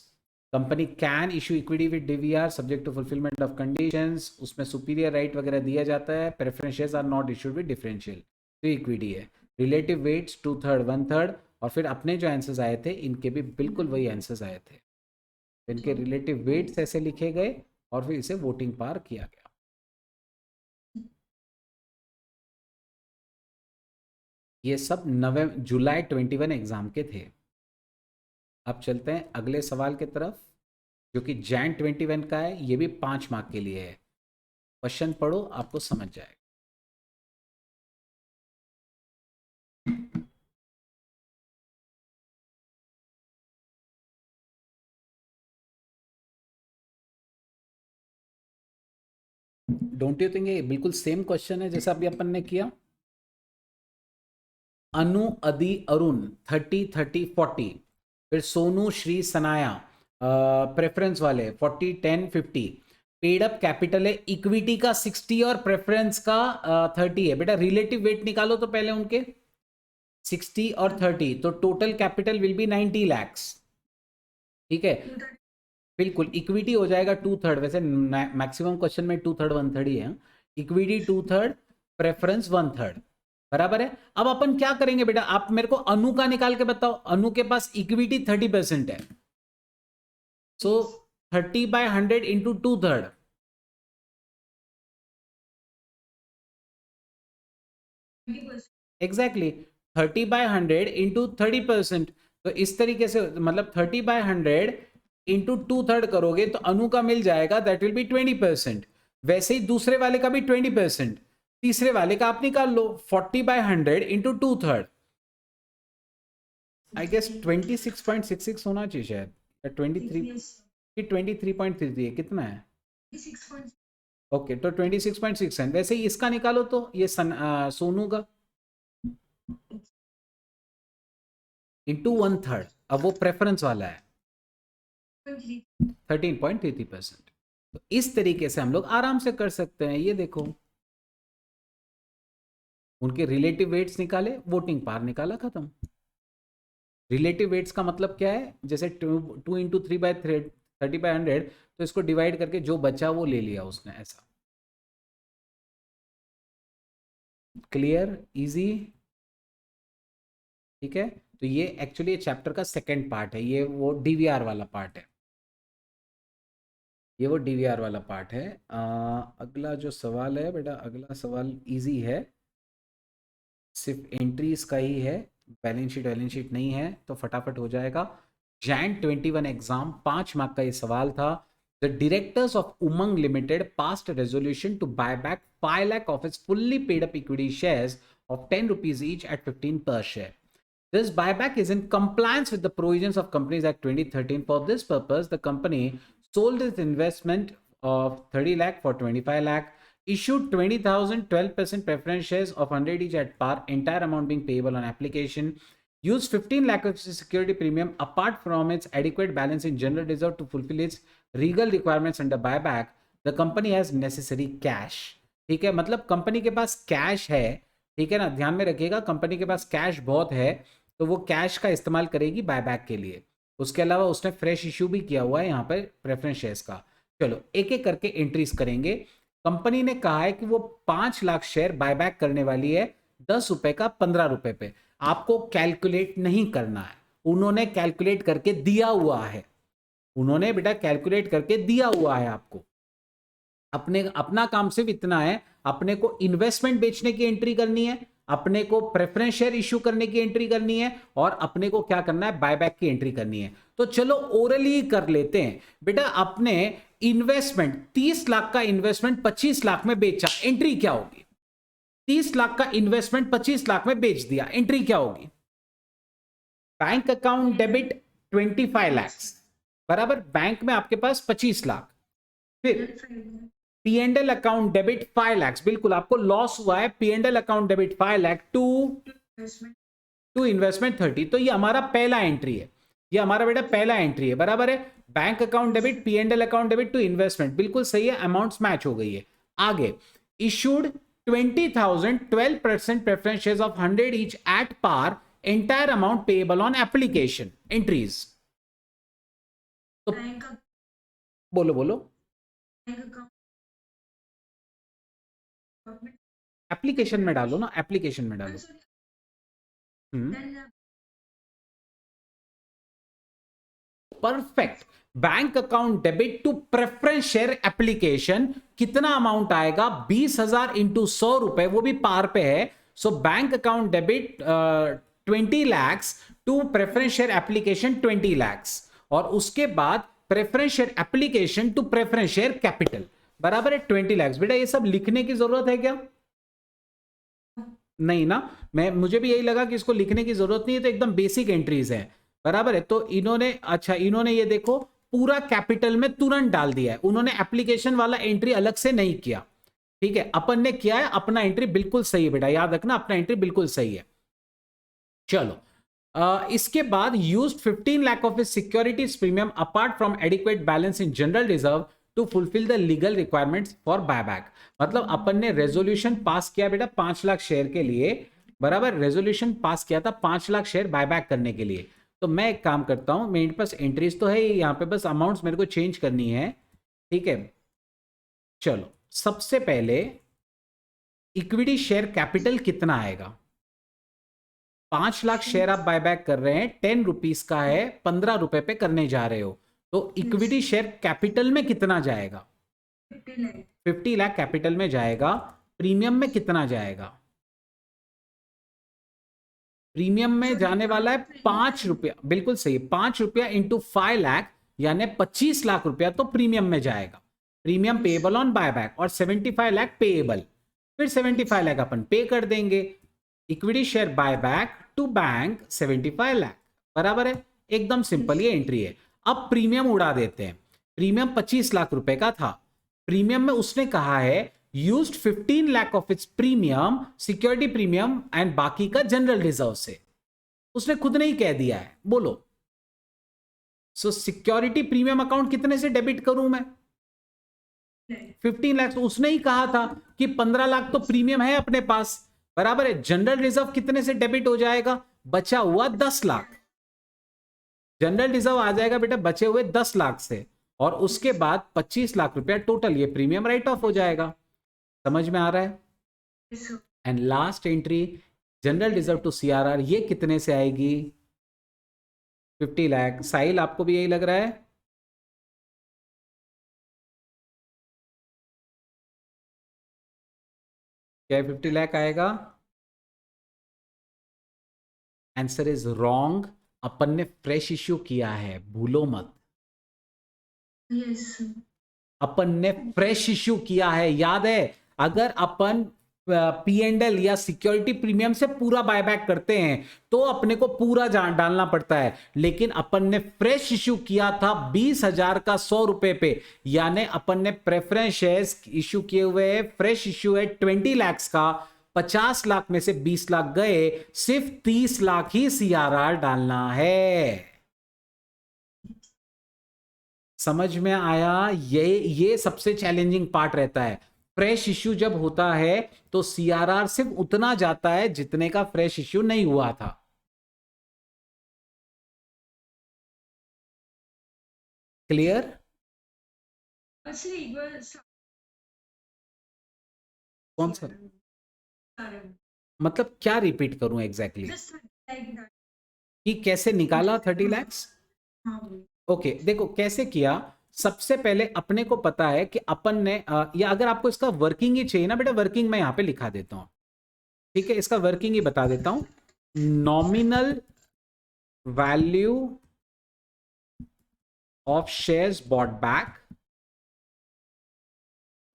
company can issue equity with DVR subject to fulfillment of conditions, उसमें सुपीरियर राइट वगैरह दिया जाता है। Preference shares are not issued with differential, तो इक्विटी है। रिलेटिव वेट्स 2/3 1/3, और फिर अपने जो आंसर्स आए थे इनके भी बिल्कुल वही आंसर्स आए थे। इनके रिलेटिव वेट्स ऐसे लिखे गए और फिर इसे वोटिंग पार किया गया। ये सब जुलाई 21 एग्जाम के थे। अब चलते हैं अगले सवाल की तरफ, जो कि जैन 21 का है, ये भी 5 मार्क के लिए है। क्वेश्चन पढ़ो, आपको समझ जाएगा। डोंट यू थिंक ये बिल्कुल सेम क्वेश्चन है जैसा अभी अपन ने किया? अनु अदि अरुण 30 30 40, फिर सोनू श्री सनाया प्रेफरेंस वाले 40 10 50। पेड अप कैपिटल है इक्विटी का 60 और प्रेफरेंस का 30 है। बेटा रिलेटिव वेट निकालो तो पहले उनके, 60 और 30, तो total capital will be 90 lakhs। ठीक है, बिल्कुल इक्विटी हो जाएगा 2/3, वैसे मैक्सिमम क्वेश्चन में 2/3 1/3 ही है। इक्विटी 2/3, प्रेफरेंस 1/3, बराबर है। अब अपन क्या करेंगे बेटा, आप मेरे को अनु का निकाल के बताओ। अनु के पास इक्विटी 30% है, सो 30/100 इंटू 2/3, एग्जैक्टली 30/100 इंटू 30%। तो इस तरीके से मतलब 30/100 इंटू 2/3 करोगे तो अनु का मिल जाएगा, दैट विल बी 20%। वैसे ही दूसरे वाले का भी 20%। तीसरे वाले का आप निकाल लो, 40/100 इंटू 2/3, आई गेस 26.66 होना चाहिए शायद, या 23.33 है, कितना है? ओके, तो 26.6 है। वैसे ही इसका निकालो तो ये सोनू का इंटू 1/3, अब वो प्रेफरेंस वाला है। 13.33%। तो इस तरीके से हम लोग आराम से कर सकते हैं। ये देखो, उनके रिलेटिव वेट्स निकाले, वोटिंग पावर निकाला, खत्म। रिलेटिव वेट्स का मतलब क्या है, जैसे 2 × 3/30/100, तो इसको डिवाइड करके जो बचा वो ले लिया उसने, ऐसा। क्लियर, इजी, ठीक है। तो ये एक्चुअली चैप्टर का सेकंड पार्ट है, ये वो डीवीआर वाला पार्ट है, ये वो डीवीआर वाला पार्ट है। अगला जो सवाल है बेटा, अगला सवाल इजी है, सिर्फ एंट्रीज का ही है, बैलेंस शीट नहीं है, तो फटाफट हो जाएगा। जैन 21 एग्जाम 5 मार्क का ये सवाल था। The directors of Umang limited passed resolution to buy back 5 lakh of its fully paid up equity shares of 10 rupees each at 15 per share. This buyback is in compliance with the provisions of Companies Act 2013. For this purpose, the company sold its investment of 30 lakh for 25 lakh, issued 20,000 12% preference shares of 100 each at par, entire amount being payable on application, used 15 lakh of security premium apart from its adequate balance in general reserve to fulfill its legal requirements under buyback. The company has necessary cash. ठीक है, मतलब company के पास cash है, ठीक है ना, ध्यान में रखिएगा, कंपनी के पास कैश बहुत है, तो वो कैश का इस्तेमाल करेगी बायबैक के लिए। उसके अलावा उसने फ्रेश इश्यू भी किया हुआ है यहाँ पर प्रेफरेंस शेयर्स का। चलो एक एक करके एंट्रीज करेंगे। कंपनी ने कहा है कि वो 5 लाख शेयर बायबैक करने वाली है, 10 रुपए का 15 रुपए पे। आपको कैलकुलेट नहीं करना है, उन्होंने कैलकुलेट करके दिया हुआ है, उन्होंने बेटा कैलकुलेट करके दिया हुआ है आपको। अपना काम सिर्फ इतना है, अपने को इन्वेस्टमेंट बेचने की एंट्री करनी है, अपने को प्रेफरेंस शेयर इश्यू करने की एंट्री करनी है, और अपने को क्या करना है, बायबैक की एंट्री करनी है। तो चलो ओरली कर लेते हैं बेटा। अपने इन्वेस्टमेंट 30 लाख का इन्वेस्टमेंट 25 लाख में बेचा, एंट्री क्या होगी? 30 लाख का इन्वेस्टमेंट 25 लाख में बेच दिया, एंट्री क्या होगी? बैंक अकाउंट डेबिट 25 लाख, बराबर, बैंक में आपके पास 25 लाख। फिर P&L अकाउंट डेबिट 5 लाख, बिल्कुल आपको लॉस हुआ है, P&L account debit 5 lakh to investment 30। तो ये हमारा पहला एंट्री है, ये हमारा बेटा पहला एंट्री है, बराबर है। Bank account debit, P&L account debit to investment, बिल्कुल सही है, अमाउंट्स मैच हो गई है। आगे, issued 20,000 12% preference shares of 100 each at par, entire amount payable on application, entries. तो बोलो बोलो, एप्लीकेशन में डालो ना, एप्लीकेशन में डालो। Perfect. Bank account debit to preference share application, कितना अमाउंट आएगा? 20,000 इंटू 100 रुपए, वो भी पार पे है। So bank account debit 20 lakhs to preference share application 20 lakhs, और उसके बाद preference share application to preference share capital, बराबर है 20 लैक्स। बेटा ये सब लिखने की जरूरत है क्या? नहीं ना, मुझे भी यही लगा कि इसको लिखने की जरूरत नहीं है, तो एकदम बेसिक एंट्रीज है, बराबर है। तो इन्होंने, अच्छा इन्होंने ये देखो पूरा कैपिटल में तुरंत डाल दिया है, उन्होंने एप्लीकेशन वाला एंट्री अलग से नहीं किया, ठीक है, अपन ने किया है, अपना एंट्री बिल्कुल सही है बेटा, याद रखना अपना एंट्री बिल्कुल सही है। चलो इसके बाद used 15 lakh of securities premium apart from adequate balance in general reserve to fulfil the legal requirements for buyback. मतलब अपन ने रेजोल्यूशन पास किया बेटा 5 लाख शेयर के लिए, बराबर, रेजोल्यूशन पास किया था 5 लाख शेयर बायबैक करने के लिए। तो मैं एक काम करता हूं, मेरे पास एंट्रीज तो है यहाँ पे, बस अमाउंट्स मेरे को चेंज करनी है, ठीक है। चलो सबसे पहले इक्विटी शेयर कैपिटल कितना आएगा? 5 लाख शेयर आप बायबैक कर रहे हैं, 10 रुपीज का है, 15 रुपए पे करने जा रहे हो, तो इक्विटी शेयर कैपिटल में कितना जाएगा? 50 लाख कैपिटल में जाएगा। प्रीमियम में कितना जाएगा? प्रीमियम में जाने वाला है 5 रुपया, बिल्कुल सही, 5 रुपया इंटू 5 लाख यानी 25 लाख रुपया तो प्रीमियम में जाएगा। प्रीमियम पेएबल ऑन बायबैक, और 75 लाख पेएबल, फिर 75 लाख अपन पे कर देंगे। Equity share buyback to bank 75 lakh, बराबर है, एकदम सिंपल ये एंट्री है। अब प्रीमियम उड़ा देते हैं, प्रीमियम 25 लाख रुपए का था, प्रीमियम में उसने कहा है used 15 lakh of it's premium, security premium and बाकी का जनरल रिजर्व से, उसने खुद नहीं कह दिया है, बोलो। सो सिक्योरिटी प्रीमियम अकाउंट कितने से डेबिट करूं मैं? 15 लाख। उसने ही कहा था कि 15 लाख तो प्रीमियम है अपने पास, बराबर है। जनरल रिजर्व कितने से डेबिट हो जाएगा? बचा हुआ 10 लाख। जनरल रिजर्व आ जाएगा बेटा बचे हुए 10 लाख से, और उसके बाद 25 लाख रुपया टोटल ये प्रीमियम राइट ऑफ हो जाएगा। समझ में आ रहा है? And last entry general reserve to CRR, ये कितने से आएगी? 50 लाख। साहिल आपको भी यही लग रहा है? क्या 50 लाख आएगा? Answer is wrong. अपन ने फ्रेश इश्यू किया है, भूलो मत। अपन ने फ्रेश इश्यू किया है, याद है? अगर अपन P&L या सिक्योरिटी प्रीमियम से पूरा बायबैक करते हैं तो अपने को पूरा जान डालना पड़ता है, लेकिन अपन ने फ्रेश इश्यू किया था 20,000 का 100 रुपए पे, यानी अपन ने प्रेफरेंस शेयर्स इश्यू किए हुए हैं। फ्रेश इश्यू है 20 लाख का, 50 लाख में से 20 लाख गए, सिर्फ 30 लाख ही सीआरआर डालना है। समझ में आया? ये सबसे चैलेंजिंग पार्ट रहता है। फ्रेश इश्यू जब होता है तो सीआरआर सिर्फ उतना जाता है जितने का फ्रेश इश्यू नहीं हुआ था। क्लियर? कौन सा? मतलब क्या रिपीट करूं एग्जैक्टली कि कैसे निकाला 30 लैक्स? ओके, देखो कैसे किया। सबसे पहले अपने को पता है कि अपन ने या अगर आपको इसका वर्किंग ही चाहिए ना बेटा, वर्किंग मैं यहां पे लिखा देता हूं। ठीक है, इसका वर्किंग ही बता देता हूं। Nominal value of shares bought back,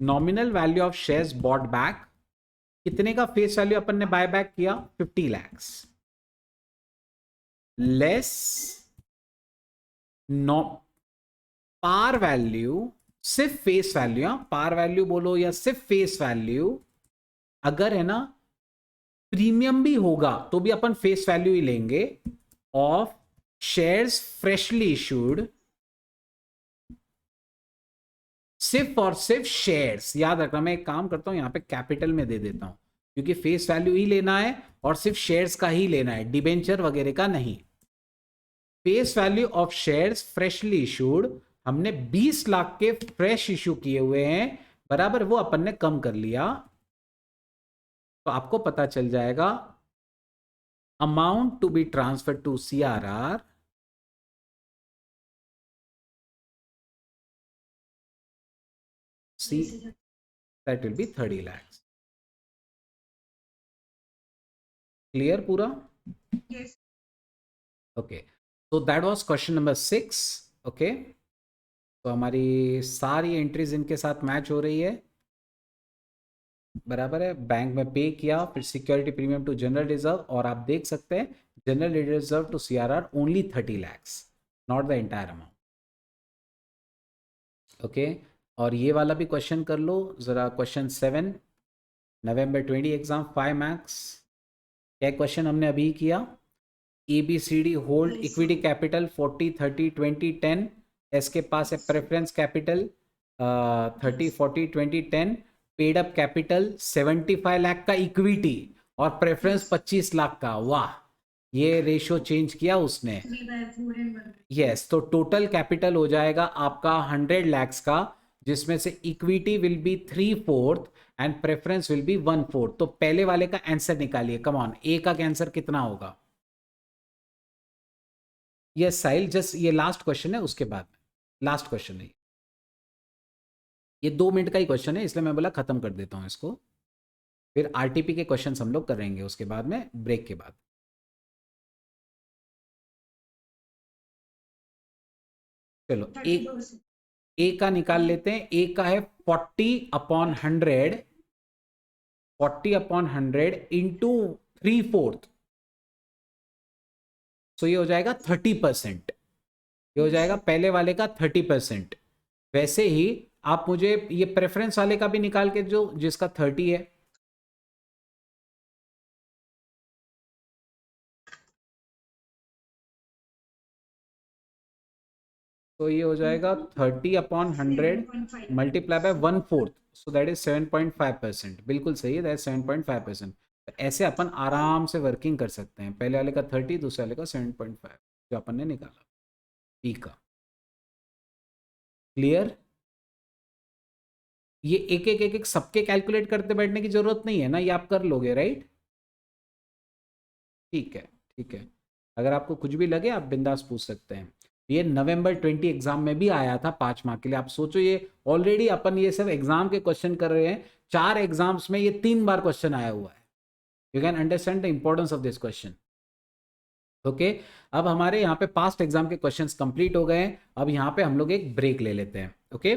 nominal value of shares bought back, कितने का फेस वैल्यू अपन ने बाय बैक किया? 50 lakhs, less no par value, सिर्फ फेस वैल्यू, पार वैल्यू बोलो या सिर्फ फेस वैल्यू, अगर है ना प्रीमियम भी होगा तो भी अपन फेस वैल्यू ही लेंगे, ऑफ शेयर्स फ्रेशली इशूड, सिर्फ और सिर्फ शेयर्स। याद रखना, मैं एक काम करता हूं यहां पे कैपिटल में दे देता हूं, क्योंकि फेस वैल्यू ही लेना है और सिर्फ शेयर्स का ही लेना है, डिबेंचर वगैरह का नहीं। Face value of shares freshly issued, हमने 20 लाख के फ्रेश इशू किए हुए हैं, बराबर, वो अपन ने कम कर लिया, तो आपको पता चल जाएगा amount to be transfer to CRR see, that will be 30 lakhs। Clear पूरा? ओके, तो that was question number 6। Okay, तो हमारी सारी एंट्रीज इनके साथ मैच हो रही है, बराबर है। बैंक में पे किया, फिर security premium to general reserve, और आप देख सकते हैं general reserve to CRR only 30 lakhs, not the entire amount. Okay, और ये वाला भी क्वेश्चन कर लो जरा, क्वेश्चन 7, नवंबर 20 एग्जाम 5 मैक्स। क्या क्वेश्चन हमने अभी किया? ABCD होल्ड इक्विटी कैपिटल 40 30 20 10, एस के पास है preference capital 30 40 20 10, paid up capital 75 lakh का इक्विटी, और प्रेफरेंस 25 लाख का। वाह, ये रेशियो चेंज किया उसने। यस, तो टोटल कैपिटल हो जाएगा आपका 100 लैक्स का, जिसमें से equity will be 3/4 and preference will be 1/4। तो पहले वाले का आंसर निकालिए, कम ऑन, ए का आंसर कितना होगा? यस साहिल, जस्ट ये लास्ट क्वेश्चन है, उसके बाद लास्ट क्वेश्चन है, ये 2 मिनट का ही क्वेश्चन है, इसलिए मैं बोला खत्म कर देता हूं इसको, फिर आरटीपी के क्वेश्चन हम लोग करेंगे उसके बाद में, ब्रेक के बाद। चलो ए का निकाल लेते हैं। ए का है 40/100, 40/100 इंटू 3/4, सो ये हो जाएगा 30%। ये हो जाएगा पहले वाले का 30%। वैसे ही आप मुझे ये प्रेफरेंस वाले का भी निकाल के जो, जिसका 30 है, तो ये हो जाएगा 30/100 multiply by 1/4, so that is 7.5%। बिल्कुल सही है, दैट इज 7.5%। ऐसे अपन आराम से वर्किंग कर सकते हैं, पहले वाले का 30, दूसरे वाले का 7.5 जो अपन ने निकाला पी का। क्लियर? ये एक एक सबके कैलकुलेट करते बैठने की जरूरत नहीं है ना, ये आप कर लोगे, राइट? ठीक है, ठीक है। अगर आपको कुछ भी लगे आप बिंदास पूछ सकते हैं। ये नवंबर 20 एग्जाम में भी आया था 5 मार्क के लिए। आप सोचो, ये ऑलरेडी अपन ये सब एग्जाम के क्वेश्चन कर रहे हैं, 4 एग्जाम्स में ये 3 बार क्वेश्चन आया हुआ है। You can understand the importance of this question. Okay, अब हमारे यहाँ पे पास्ट एग्जाम के क्वेश्चंस कंप्लीट हो गए हैं। अब यहाँ पे हम लोग एक ब्रेक ले लेते हैं। ओके।